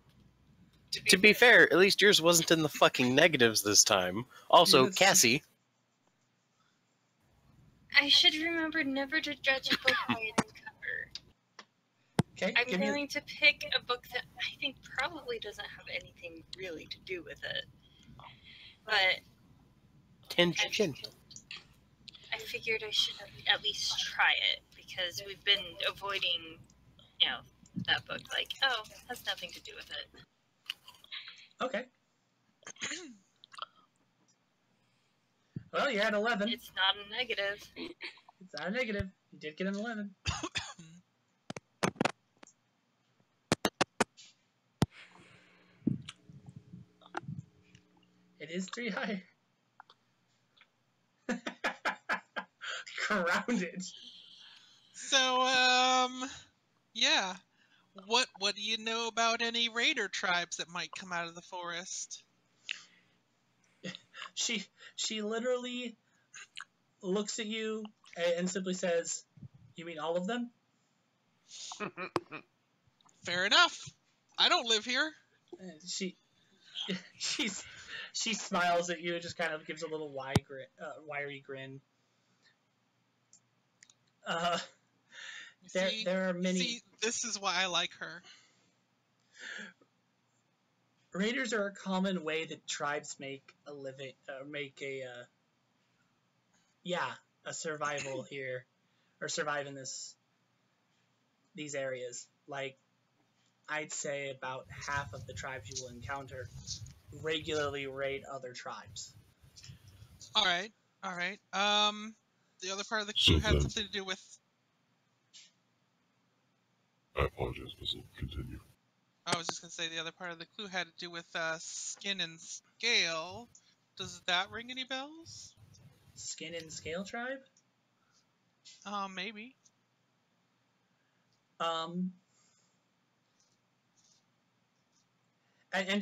To be fair, at least yours wasn't in the fucking negatives this time. Also, Yes. Cassie. I should remember never to judge a book by its cover. Okay, I'm going to pick a book that I think probably doesn't have anything really to do with it. But Tangent. I figured I should at least try it, because we've been avoiding, that book. Like, oh, has nothing to do with it. Okay. Well, you're at 11. It's not a negative. It's not a negative. You did get an 11. It is 3 higher. Grounded. So, yeah. What do you know about any raider tribes that might come out of the forest? She literally looks at you and simply says, "You mean all of them?" Fair enough. I don't live here. She smiles at you and just kind of gives a little wiry grin. There are many. See, this is why I like her. Raiders are a common way that tribes make a living, a survival here, or survive in these areas. Like, I'd say about half of the tribes you will encounter regularly raid other tribes. All right. The other part of the crew had something to do with. I apologize, Bizzle. Continue. I was just gonna say the other part of the clue had to do with skin and scale. Does that ring any bells? Skin and Scale Tribe? Maybe. And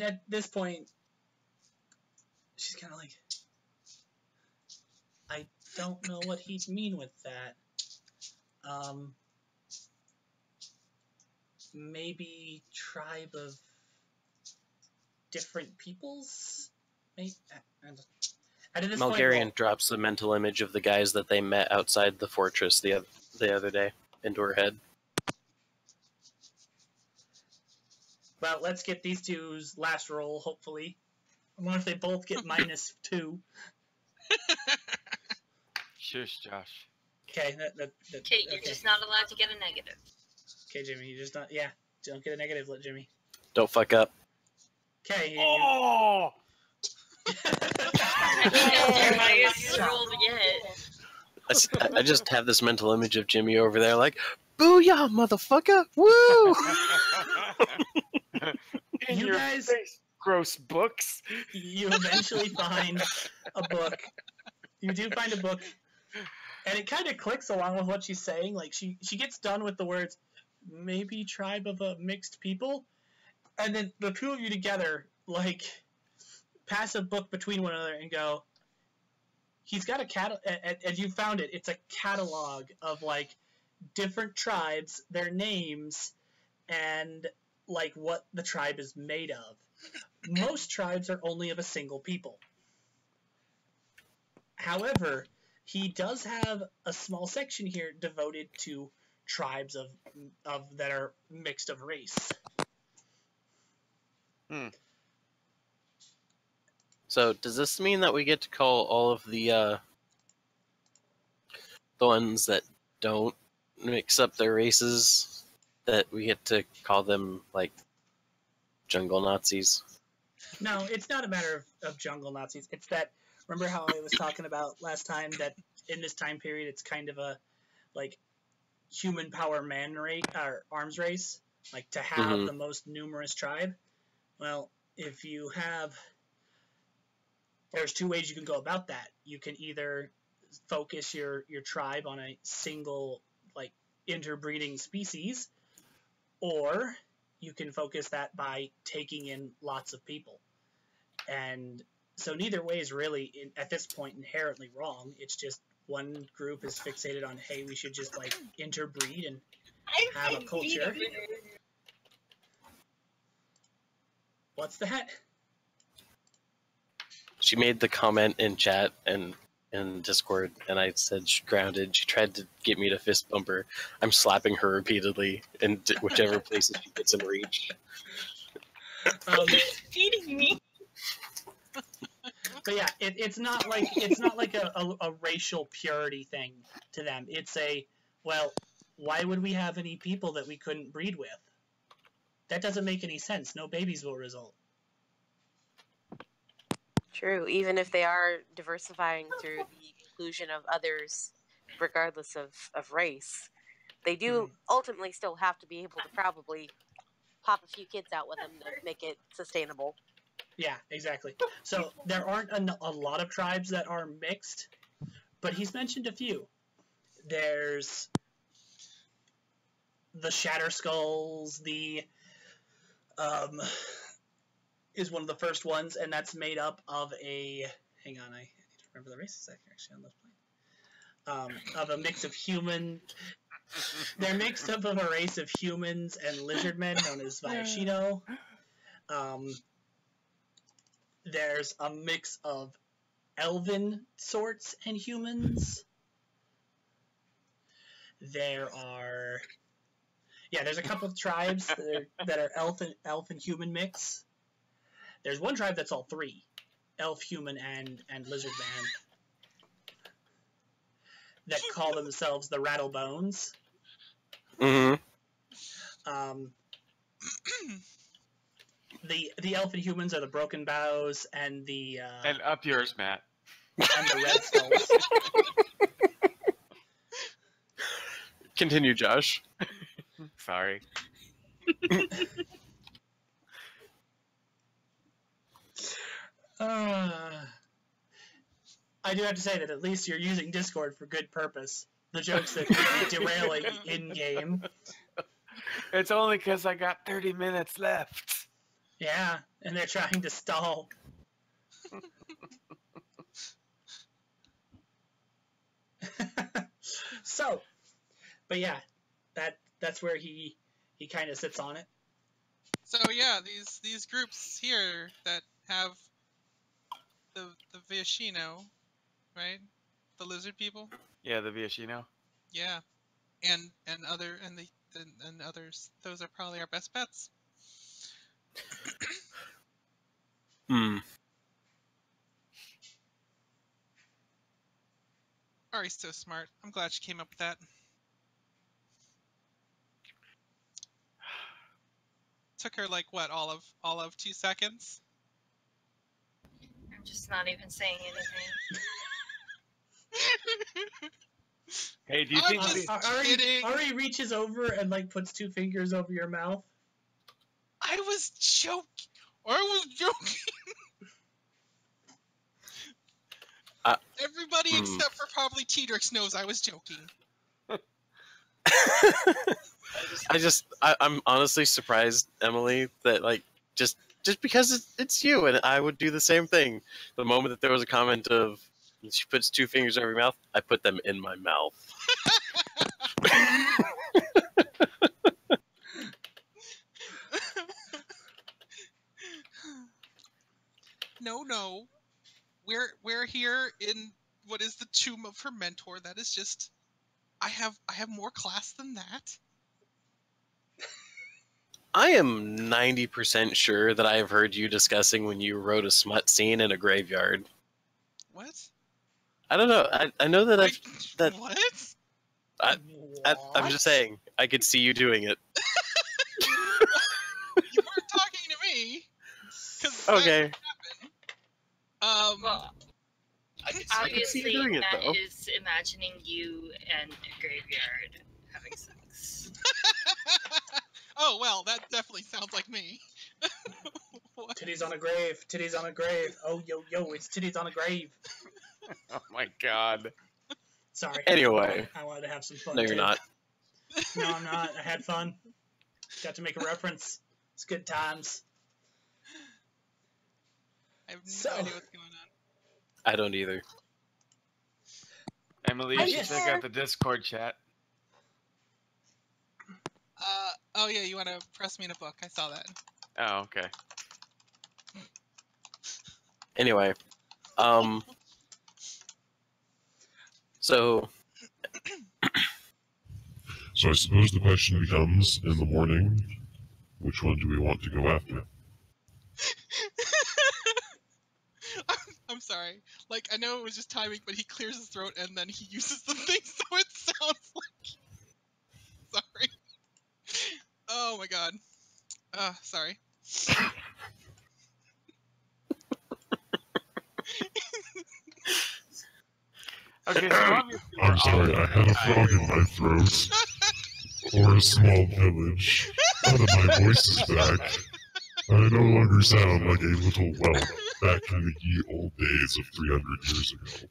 at this point, she's kind of like, I don't know what he'd mean with that. Maybe tribe of different peoples? Maybe, and at this Malgarian point, drops the mental image of the guys that they met outside the fortress the other day into her head. well, let's get these two's last roll, hopefully. I wonder if they both get -2. Shush, Josh. Okay, Okay, you're just not allowed to get a negative. Okay, Jimmy, you just not. Yeah, don't get a negative. Let Jimmy. Don't fuck up. Okay. Oh! I think that's your highest roll yet. I just have this mental image of Jimmy over there like, booyah, motherfucker! Woo! In You your guys- face, gross books. You eventually find a book. You do find a book, and it kind of clicks along with what she's saying. Like she gets done with the words, maybe tribe of a mixed people, and then the two of you together like pass a book between one another and go, he's got a and you found it. It's a catalog of like different tribes, their names, and like what the tribe is made of. Most tribes are only of a single people. However, he does have a small section here devoted to tribes of that are mixed of race. So does this mean that we get to call all of the ones that don't mix up their races, that we get to call them like jungle Nazis? No, it's not a matter of jungle Nazis. It's that, remember how I was talking about last time that in this time period it's kind of a like human power man race or arms race, like to have the most numerous tribe. Well, if you have, there's two ways you can go about that. You can either focus your tribe on a single like interbreeding species, or you can focus that by taking in lots of people. And so neither way is really at this point inherently wrong. It's just one group is fixated on, hey, we should just like interbreed and have a culture. What's that? She made the comment in chat and in Discord, and I said she grounded. She tried to get me to fist bump her. I'm slapping her repeatedly in whichever places she gets in reach. Feeding me. But yeah, it's not like a racial purity thing to them. It's a, well, why would we have any people that we couldn't breed with? That doesn't make any sense. No babies will result. True, even if they are diversifying through the inclusion of others, regardless of race, they do ultimately still have to be able to probably pop a few kids out with them to make it sustainable. Yeah, exactly. So there aren't a lot of tribes that are mixed, but he's mentioned a few. There's the Shatter Skulls, is one of the first ones, and that's made up of a, hang on, I need to remember the races actually on those planes. Of a mix of human, they're mixed up of a race of humans and lizardmen known as Viashino. There's a mix of elven sorts and humans. There's a couple of tribes that are elf and human mix. There's one tribe that's all three, elf, human, and lizard man, that call themselves the Rattlebones. The elf and humans are the Broken Bows and the And up yours, Matt. and the Red Skulls. Continue, Josh. Sorry. I do have to say that at least you're using Discord for good purpose. The jokes that could be derailing in-game. It's only because I got 30 minutes left. Yeah, and they're trying to stall. So, but yeah, that's where he kind of sits on it. So yeah, these groups here that have the Viashino, right? The lizard people. Yeah, the Viashino. Yeah, and others. Those are probably our best bets. Hmm. Ari's so smart. I'm glad she came up with that. Took her like what, all of 2 seconds? I'm just not even saying anything. Hey, do you I'm think just we- Ari reaches over and like puts 2 fingers over your mouth. I was joking. Everybody except for probably Tedrix knows I was joking. I'm honestly surprised, Emily, that like just because it's you, and I would do the same thing. The moment that there was a comment of she puts 2 fingers over your mouth, I put them in my mouth. No. We're here in what is the tomb of her mentor. That is just I have more class than that. I am 90% sure that I have heard you discussing when you wrote a smut scene in a graveyard. What? I don't know. I know that What? I'm just saying. I could see you doing it. You weren't talking to me. Okay. Well, I could see Obviously, you doing it, Matt though. is imagining you and a graveyard having sex. Oh well, that definitely sounds like me. Titties on a grave. Titties on a grave. Oh, yo, it's titties on a grave. Oh my god. Sorry. Anyway. I wanted to have some fun. No, you're too. not. No, I'm not. I had fun. Got to make a reference. It's good times. I have no idea what's going on. I don't either. Emily, you should check out the Discord chat. Oh yeah, you want to press me in a book? I saw that. Oh, okay. Anyway, so So I suppose the question becomes, in the morning, which one do we want to go after? I'm sorry. Like, I know it was just timing, but he clears his throat and then he uses the thing, so it sounds like... Sorry. Oh my god. Sorry. Okay, so I'm sorry, I had a frog in my throat. Or a small village. Now that my voice is back, I no longer sound like a little whelp back in the ye old days of 300 years ago.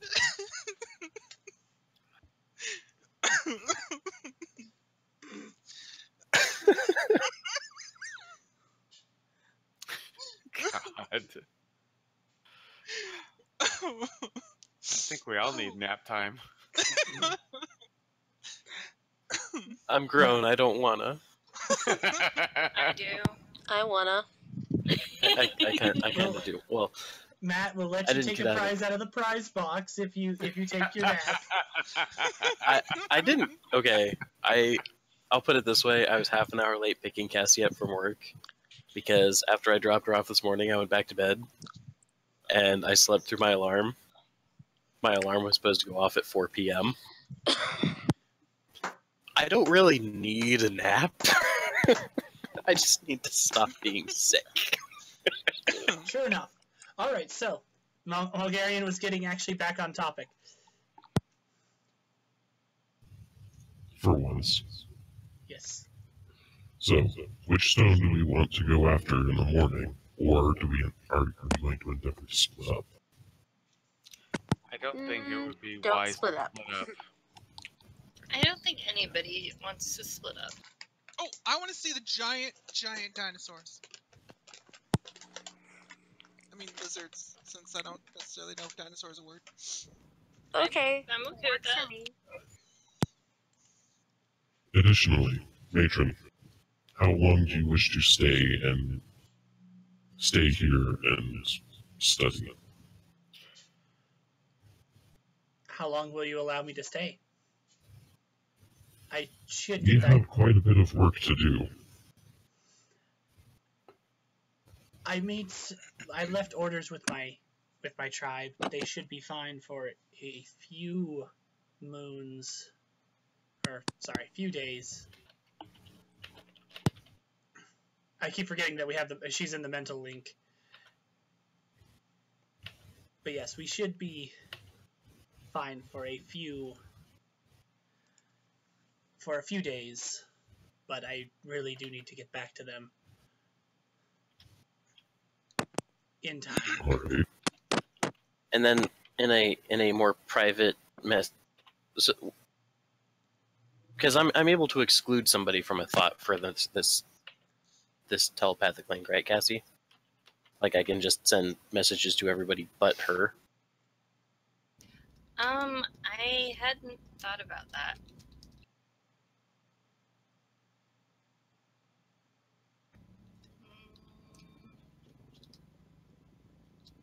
God. I think we all need nap time. I'm grown. I don't wanna. I do. I wanna. I kind of do. Well, Matt will let I you didn't take get a out of prize out of the prize box if you take your nap. I didn't. Okay, I'll put it this way. I was half an hour late picking Cassie up from work because after I dropped her off this morning, I went back to bed and I slept through my alarm. My alarm was supposed to go off at 4 p.m. I don't really need a nap. I just need to stop being sick. Sure enough. All right, so Bulgarian was getting actually back on topic. For once. Yes. So, which stone do we want to go after in the morning, or are we going to endeavor to split up? I don't think it would be Don't wise split to up. split up. I don't think anybody wants to split up. Oh, I want to see the giant dinosaurs. I mean lizards, since I don't necessarily know if dinosaur is a word. Okay. I'm okay with Works that. for me. Additionally, Matron, how long do you wish to stay here and study it? How long will you allow me to stay? I should We get back. have quite a bit of work to do. I left orders with my tribe. They should be fine for a few moons, few days. I keep forgetting that she's in the mental link. But yes, we should be fine for a few days. But I really do need to get back to them in time. Alright. And then in a more private mess, because I'm able to exclude somebody from a thought for this telepathic link, right, Cassie? Like I can just send messages to everybody but her. I hadn't thought about that.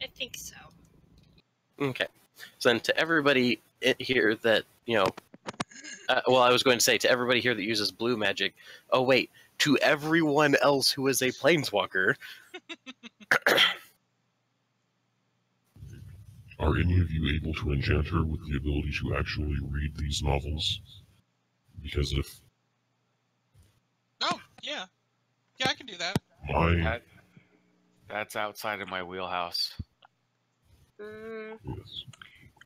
I think so. Okay. So then to everybody here that, well, I was going to say to everybody here that uses blue magic, oh wait, to everyone else who is a planeswalker. Are any of you able to enchant her with the ability to actually read these novels? Because if Oh, yeah. Yeah, I can do that. That's outside of my wheelhouse. Yes.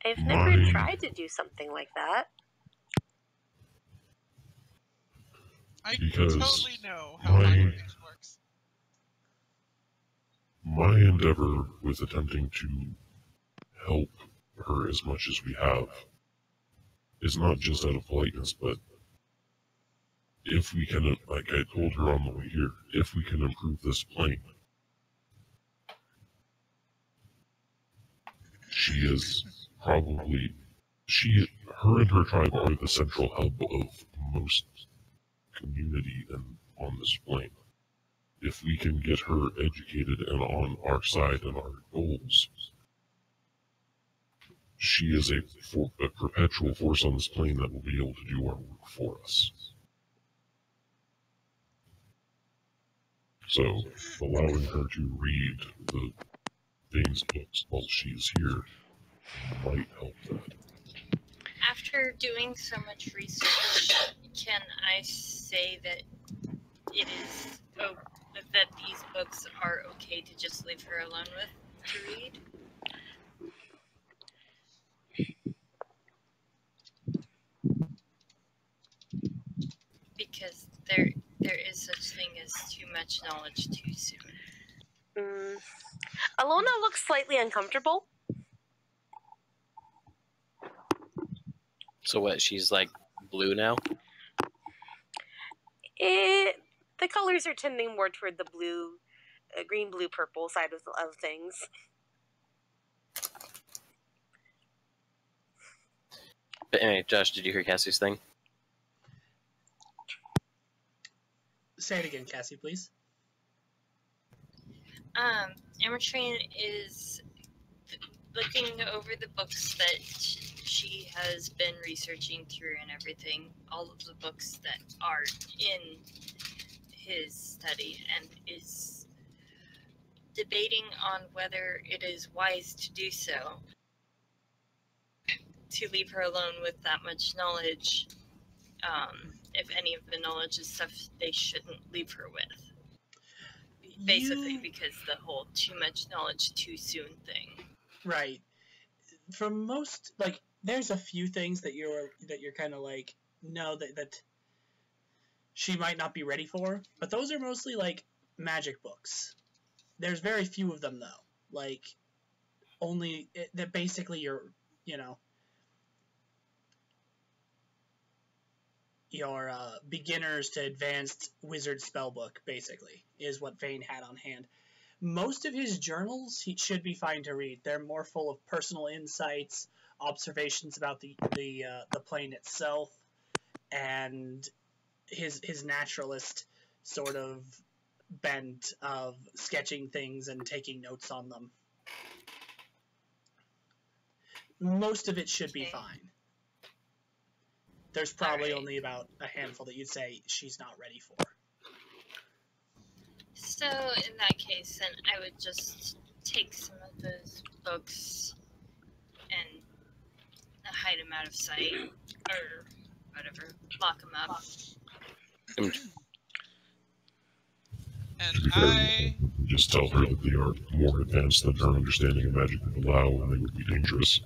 I've never tried to do something like that. I Because totally know how language works. My endeavor with attempting to help her as much as we have is not just out of politeness, but if we can, like I told her on the way here, if we can improve this plane, her and her tribe are the central hub of most community on this plane. If we can get her educated and on our side and our goals, she is a perpetual force on this plane that will be able to do our work for us. So, allowing her to read the Dane's books while she is here might help that. After doing so much research, can I say that it is that these books are okay to just leave her alone with to read? Because there is such thing as too much knowledge too soon. Alona looks slightly uncomfortable. So what? She's like blue now. The colors are tending more toward the blue, green, blue, purple side of things. But anyway, Josh, did you hear Cassie's thing? Say it again, Cassie, please. Amatrine is looking over the books that she has been researching through and everything, all of the books that are in his study, and is debating on whether it is wise to do so, to leave her alone with that much knowledge, if any of the knowledge is stuff they shouldn't leave her with. Basically, because the whole too much knowledge too soon thing. Right. For most, there's a few things that you're kind of like, no, that she might not be ready for, but those are mostly like magic books. There's very few of them though. Like only that basically your beginners to advanced wizard spellbook basically is what Vane had on hand. Most of his journals he should be fine to read. They're more full of personal insights, observations about the plane itself, and his naturalist sort of bent of sketching things and taking notes on them. Most of it should be fine. There's probably only about a handful that you'd say she's not ready for. So in that case, then I would just take some of those books and hide them out of sight, or whatever, lock them up. And I just tell her that they are more advanced than her understanding of magic would allow, and they would be dangerous.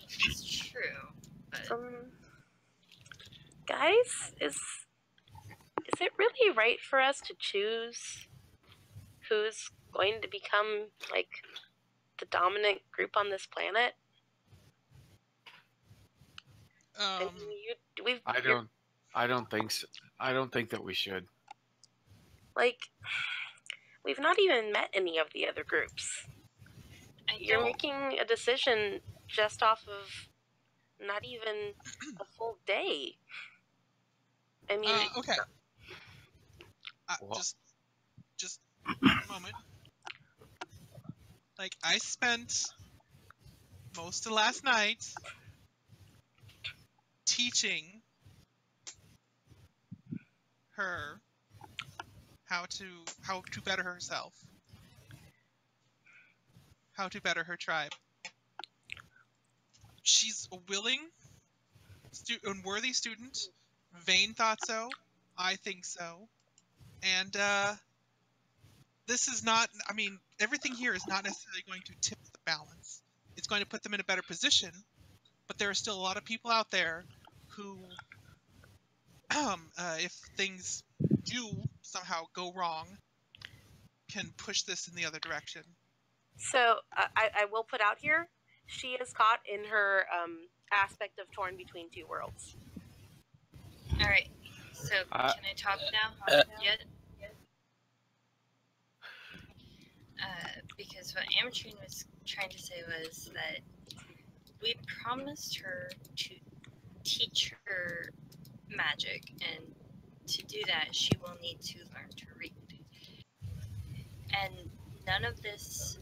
It's true, but guys, is it really right for us to choose who's going to become like the dominant group on this planet? um I don't think so. I don't think that we should. Like, we've not even met any of the other groups. You're making a decision just off of not even a full day. I mean, okay. Well- Just a moment. Like, I spent most of last night teaching her how to better herself, how to better her tribe. She's a willing and worthy student. Vane thought so. I think so. And this is not, I mean, everything here is not necessarily going to tip the balance. It's going to put them in a better position, but there are still a lot of people out there who, if things do somehow go wrong, can push this in the other direction. so I will put out here, she is caught in her aspect of torn between two worlds. alright. So can I talk now? Yet? Because what Ametrine was trying to say was that we promised her to teach her magic, and to do that, she will need to learn to read. And none of this,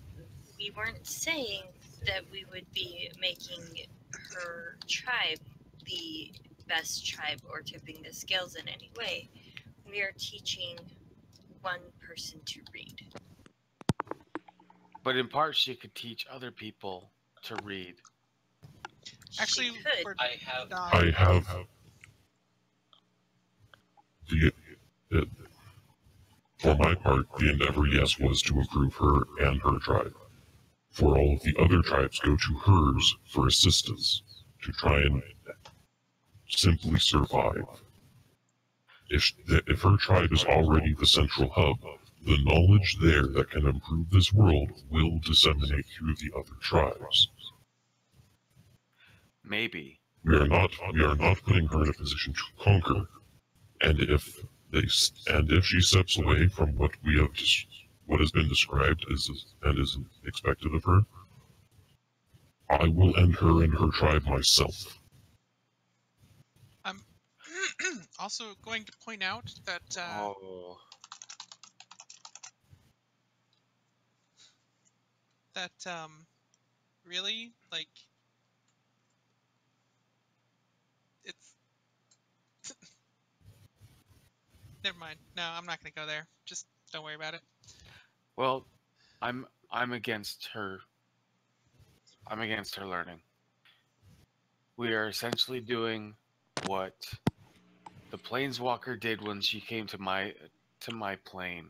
we weren't saying that we would be making her tribe the best tribe or tipping the scales in any way. We are teaching one person to read. But in part, she could teach other people to read. Actually, She could. we're I have- not- I have for my part, the endeavor, yes, was to improve her and her tribe. For all of the other tribes, go to hers for assistance, to try and simply survive. If her tribe is already the central hub, the knowledge there that can improve this world will disseminate through the other tribes. Maybe. We are not putting her in a position to conquer. And if she steps away from what has been described and is expected of her, I will end her and her tribe myself. I'm also going to point out that really, like, it's never mind. No, I'm not going to go there. Just don't worry about it. Well, I'm against her. I'm against her learning. We are essentially doing what the Planeswalker did when she came to my plane.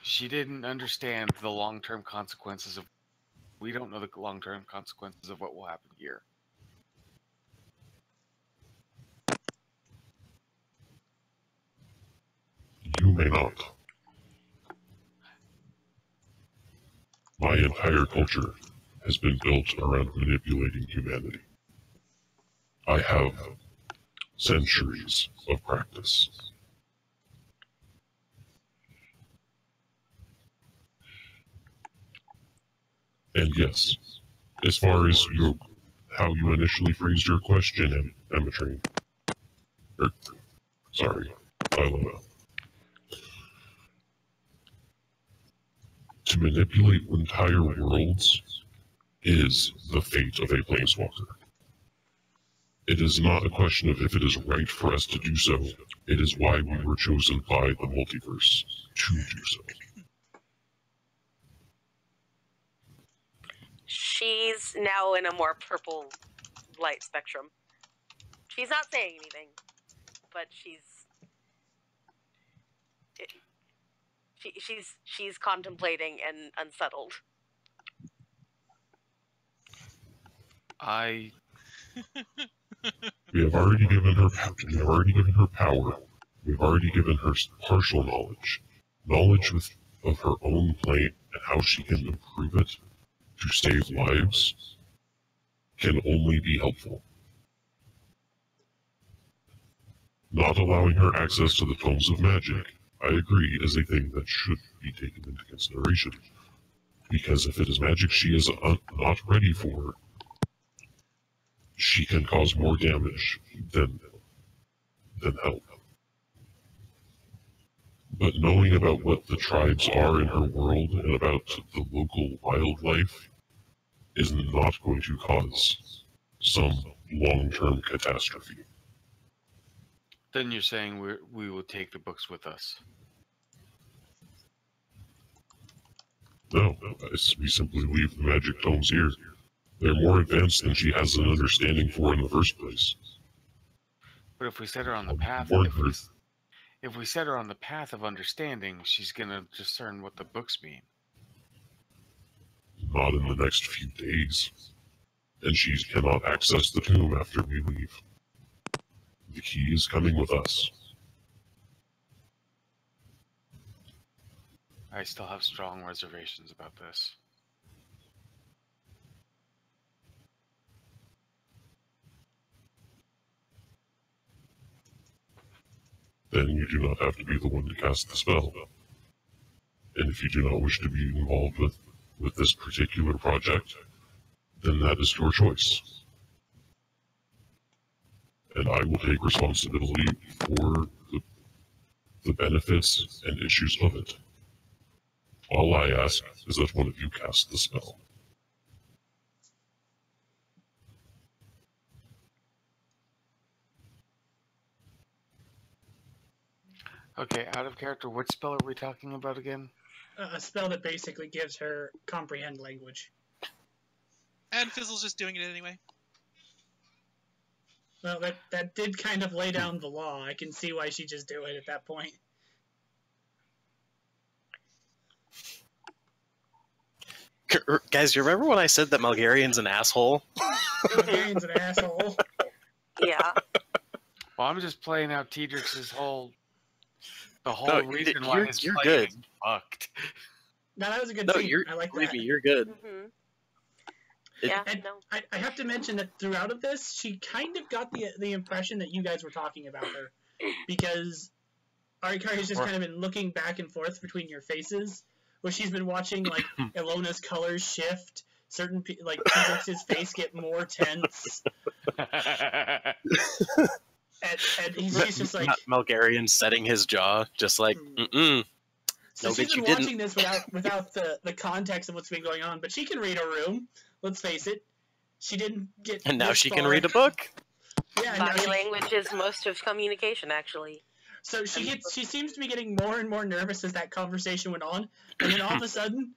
She didn't understand the long-term consequences of. We don't know the long-term consequences of what will happen here. may not. My entire culture has been built around manipulating humanity. I have centuries of practice. And yes, as far as how you initially phrased your question, Emmetrine, sorry, Ilona, to manipulate entire worlds is the fate of a Planeswalker. It is not a question of if it is right for us to do so, it is why we were chosen by the multiverse to do so. She's now in a more purple light spectrum. She's not saying anything, but she's contemplating and unsettled. We have already given her power. We've already given her partial knowledge of her own plane and how she can improve it to save lives can only be helpful. Not allowing her access to the tomes of magic, I agree, is a thing that should be taken into consideration. Because if it is magic she is not ready for, she can cause more damage than help. But knowing about what the tribes are in her world and about the local wildlife is not going to cause some long-term catastrophe. Then you're saying we will take the books with us? No, we simply leave the magic tomes here. They're more advanced than she has an understanding for in the first place. But if we set her on the path, if we set her on the path of understanding, she's gonna discern what the books mean. Not in the next few days. And she cannot access the tomb after we leave. The key is coming with us. I still have strong reservations about this. Then you do not have to be the one to cast the spell. And if you do not wish to be involved with this particular project, then that is your choice. And I will take responsibility for the benefits and issues of it. All I ask is that one of you cast the spell. Okay, out of character, what spell are we talking about again? A spell that basically gives her comprehend language. And Fizzle's just doing it anyway. Well, that did kind of lay down the law. I can see why she just do it at that point. Guys, you remember when I said that Malgarian's an asshole? Malgarian's an asshole. Yeah. Well, I'm just playing out Tedrix's whole reason why you're his good. is fucked. No, that was a good No, scene. I like believe that. me, you're good. Mm-hmm. It- Yeah. And No. I have to mention that throughout of this, she kind of got the impression that you guys were talking about her, because Arikari has just kind of been looking back and forth between your faces, where she's been watching like Ilona's colors shift, certain like Felix's face get more tense, and she's just like Malgarian setting his jaw, just like, mm-mm. So No, she's bitch, been you watching didn't. this without the context of what's been going on, but she can read her room. Let's face it, she didn't get. And now this she can far. read a book. Yeah, and now Body she- language is most of communication, actually. So she seems to be getting more and more nervous as that conversation went on, and then all of a sudden,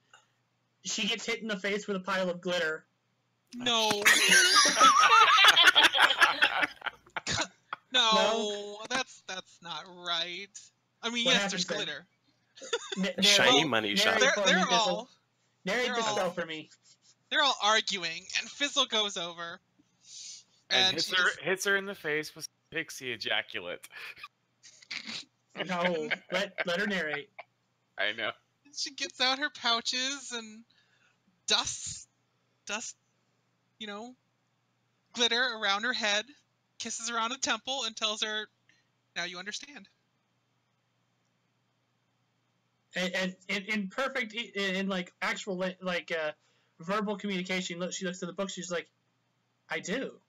she gets hit in the face with a pile of glitter. No. No, that's not right. I mean, What yes, there's happens then? glitter. Shiny money shot. Narrate they're this all- spell for me. They're all arguing, and Fizzle goes over. And And she just, hits her in the face with pixie ejaculate. No, let her narrate. I know. She gets out her pouches and dusts, glitter around her head, kisses her on the temple, and tells her, "Now you understand." And in perfect, in like actual verbal communication, she looks at the book. She's like, "I do."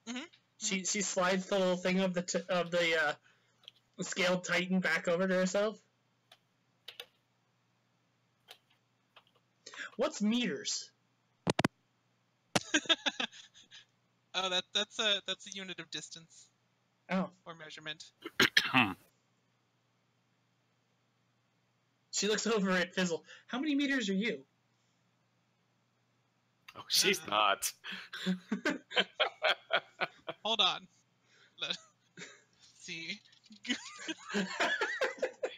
Mhm. She slides the little thing of the scaled titan back over to herself. What's meters? Oh, that's a unit of distance Oh, or measurement. she looks over at Fizzle. How many meters are you? Oh, she's not. Hold on. Let's see.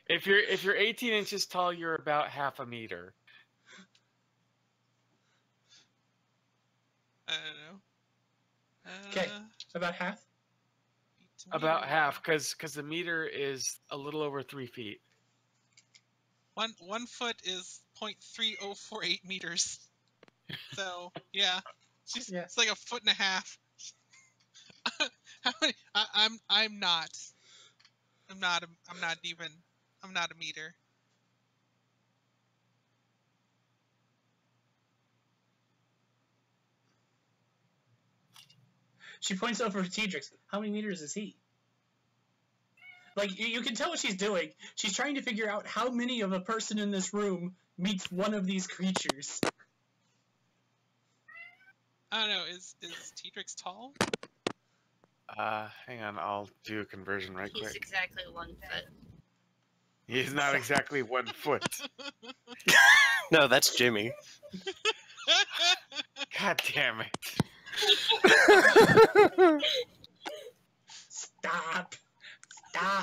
If you're 18 inches tall, you're about half a meter. I don't know. Okay, about half. About half, because the meter is a little over 3 feet. 1 foot is 0.3048 meters. So yeah, Yeah. it's like a foot and a half. How many? I'm not a meter. She points over to Tedrix. How many meters is he? Like, you can tell what she's doing. She's trying to figure out how many of a person in this room meets one of these creatures. I don't know. Is Tedrix tall? Hang on, I'll do a conversion right He's quick. exactly 1 foot. He's not exactly 1 foot. No, that's Jimmy. God damn it. Stop,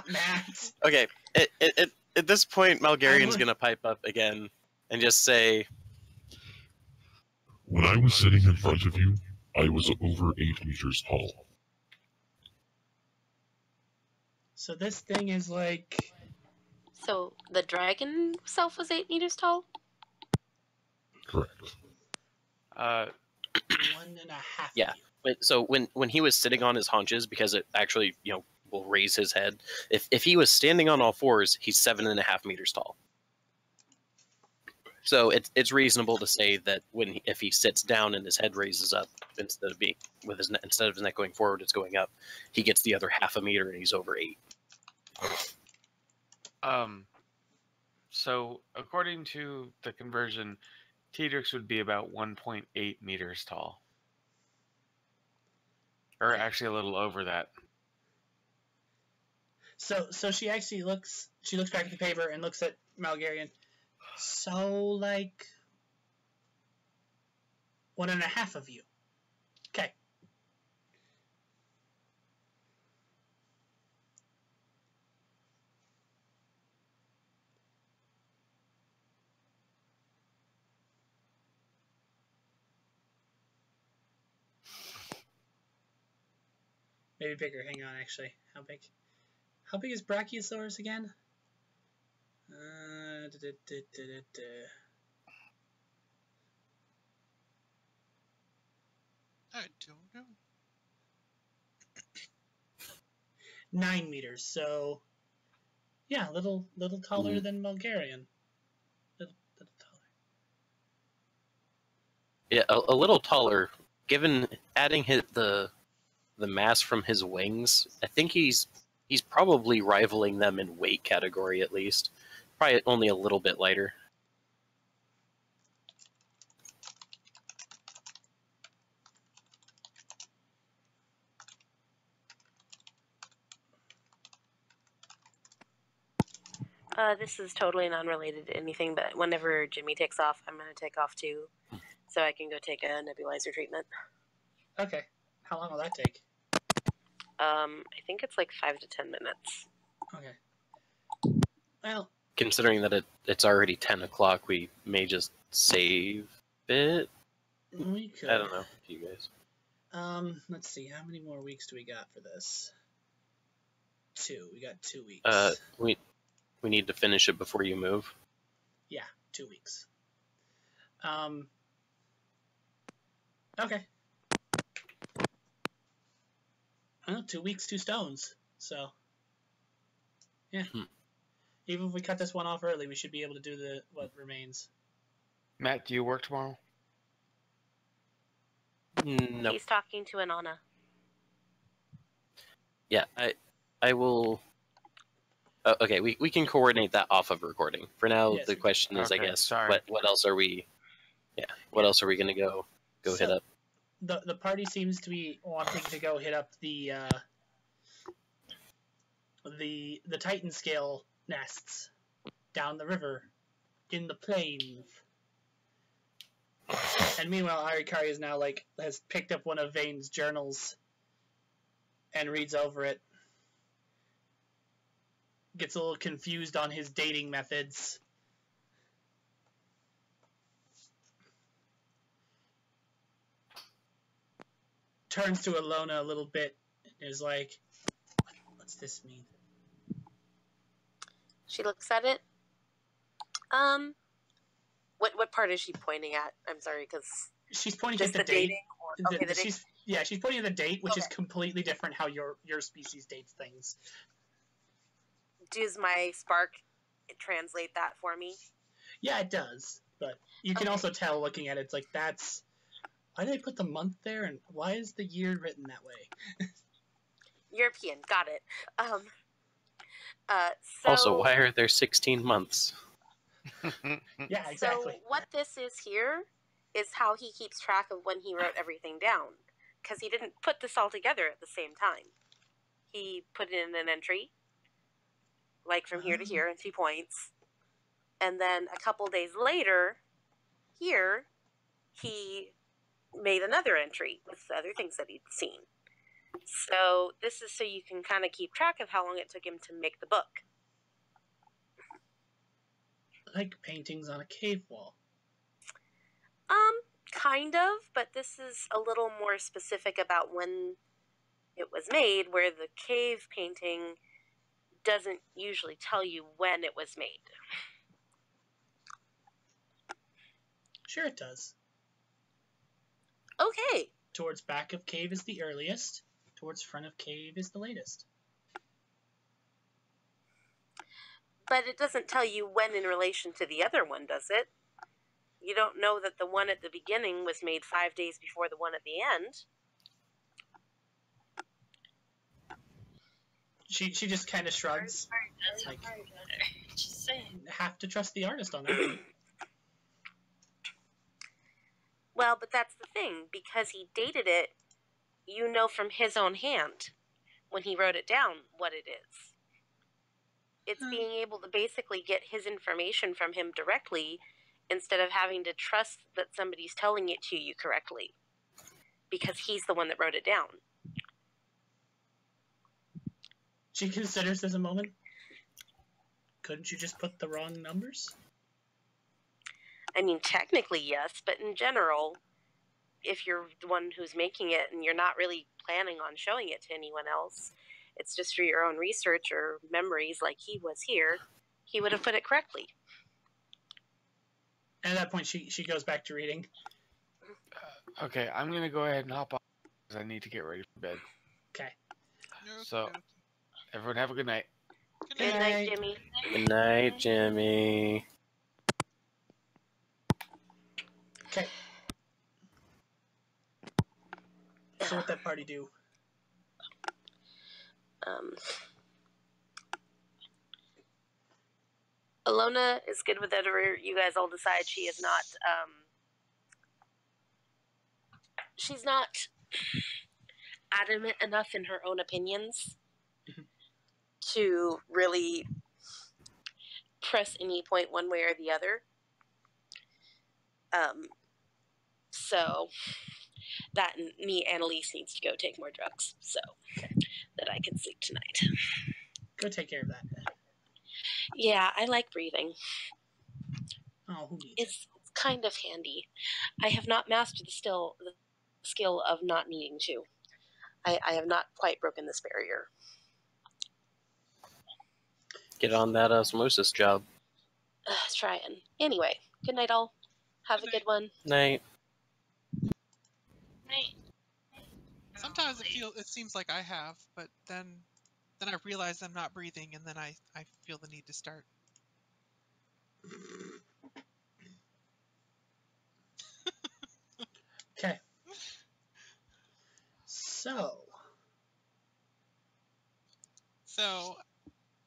Matt. Okay, at this point, Malgarian's gonna pipe up again and just say, When I was sitting in front of you, I was over 8 meters tall. So this thing is like... So the dragon self was 8 meters tall? Correct. 1.5. Yeah. So when he was sitting on his haunches, because it actually, will raise his head. If he was standing on all fours, he's 7.5 meters tall. So it's reasonable to say that if he sits down and his head raises up instead of his neck going forward, it's going up. He gets the other half a meter and he's over 8. So according to the conversion, Tedrix would be about 1.8 meters tall. Or actually a little over that. So she actually looks back at the paper and looks at Malgarian. So, like, 1.5 of you. Okay. Maybe bigger. Hang on, actually. How big? How big is Brachiosaurus again? I don't know. 9 meters. So, yeah, a little taller than Bulgarian. Little taller. Yeah, a little taller. Given adding the mass from his wings, I think he's probably rivaling them in weight category at least. Probably only a little bit lighter. This is totally non-related to anything, but whenever Jimmy takes off, I'm going to take off too, so I can go take a nebulizer treatment. Okay. How long will that take? I think it's like 5 to 10 minutes. Okay. Well, Considering that it's already 10 o'clock, we may just save it. we could. I don't know, you guys. Let's see. How many more weeks do we got for this? 2. We got 2 weeks. We need to finish it before you move. Yeah, 2 weeks. Okay. 2 weeks, 2 stones. So, yeah. Even if we cut this one off early, we should be able to do what remains. Matt, do you work tomorrow? No. He's talking to Anana. Yeah, I will. Okay, we can coordinate that off of recording. For now, Yes, the question is, okay, I guess, sorry. what else are we? Yeah, what else are we gonna go hit up? The party seems to be wanting to go hit up the Titan scale nests down the river in the plains. And meanwhile, Arikari is now has picked up one of Vane's journals and reads over it. Gets a little confused on his dating methods. Turns to Alona a little bit and is like, what's this mean? She looks at it. What part is she pointing at? I'm sorry, because she's pointing just at the date. Dating? Okay, She's pointing at the date, which is Okay. completely different how your species dates things. Does my spark translate that for me? Yeah, it does. But you can also tell looking at it, it's like, that's... Why did they put the month there, and why is the year written that way? European, got it. So, Also, why are there 16 months? Yeah, exactly. So what this is here is how he keeps track of when he wrote everything down, because he didn't put this all together at the same time. He put in an entry, like from here to here, in 2 points, and then a couple days later, here, he made another entry with other things that he'd seen. So this is so you can kind of keep track of how long it took him to make the book. Like paintings on a cave wall. Kind of, but this is a little more specific about when it was made, where the cave painting doesn't usually tell you when it was made. Sure it does. Okay. Towards back of cave is the earliest. Towards front of cave is the latest. But it doesn't tell you when in relation to the other one, does it? You don't know that the one at the beginning was made 5 days before the one at the end. She just kind of shrugs. Like, just saying. Have to trust the artist on that one. Well, but that's the thing. Because he dated it, you know from his own hand, when he wrote it down, what it is. It's being able to basically get his information from him directly instead of having to trust that somebody's telling it to you correctly. Because he's the one that wrote it down. She considers this a moment. Couldn't you just put the wrong numbers? I mean, technically, yes, but in general, if you're the one who's making it and you're not really planning on showing it to anyone else, it's just for your own research or memories like he was here, he would have put it correctly. And at that point, she goes back to reading. Okay, I'm going to go ahead and hop off because I need to get ready for bed. Okay. So, everyone have a good night. Good night, Jimmy. Good night, Jimmy. Okay. So what that party do? Alona is good with whatever you guys all decide. She is not, she's not adamant enough in her own opinions to really press any point one way or the other. So that and me, Annalise, needs to go take more drugs so that I can sleep tonight. Go take care of that. Yeah, I like breathing. Oh, who needs it? It's kind of handy. I have not mastered the skill of not needing to. I have not quite broken this barrier. Get on that osmosis job. Trying. Anyway, good night, all. Have Good a good one. Night. Right. Sometimes Oh, it seems like I have, but then I realize I'm not breathing, and then I feel the need to start. Okay. So,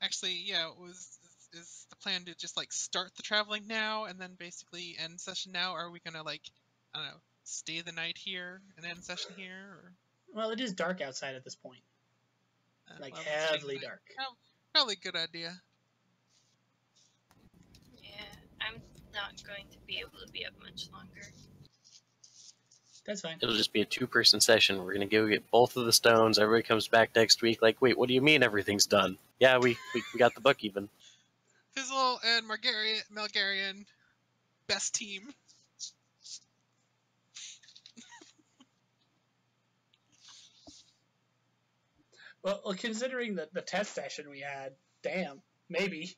Actually, yeah, is the plan to just like start the traveling now and then basically end session now? Or are we gonna like, I don't know, stay the night here and end session here? Or well, it is dark outside at this point. Like well, then stay the heavily night. dark. Probably a good idea. yeah, I'm not going to be able to be up much longer. That's fine. It'll just be a 2-person session. We're gonna go get both of the stones. Everybody comes back next week. Like, wait, what do you mean everything's done? Yeah, we got the book even. Fizzle and Malgarian, best team. Well, considering the test session we had, damn, maybe.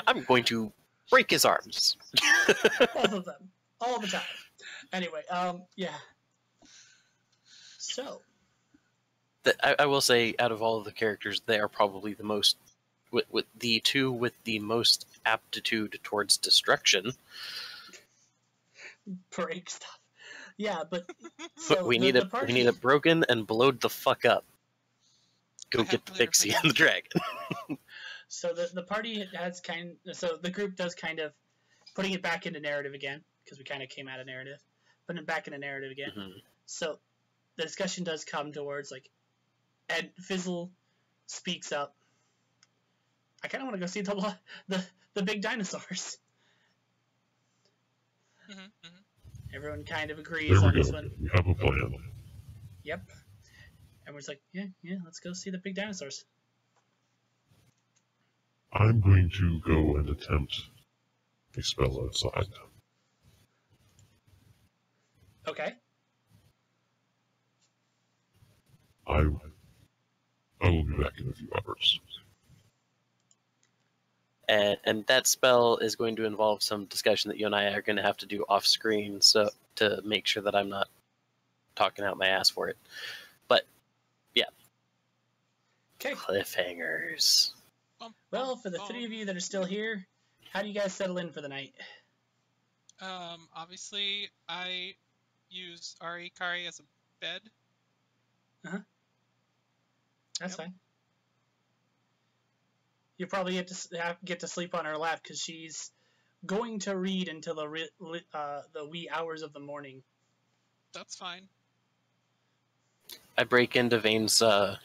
I'm going to break his arms. Both of them. All the time. Anyway, yeah. So. I will say, out of all of the characters, they are probably the most, with the two with the most aptitude towards destruction. Break stuff. Yeah, but so we the need it broken and blowed the fuck up. Go get the pixie and the dragon. So the party has so the group does kind of putting it back into narrative again, because we kind of came out of narrative, putting it back into narrative again. Mm-hmm. So the discussion does come towards like, and Fizzle speaks up. I kind of want to go see the big dinosaurs. Mm-hmm, mm-hmm. Everyone kind of agrees There on we this go. one. We have a plan. Yep. Everyone's like, yeah, let's go see the big dinosaurs. I'm going to go and attempt a spell outside. Okay. I will be back in a few hours. And that spell is going to involve some discussion that you and I are going to have to do off screen, so to make sure that I'm not talking out my ass for it. But yeah. Okay. Cliffhangers. Well, for the three of you that are still here, how do you guys settle in for the night? Obviously, I use Ari Kari as a bed. That's Yep. fine. You probably get to sleep on her lap because she's going to read until the wee hours of the morning. That's fine. I break into Vane's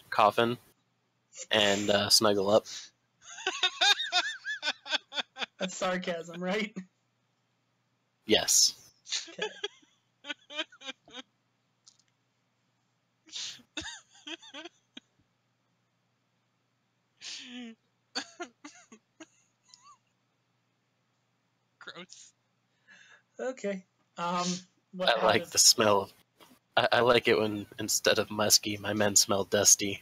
coffin and snuggle up. That's sarcasm, right? Yes. Okay. Gross. Okay. I like the smell. I like it when instead of musky, my men smell dusty.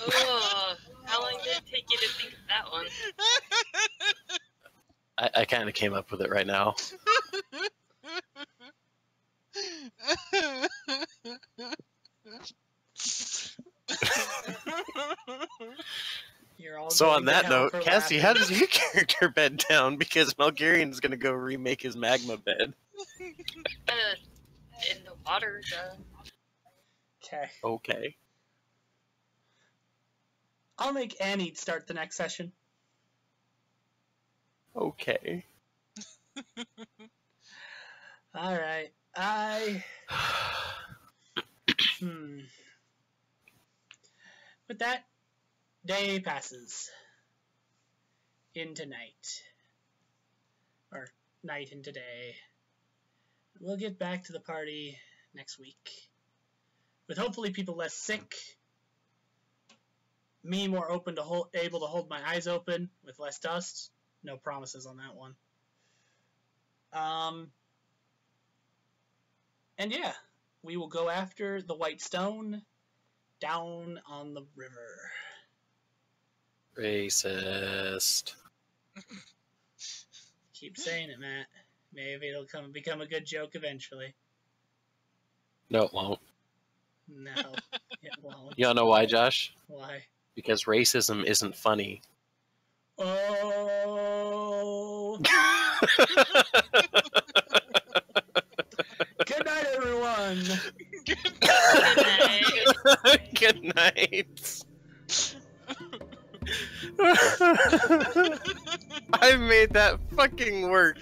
Oh, how long did it take you to think of that one? I kind of came up with it right now. You're all So going on to that hell note, for Cassie, laughing. how does your character bed down? Because Malgarian's going to go remake his magma bed. In the water, Okay. Okay. I'll make Annie start the next session. Okay. All right. With that, day passes into night. Or night into day. We'll get back to the party next week. With hopefully people less sick. Me more open to able to hold my eyes open with less dust. No promises on that one. And yeah, we will go after the White Stone down on the river. Racist. Keep saying it, Matt. Maybe it'll become a good joke eventually. No, it won't. No, it won't. You don't know why, Josh? Why? Because racism isn't funny. Oh. Good night, everyone. Good night. Good night. I made that fucking work.